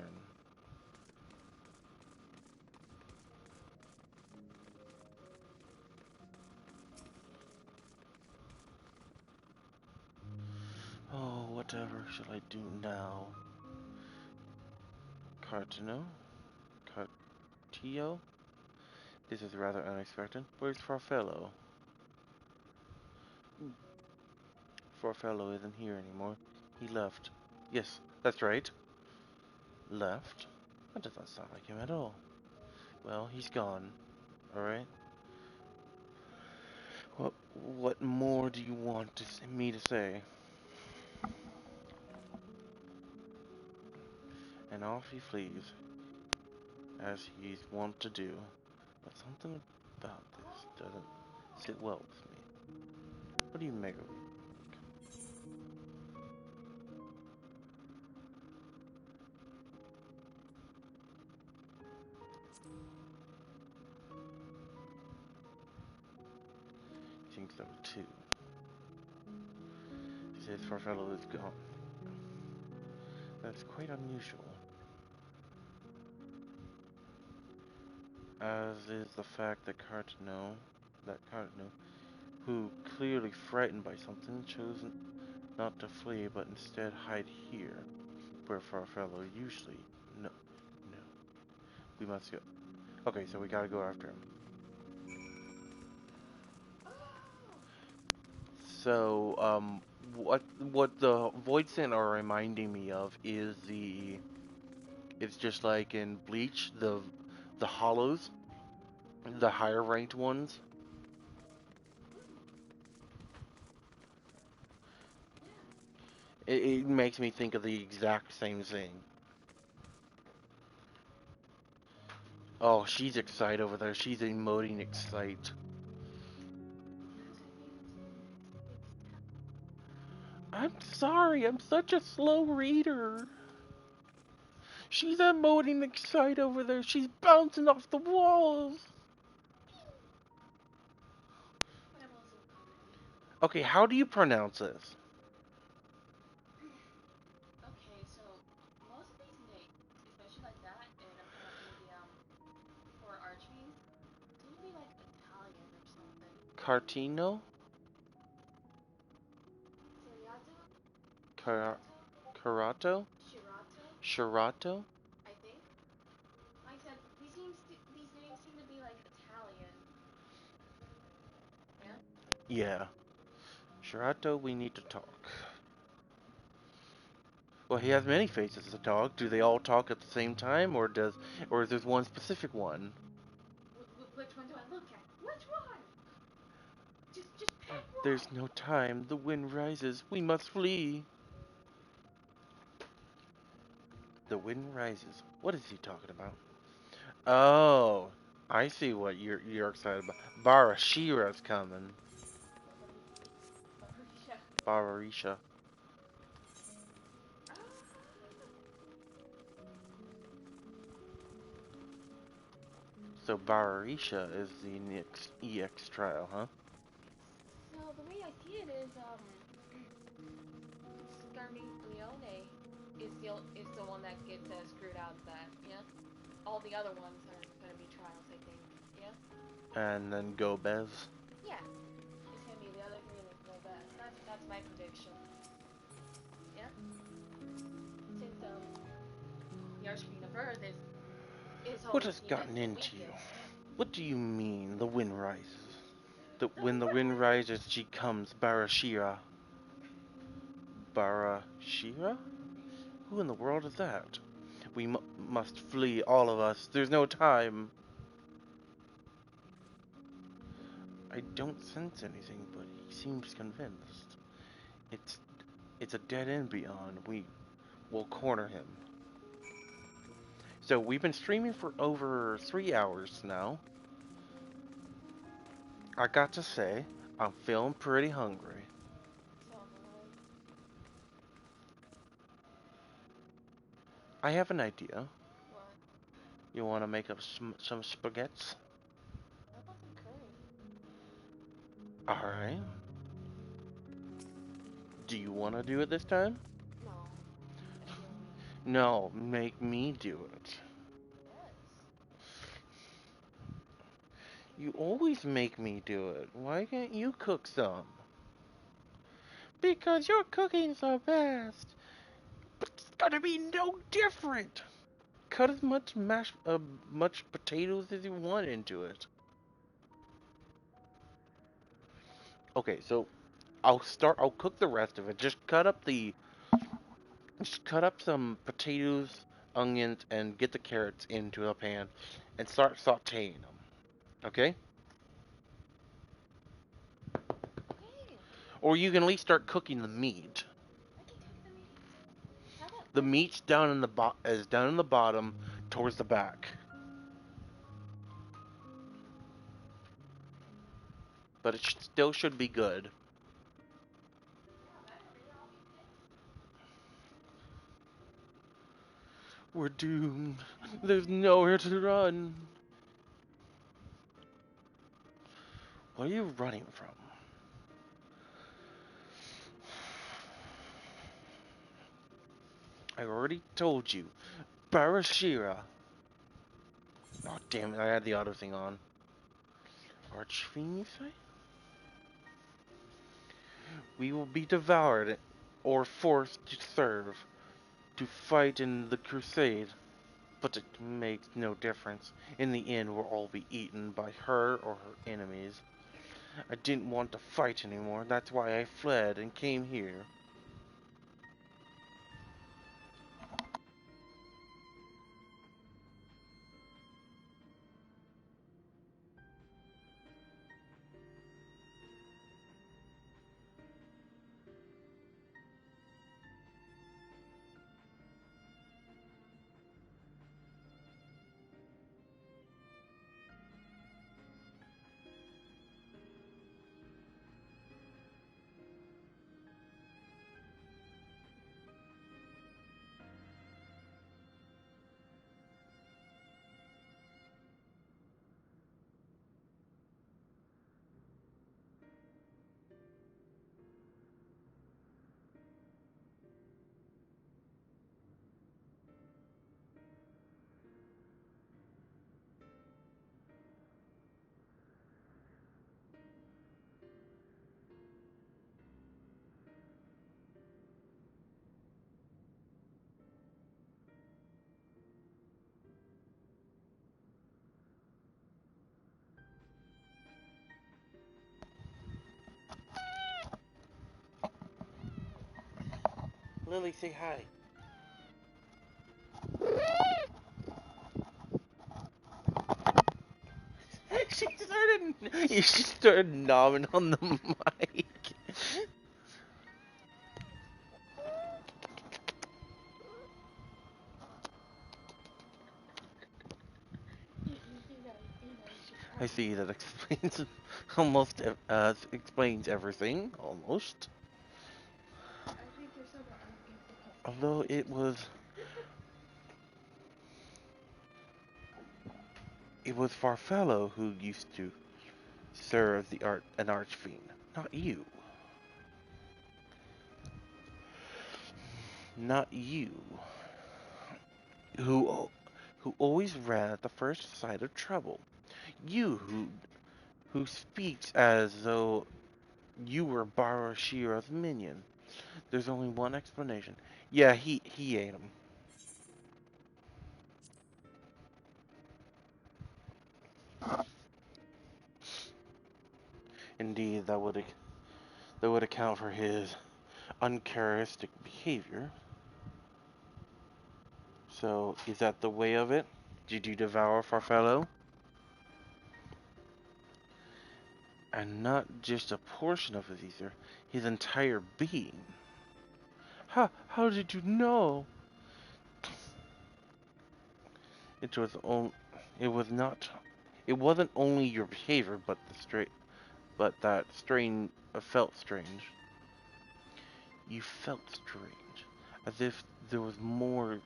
A: Oh, whatever shall I do now? Cartino? Cartio? This is rather unexpected. Where's Farfello? Farfello isn't here anymore. He left. Yes, that's right. Left? That does not sound like him at all. Well, he's gone. Alright? What more do you want me to say? And off he flees, as he's wont to do. But something about this doesn't sit well with me. What do you make of it? He thinks so too. He says Farfello is gone. That's quite unusual. As is the fact that Cardinal, who, clearly frightened by something, chose not to flee, but instead hide here, where Farfello usually. No. We must go. Okay, so we gotta go after him. So, what the Void Scent are reminding me of is it's just like in Bleach, the hollows, the higher ranked ones. It makes me think of the exact same thing. Oh, she's excited over there. She's emoting excite. I'm sorry, I'm such a slow reader. She's emoting excite over there. She's bouncing off the walls. Okay, how do you pronounce this? Cartino? Carato? Shirato? Yeah. Shirato, we need to talk. Well, he has many faces to talk. Do they all talk at the same time, or is there one specific one?
L: Which one do I look at? Which one? Just pick one.
A: There's no time. The wind rises. We must flee. The wind rises. What is he talking about? Oh, I see what you're excited about. Barashira's coming.
L: Barisha.
A: Bararisha. So Bararisha is the next EX trial, huh?
L: So the way I see it is, Scarmiglione is the one that gets screwed out of that. Yeah. All the other ones are gonna be trials, I think. Yeah.
A: And then Gomez.
L: Yeah. It's gonna be the other three that go best. That's my prediction. Yeah. Since the Archqueen of Earth is
A: What
L: always
A: has
L: seen as
A: gotten
L: the
A: into you?
L: weakest.
A: What do you mean, the wind rises? When the
L: What
A: wind rises, she comes, Barashira. Barashira? Who in the world is that? We must flee, all of us. There's no time. I don't sense anything, but he seems convinced. It's it's a dead end beyond. We will corner him. So we've been streaming for over 3 hours now. I got to say, I'm feeling pretty hungry.
L: So
A: I have an idea.
L: what?
A: You want to make up some spaghettis?
L: How about some curry?
A: Alright. Do you want to do it this time?
L: No. Ideally.
A: No, make me do it.
L: Yes.
A: You always make me do it. Why can't you cook some? Because your cooking's the best. But it's gonna be no different. Cut as much potatoes as you want into it. Okay, so I'll cook the rest of it. Just cut up some potatoes, onions, and get the carrots into a pan and start sauteing them. Okay?
L: Okay.
A: Or you can at least start cooking the meat.
L: I can cook the meat. How about
A: The meat's down in the bottom towards the back. But it still should be good. We're doomed. There's nowhere to run. What are you running from? I already told you. Barashira. Oh, damn it. I had the auto thing on. Archfiend, you say? We will be devoured or forced to serve, to fight in the crusade. But it makes no difference. In the end, we'll all be eaten by her or her enemies. I didn't want to fight anymore. That's why I fled and came here. Lily, say hi. She started nomming on the mic. I see that explains almost explains everything almost.
L: I think you're someone ungrateful couple.
A: Although it was Farfellow who used to serve an archfiend, not you. Not you. Who who always ran at the first sight of trouble. You who speaks as though you were Barashira's minion. There's only one explanation. Yeah, he ate him. Indeed, that would account for his uncharacteristic behavior. So, is that the way of it? Did you devour Farfellow? And not just a portion of his ether, his entire being. How did you know? It was on, it was not, it wasn't only your behavior, but that felt strange. You felt strange, as if there was more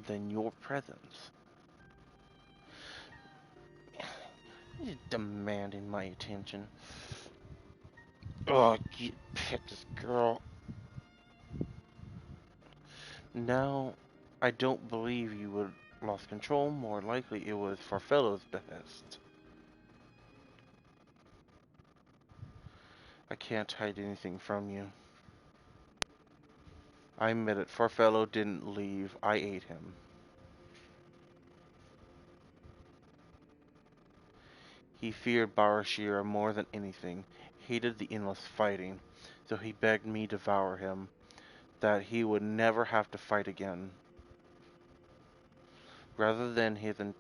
A: than your presence. You're demanding my attention. Oh, get pet this girl. Now, I don't believe you would lost control. More likely, it was Farfellow's behest. I can't hide anything from you. I admit it. Farfellow didn't leave. I ate him. He feared Barashira more than anything, hated the endless fighting, so he begged me to devour him, that he would never have to fight again. Rather than an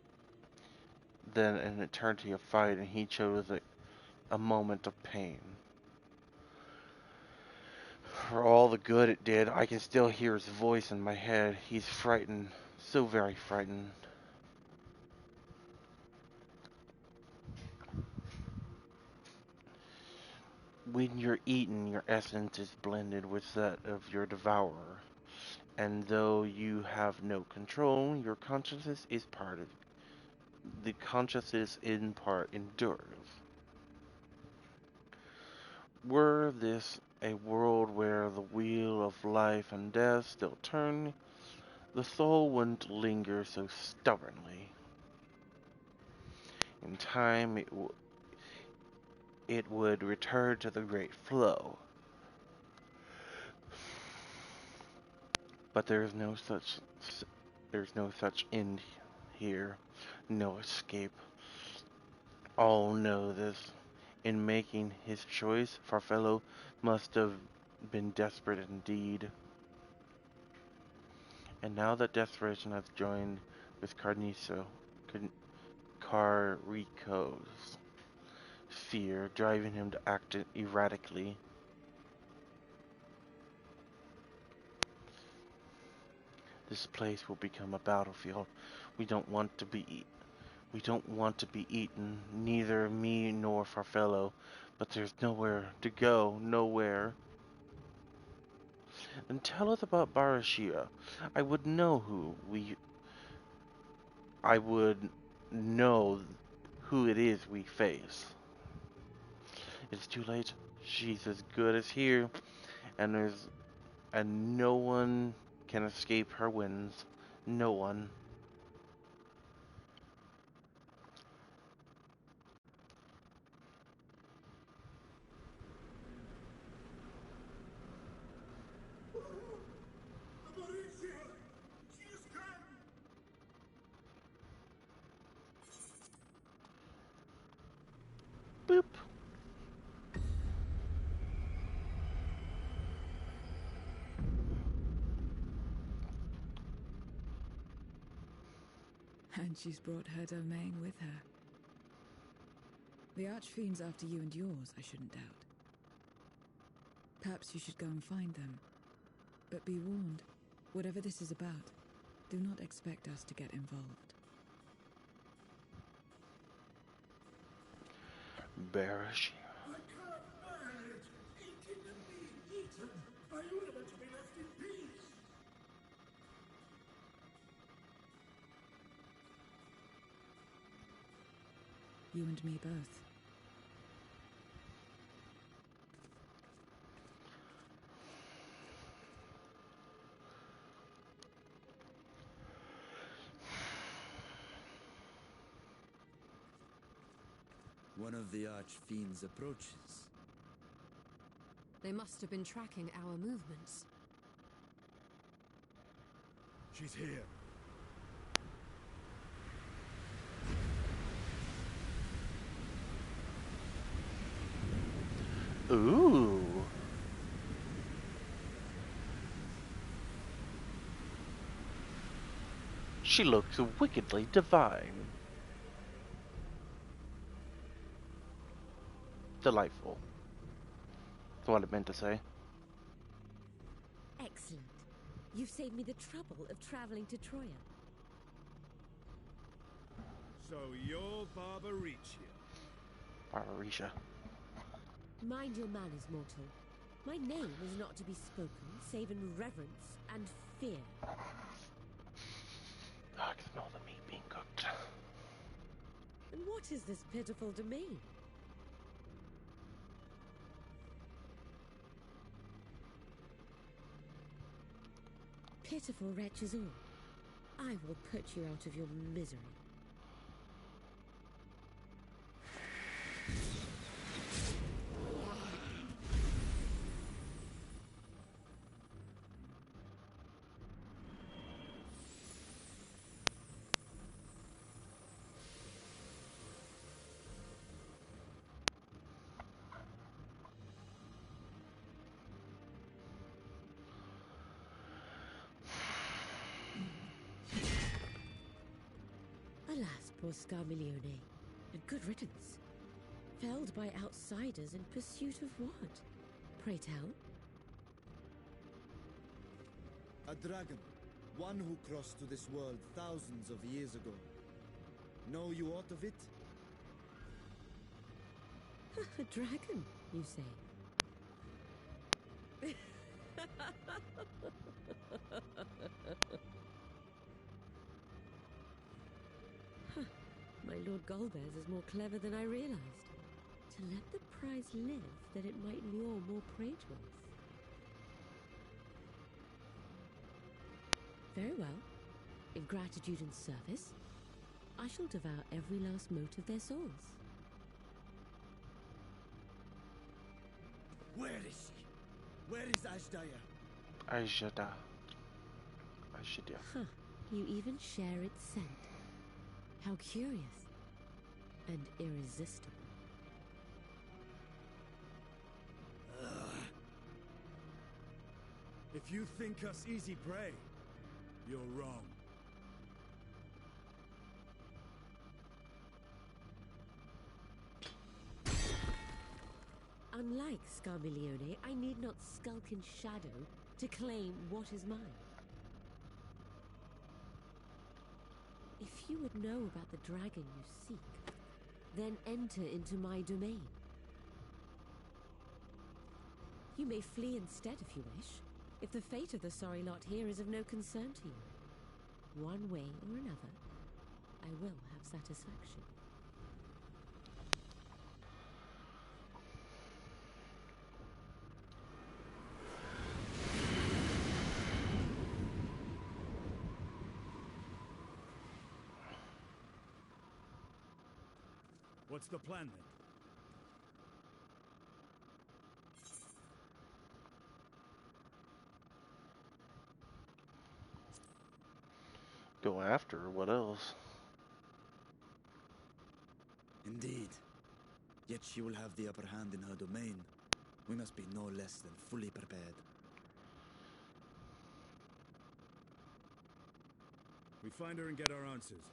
A: eternity of fighting, he chose a moment of pain. For all the good it did, I can still hear his voice in my head. He's frightened, so very frightened. When you're eaten, your essence is blended with that of your devourer. And though you have no control, your consciousness is part of the consciousness in part endures. Were this a world where the wheel of life and death still turned, the soul wouldn't linger so stubbornly. In time, it would return to the great flow. But there's no such end here, no escape. All know this. In making his choice, Farfellow must have been desperate indeed. And now that desperation has joined with Carico's fear, driving him to act erratically. This place will become a battlefield. We don't want to be eaten, neither me nor Farfellow, but there's nowhere to go, nowhere. And tell us about Barashira. I would know I would know who it is we face. It's too late. She's as good as here, and no one can escape her winds. No one. Boop.
I: And she's brought her domain with her. The Archfiend's after you and yours, I shouldn't doubt. Perhaps you should go and find them. But be warned, whatever this is about, do not expect us to get involved.
A: Bearish.
K: I can't bear it! Eating and being eaten! Are you ever to be left in peace?
I: You and me both.
B: One of the Archfiend's approaches.
F: They must have been tracking our movements.
H: She's here.
A: Ooh. She looks wickedly divine. Delightful. That's what I meant to say.
D: Excellent. You've saved me the trouble of traveling to Troya.
H: So you're Barbaricia.
A: Barbarisha.
D: Mind your manners, mortal. My name is not to be spoken, save in reverence and fear.
A: I can smell the meat being cooked.
D: And what is this pitiful domain? Pitiful wretches all. I will put you out of your misery. Alas, poor Scarmiglione. A good riddance. Felled by outsiders in pursuit of what? Pray tell?
B: A dragon. One who crossed to this world thousands of years ago. Know you aught of it?
D: A dragon, you say? My Lord Golbez is more clever than I realized. To let the prize live, that it might lure more prey to us. Very well. In gratitude and service, I shall devour every last mote of their souls.
B: Where is she? Where is Ashdaya?
A: Ajada.
D: Huh. You even share its scent. How curious. And irresistible.
H: If you think us easy prey, you're wrong.
D: Unlike Scarmiglione, I need not skulk in shadow to claim what is mine. If you would know about the dragon you seek, then enter into my domain. You may flee instead if you wish, if the fate of the sorry lot here is of no concern to you. One way or another, I will have satisfaction.
H: What's the plan then?
A: Go after her, what else?
B: Indeed. Yet she will have the upper hand in her domain. We must be no less than fully prepared.
H: We find her and get our answers.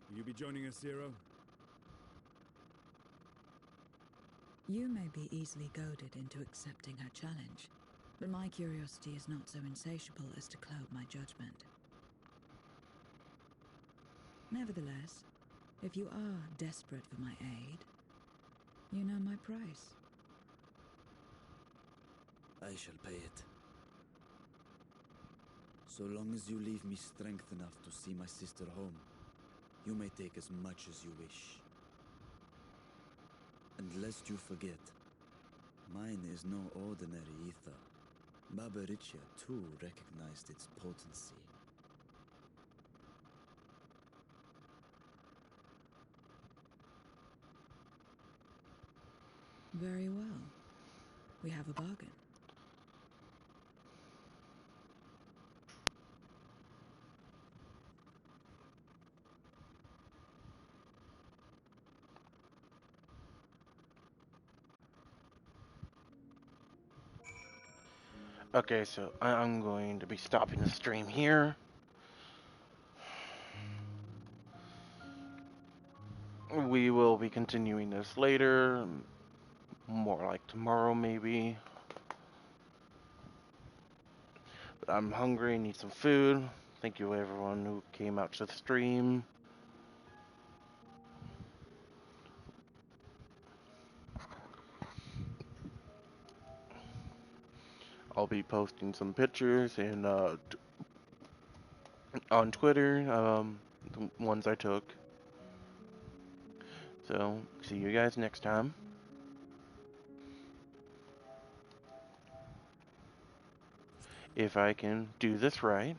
H: Will you be joining us, Zero?
I: You may be easily goaded into accepting her challenge, but my curiosity is not so insatiable as to cloud my judgment. Nevertheless, if you are desperate for my aid, you know my price.
B: I shall pay it. So long as you leave me strength enough to see my sister home, you may take as much as you wish. And lest you forget, mine is no ordinary ether. Babaricia too recognized its potency.
I: Very well. We have a bargain.
A: Okay, so I'm going to be stopping the stream here. We will be continuing this later, more like tomorrow maybe. But I'm hungry, need some food. Thank you everyone who came out to the stream. I'll be posting some pictures and on Twitter, the ones I took. So, see you guys next time. If I can do this right.